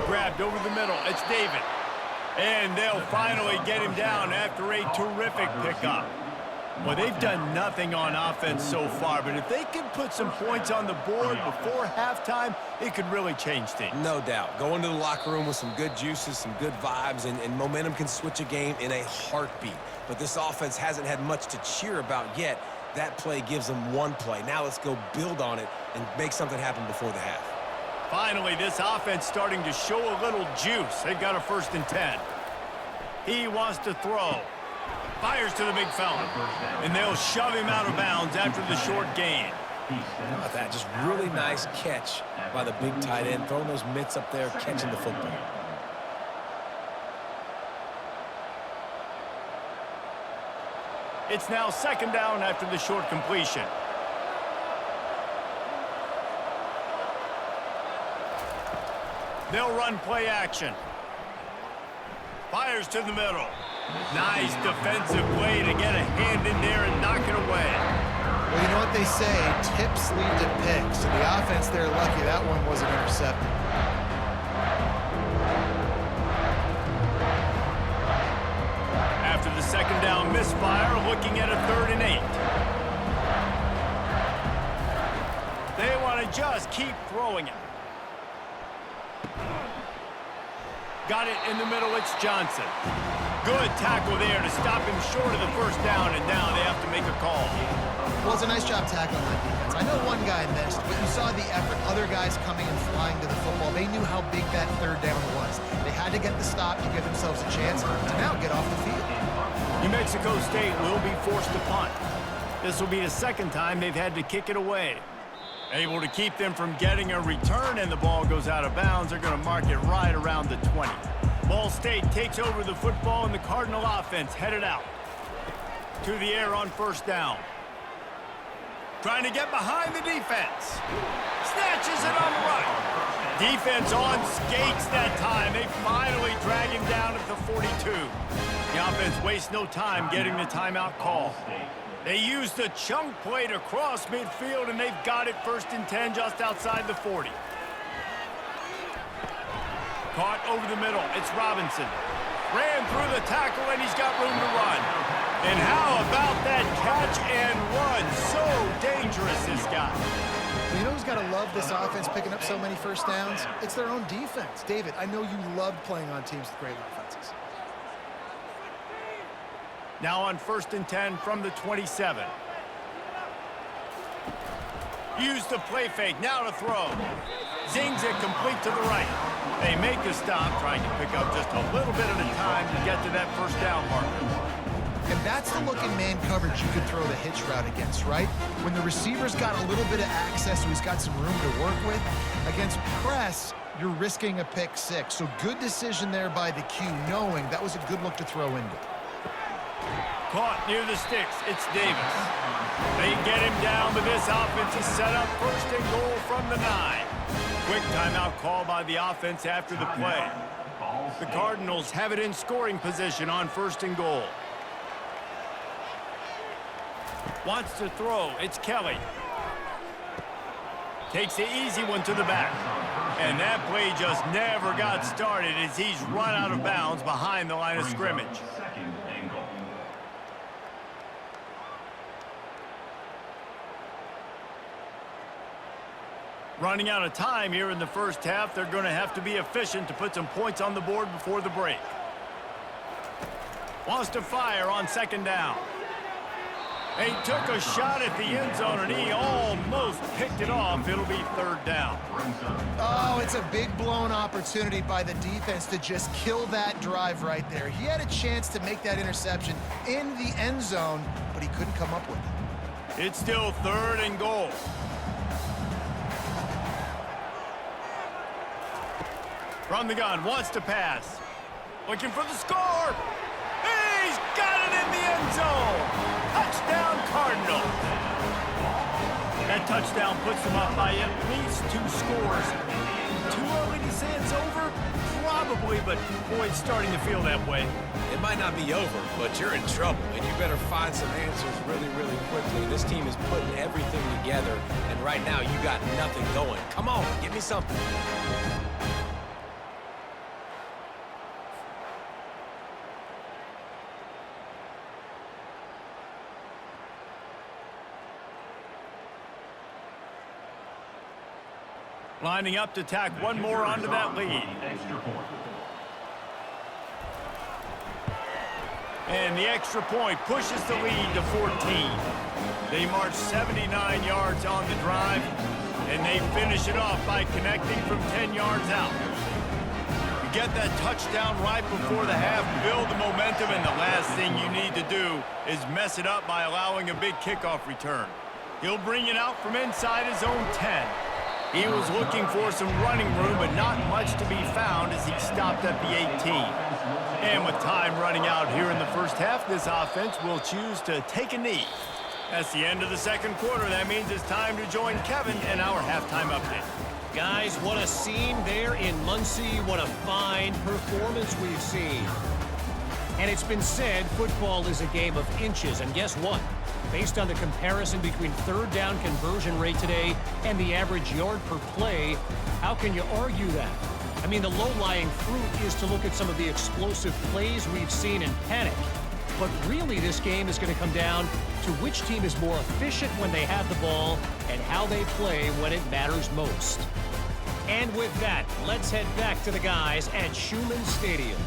Grabbed over the middle. It's David. And they'll finally get him down after a terrific pickup. Well, they've done nothing on offense so far, but if they can put some points on the board before halftime, it could really change things. No doubt. Go into the locker room with some good juices, some good vibes, and momentum can switch a game in a heartbeat. But this offense hasn't had much to cheer about yet. That play gives them one play. Now let's go build on it and make something happen before the half. Finally, this offense starting to show a little juice. They've got a 1st and 10. He wants to throw. Fires to the big fella. And they'll shove him out of bounds after the short gain. How about that? Just really nice catch by the big tight end. Throwing those mitts up there, catching the football. It's now 2nd down after the short completion. They'll run play action. Fires to the middle. Nice defensive play to get a hand in there and knock it away. Well, you know what they say, tips lead to picks. And the offense, they're lucky that one wasn't intercepted. After the 2nd down misfire, looking at a 3rd and 8. They want to just keep throwing it. Got it in the middle, it's Johnson. Good tackle there to stop him short of the 1st down, and now they have to make a call. Well, it's a nice job tackling that defense. I know one guy missed, but you saw the effort. Other guys coming and flying to the football. They knew how big that 3rd down was. They had to get the stop to give themselves a chance to now get off the field. New Mexico State will be forced to punt. This will be the 2nd time they've had to kick it away. Able to keep them from getting a return, and the ball goes out of bounds. They're going to mark it right around the 20. Ball State takes over the football, and the Cardinal offense headed out. To the air on 1st down. Trying to get behind the defense. Snatches it on the right. Defense on skates that time. They finally drag him down at the 42. The offense wastes no time getting the timeout call. They used the chunk play to cross midfield, and they've got it 1st and 10 just outside the 40. Caught over the middle. It's Robinson. Ran through the tackle, and he's got room to run. And how about that catch and run? So dangerous, this guy. You know who's got to love this offense picking up so many 1st downs? It's their own defense. David, I know you loved playing on teams with great offenses. Now on 1st and 10 from the 27. Use the play fake, now to throw. Zings it complete to the right. They make the stop, trying to pick up just a little bit at a time to get to that 1st down marker. And that's the look in man coverage you could throw the hitch route against, right? When the receiver's got a little bit of access, so he's got some room to work with. Against press, you're risking a pick 6. So good decision there by the Q, knowing that was a good look to throw into. Caught near the sticks. It's Davis. They get him down, but this offense is set up first and goal from the 9. Quick timeout call by the offense after the play. The Cardinals have it in scoring position on first and goal. Wants to throw. It's Kelly. Takes the easy one to the back. And that play just never got started as he's run out of bounds behind the line of scrimmage. Running out of time here in the first half. They're going to have to be efficient to put some points on the board before the break. Wants to fire on second down. They took a shot at the end zone, and he almost picked it off. It'll be third down. Oh, it's a big blown opportunity by the defense to just kill that drive right there. He had a chance to make that interception in the end zone, but he couldn't come up with it. It's still third and goal. From the gun, wants to pass. Looking for the score. He's got it in the end zone. Touchdown, Cardinals. That touchdown puts them up by at least 2 scores. Too early to say it's over? Probably, but boy, it's starting to feel that way. It might not be over, but you're in trouble, and you better find some answers really, really quickly. This team is putting everything together, and right now you got nothing going. Come on, give me something. Lining up to tack one more onto that lead. And the extra point pushes the lead to 14. They march 79 yards on the drive, and they finish it off by connecting from 10 yards out. You get that touchdown right before the half, build the momentum, and the last thing you need to do is mess it up by allowing a big kickoff return. He'll bring it out from inside his own 10. He was looking for some running room, but not much to be found as he stopped at the 18. And with time running out here in the first half, this offense will choose to take a knee. That's the end of the second quarter. That means it's time to join Kevin in our halftime update. Guys, what a scene there in Muncie. What a fine performance we've seen. And it's been said football is a game of inches. And guess what? Based on the comparison between third down conversion rate today and the average yard per play, how can you argue that? I mean, the low-lying fruit is to look at some of the explosive plays we've seen in panic. But really, this game is going to come down to which team is more efficient when they have the ball and how they play when it matters most. And with that, let's head back to the guys at Schumann Stadium.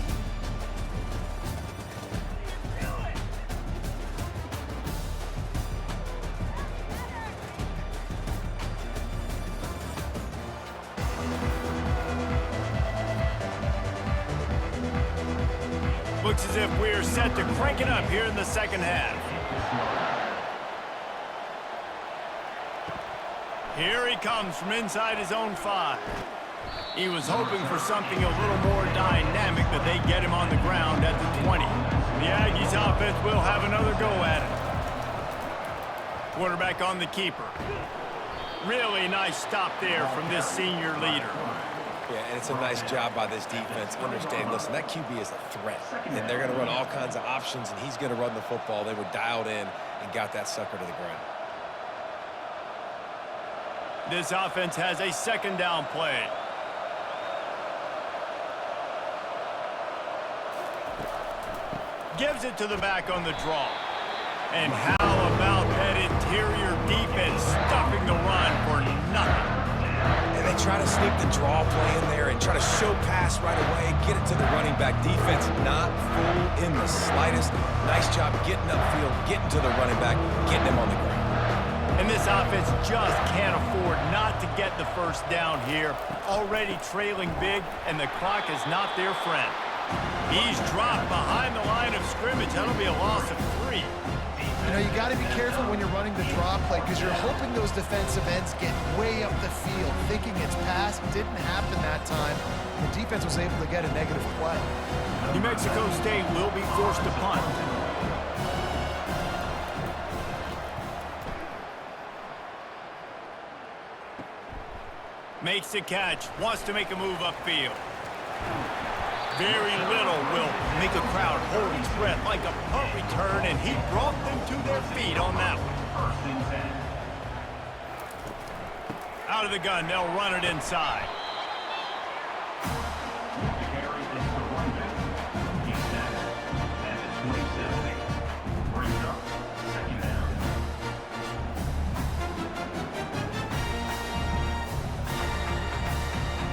Looks as if we're set to crank it up here in the second half. Here he comes from inside his own 5. He was hoping for something a little more dynamic, but they get him on the ground at the 20. The Aggies offense will have another go at it. Quarterback on the keeper. Really nice stop there from this senior leader. Yeah, and it's a nice job by this defense. Understand, listen, that QB is a threat, and they're going to run all kinds of options, and he's going to run the football. They were dialed in and got that sucker to the ground. This offense has a second down play. Gives it to the back on the draw. And how about that interior defense stuffing the run for nothing? And they try to sneak the draw play in there and try to show pass right away, get it to the running back. Defense not fooled in the slightest. Nice job getting upfield, getting to the running back, getting him on the ground. And this offense just can't afford not to get the first down here. Already trailing big, and the clock is not their friend. He's dropped behind the line of scrimmage. That'll be a loss of 3. You know, you got to be careful when you're running the draw play because you're hoping those defensive ends get way up the field, thinking it's pass. Didn't happen that time. The defense was able to get a negative play. New Mexico State will be forced to punt. Makes the catch. Wants to make a move upfield. Very little will make a crowd hold its breath like a punt return, and he brought them to their feet on that one. First and 10. Out of the gun, they'll run it inside. The carry is the running back. He's set at the 27. Brings up second down.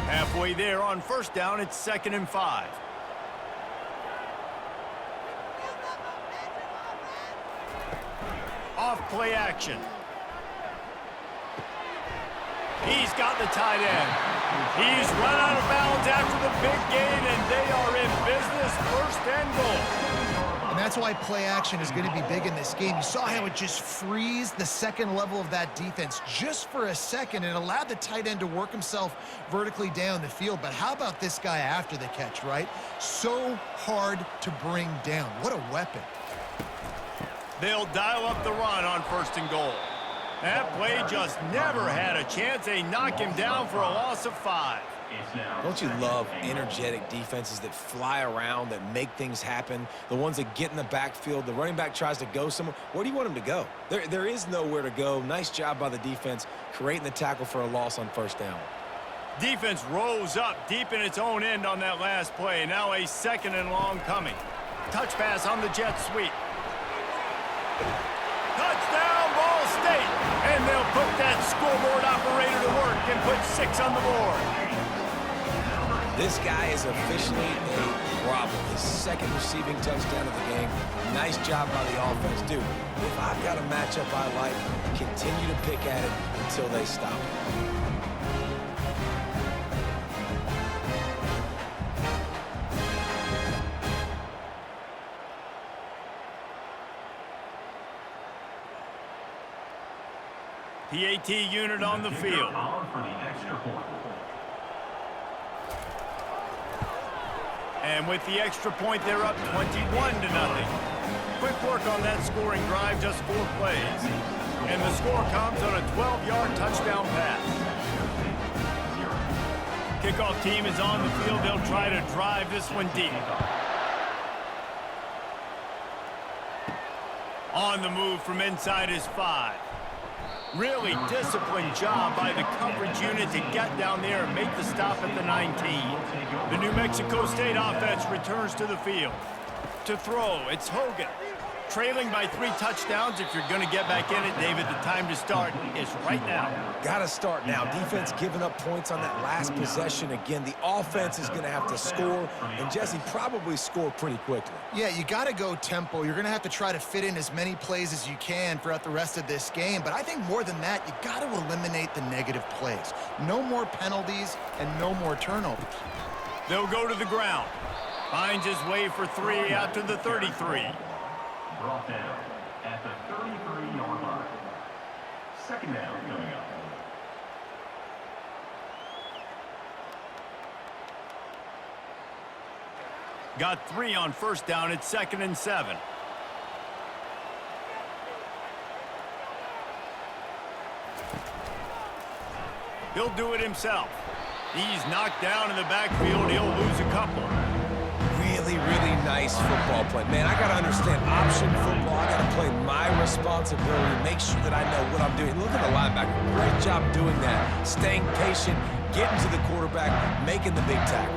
Halfway there on first down, it's 2nd and 5. Off play action. He's got the tight end. He's run out of bounds after the big gain, and they are in business, 1st and goal. And that's why play action is going to be big in this game. You saw how it just frees the second level of that defense just for a second and allowed the tight end to work himself vertically down the field. But how about this guy after the catch, right? So hard to bring down. What a weapon. They'll dial up the run on 1st and goal. That play just never had a chance. They knock him down for a loss of 5. Don't you love energetic defenses that fly around, that make things happen, the ones that get in the backfield? The running back tries to go somewhere. Where do you want him to go? There is nowhere to go. Nice job by the defense creating the tackle for a loss on 1st down. Defense rose up deep in its own end on that last play. Now a 2nd and long coming. Touch pass on the jet sweep. Touchdown, Ball State! And they'll put that scoreboard operator to work and put 6 on the board. This guy is officially a problem. His 2nd receiving touchdown of the game. Nice job by the offense. Dude, if I've got a matchup I like, continue to pick at it until they stop. PAT unit on the field. And with the extra point, they're up 21-0. Quick work on that scoring drive, just 4 plays. And the score comes on a 12-yard touchdown pass. Kickoff team is on the field. They'll try to drive this one deep. On the move from inside his 5. Really disciplined job by the coverage unit to get down there and make the stop at the 19. The New Mexico State offense returns to the field. To throw, it's Hogan. Trailing by 3 touchdowns. If you're going to get back in it, David, the time to start is right now. Got to start now. Defense giving up points on that last possession. Again, the offense is going to have to score, and Jesse probably score pretty quickly. Yeah, you got to go tempo. You're going to have to try to fit in as many plays as you can throughout the rest of this game. But I think more than that, you got to eliminate the negative plays. No more penalties and no more turnovers. They'll go to the ground. Finds his way for 3 out to the 33. Brought down at the 33-yard line. 2nd down coming up. Got 3 on 1st down. It's 2nd and 7. He'll do it himself. He's knocked down in the backfield. He'll lose a couple. Really nice football play. Man, I got to understand option football. I got to play my responsibility, make sure that I know what I'm doing. Look at the linebacker. Great job doing that. Staying patient, getting to the quarterback, making the big tackle.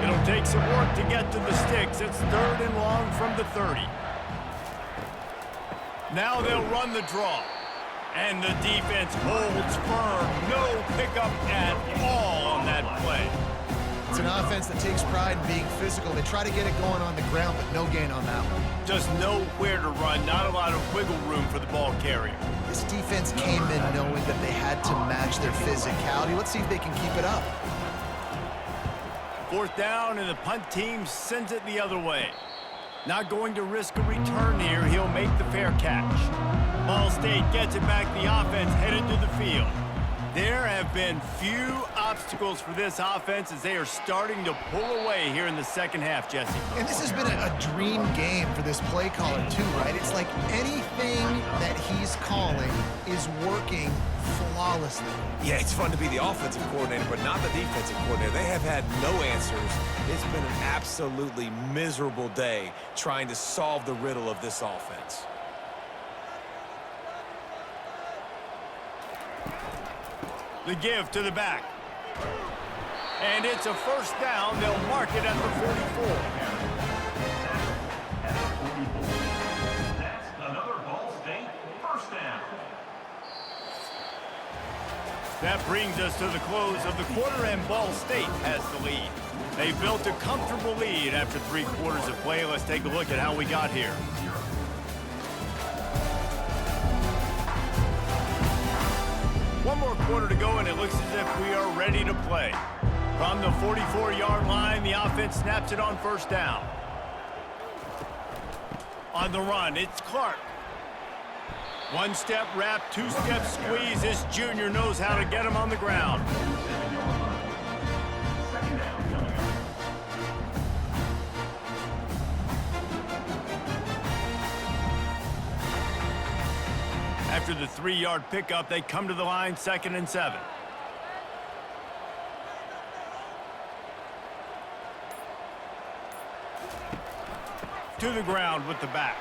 It'll take some work to get to the sticks. It's 3rd and long from the 30. Now they'll run the draw. And the defense holds firm. No pickup at all on that play. It's an offense that takes pride in being physical. They try to get it going on the ground, but no gain on that one. Just nowhere to run, not a lot of wiggle room for the ball carrier. This defense came in knowing that they had to match their physicality. Let's see if they can keep it up. 4th down, and the punt team sends it the other way. Not going to risk a return here. He'll make the fair catch. Ball State gets it back. The offense headed to the field. There have been few obstacles for this offense as they are starting to pull away here in the second half, Jesse. And this has been a dream game for this play caller too, right? It's like anything that he's calling is working flawlessly. Yeah, it's fun to be the offensive coordinator, but not the defensive coordinator. They have had no answers. It's been an absolutely miserable day trying to solve the riddle of this offense. The give to the back. And it's a first down. They'll mark it at the 44. That's another Ball State first down. That brings us to the close of the quarter, and Ball State has the lead. They built a comfortable lead after 3 quarters of play. Let's take a look at how we got here. One more quarter to go, and it looks as if we are ready to play. From the 44-yard line, the offense snaps it on first down. On the run, it's Clark. One-step wrap, two-step squeeze. This junior knows how to get him on the ground. After the 3-yard pickup, they come to the line, 2nd and 7. To the ground with the back.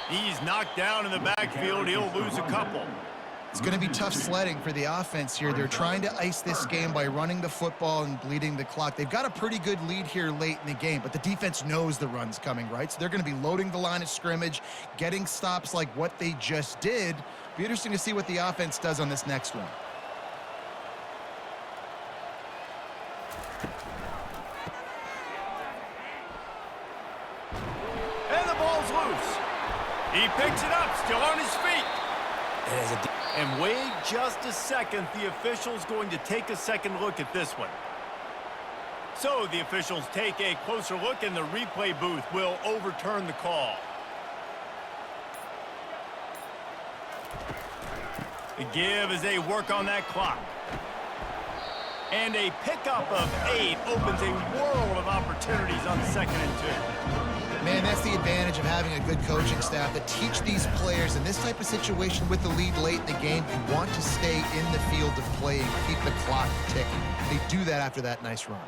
He's knocked down in the backfield. He'll lose a couple. It's going to be tough sledding for the offense here. They're trying to ice this game by running the football and bleeding the clock. They've got a pretty good lead here late in the game, but the defense knows the run's coming, right? So they're going to be loading the line of scrimmage, getting stops like what they just did. Be interesting to see what the offense does on this next one. And the ball's loose. He picks it up, still on his feet. And wait just a second. The official's going to take a second look at this one. So the officials take a closer look, and the replay booth will overturn the call. The give as they work on that clock. And a pickup of 8 opens a world of opportunities on 2nd and 2. Man, that's the advantage of having a good coaching staff that teach these players in this type of situation with the lead late in the game. You want to stay in the field of play and keep the clock ticking. They do that after that nice run.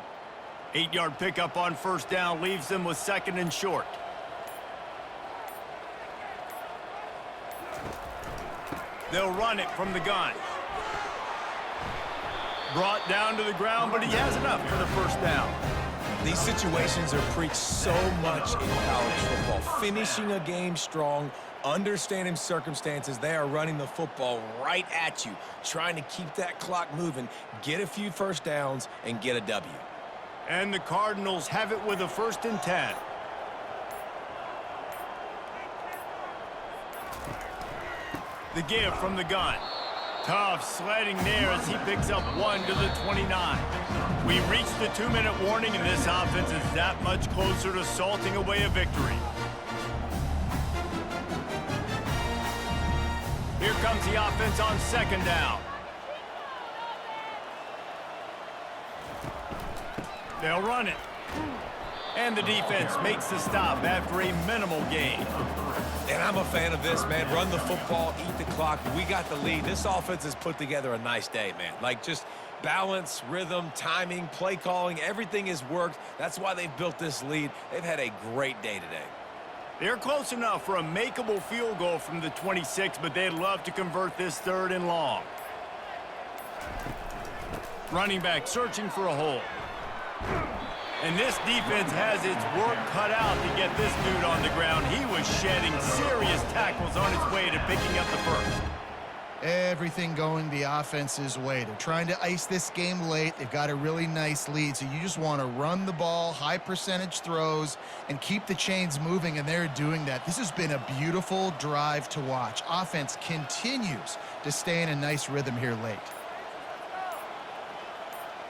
8-yard pickup on first down leaves them with 2nd and short. They'll run it from the gun. Brought down to the ground, but he has enough for the first down. These situations are preached so much in college football. Finishing a game strong, understanding circumstances. They are running the football right at you, trying to keep that clock moving, get a few first downs, and get a W. And the Cardinals have it with a 1st and 10. The give from the gun. Tough sledding there as he picks up 1 to the 29. We reached the 2-minute warning, and this offense is that much closer to salting away a victory. Here comes the offense on 2nd down. They'll run it. And the defense makes the stop after a minimal gain. And I'm a fan of this, man. Run the football, eat the clock. We got the lead. This offense has put together a nice day, man. Like, just balance, rhythm, timing, play calling, everything has worked. That's why they've built this lead. They've had a great day today. They're close enough for a makeable field goal from the 26, but they'd love to convert this 3rd and long. Running back searching for a hole. And this defense has its work cut out to get this dude on the ground. He was shedding serious tackles on his way to picking up the first. Everything going the offense's way. They're trying to ice this game late. They've got a really nice lead, so you just want to run the ball, high percentage throws, and keep the chains moving, and they're doing that. This has been a beautiful drive to watch. Offense continues to stay in a nice rhythm here late.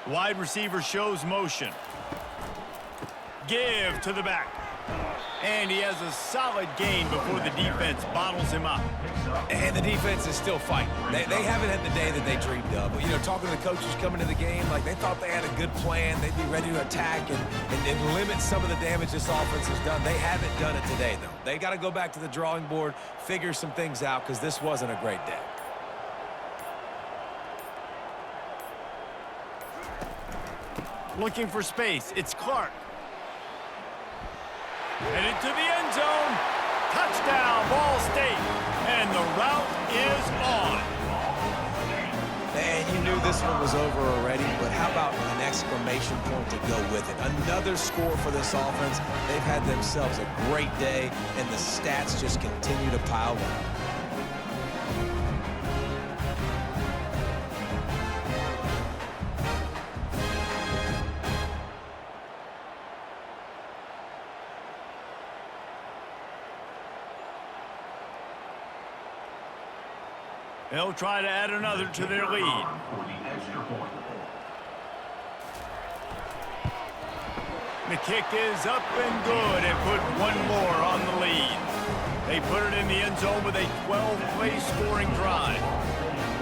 Wide receiver shows motion. Give to the back. And he has a solid gain before the defense bottles him up. And the defense is still fighting. They haven't had the day that they dreamed of. But, you know, talking to the coaches coming to the game, like they thought they had a good plan. They'd be ready to attack and limit some of the damage this offense has done. They haven't done it today, though. They got to go back to the drawing board, figure some things out, because this wasn't a great day. Looking for space. It's Clark. Headed to the end zone. Touchdown, Ball State. And the route is on. And you knew this one was over already, but how about an exclamation point to go with it? Another score for this offense. They've had themselves a great day, and the stats just continue to pile up. They'll try to add another to their lead. The kick is up and good and put one more on the lead. They put it in the end zone with a 12-play scoring drive.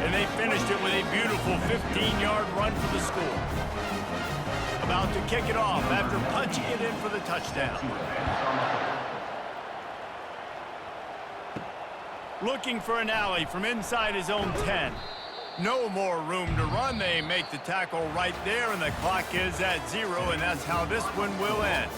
And they finished it with a beautiful 15-yard run for the score. About to kick it off after punching it in for the touchdown. Looking for an alley from inside his own 10. No more room to run. They make the tackle right there, and the clock is at 0, and that's how this one will end.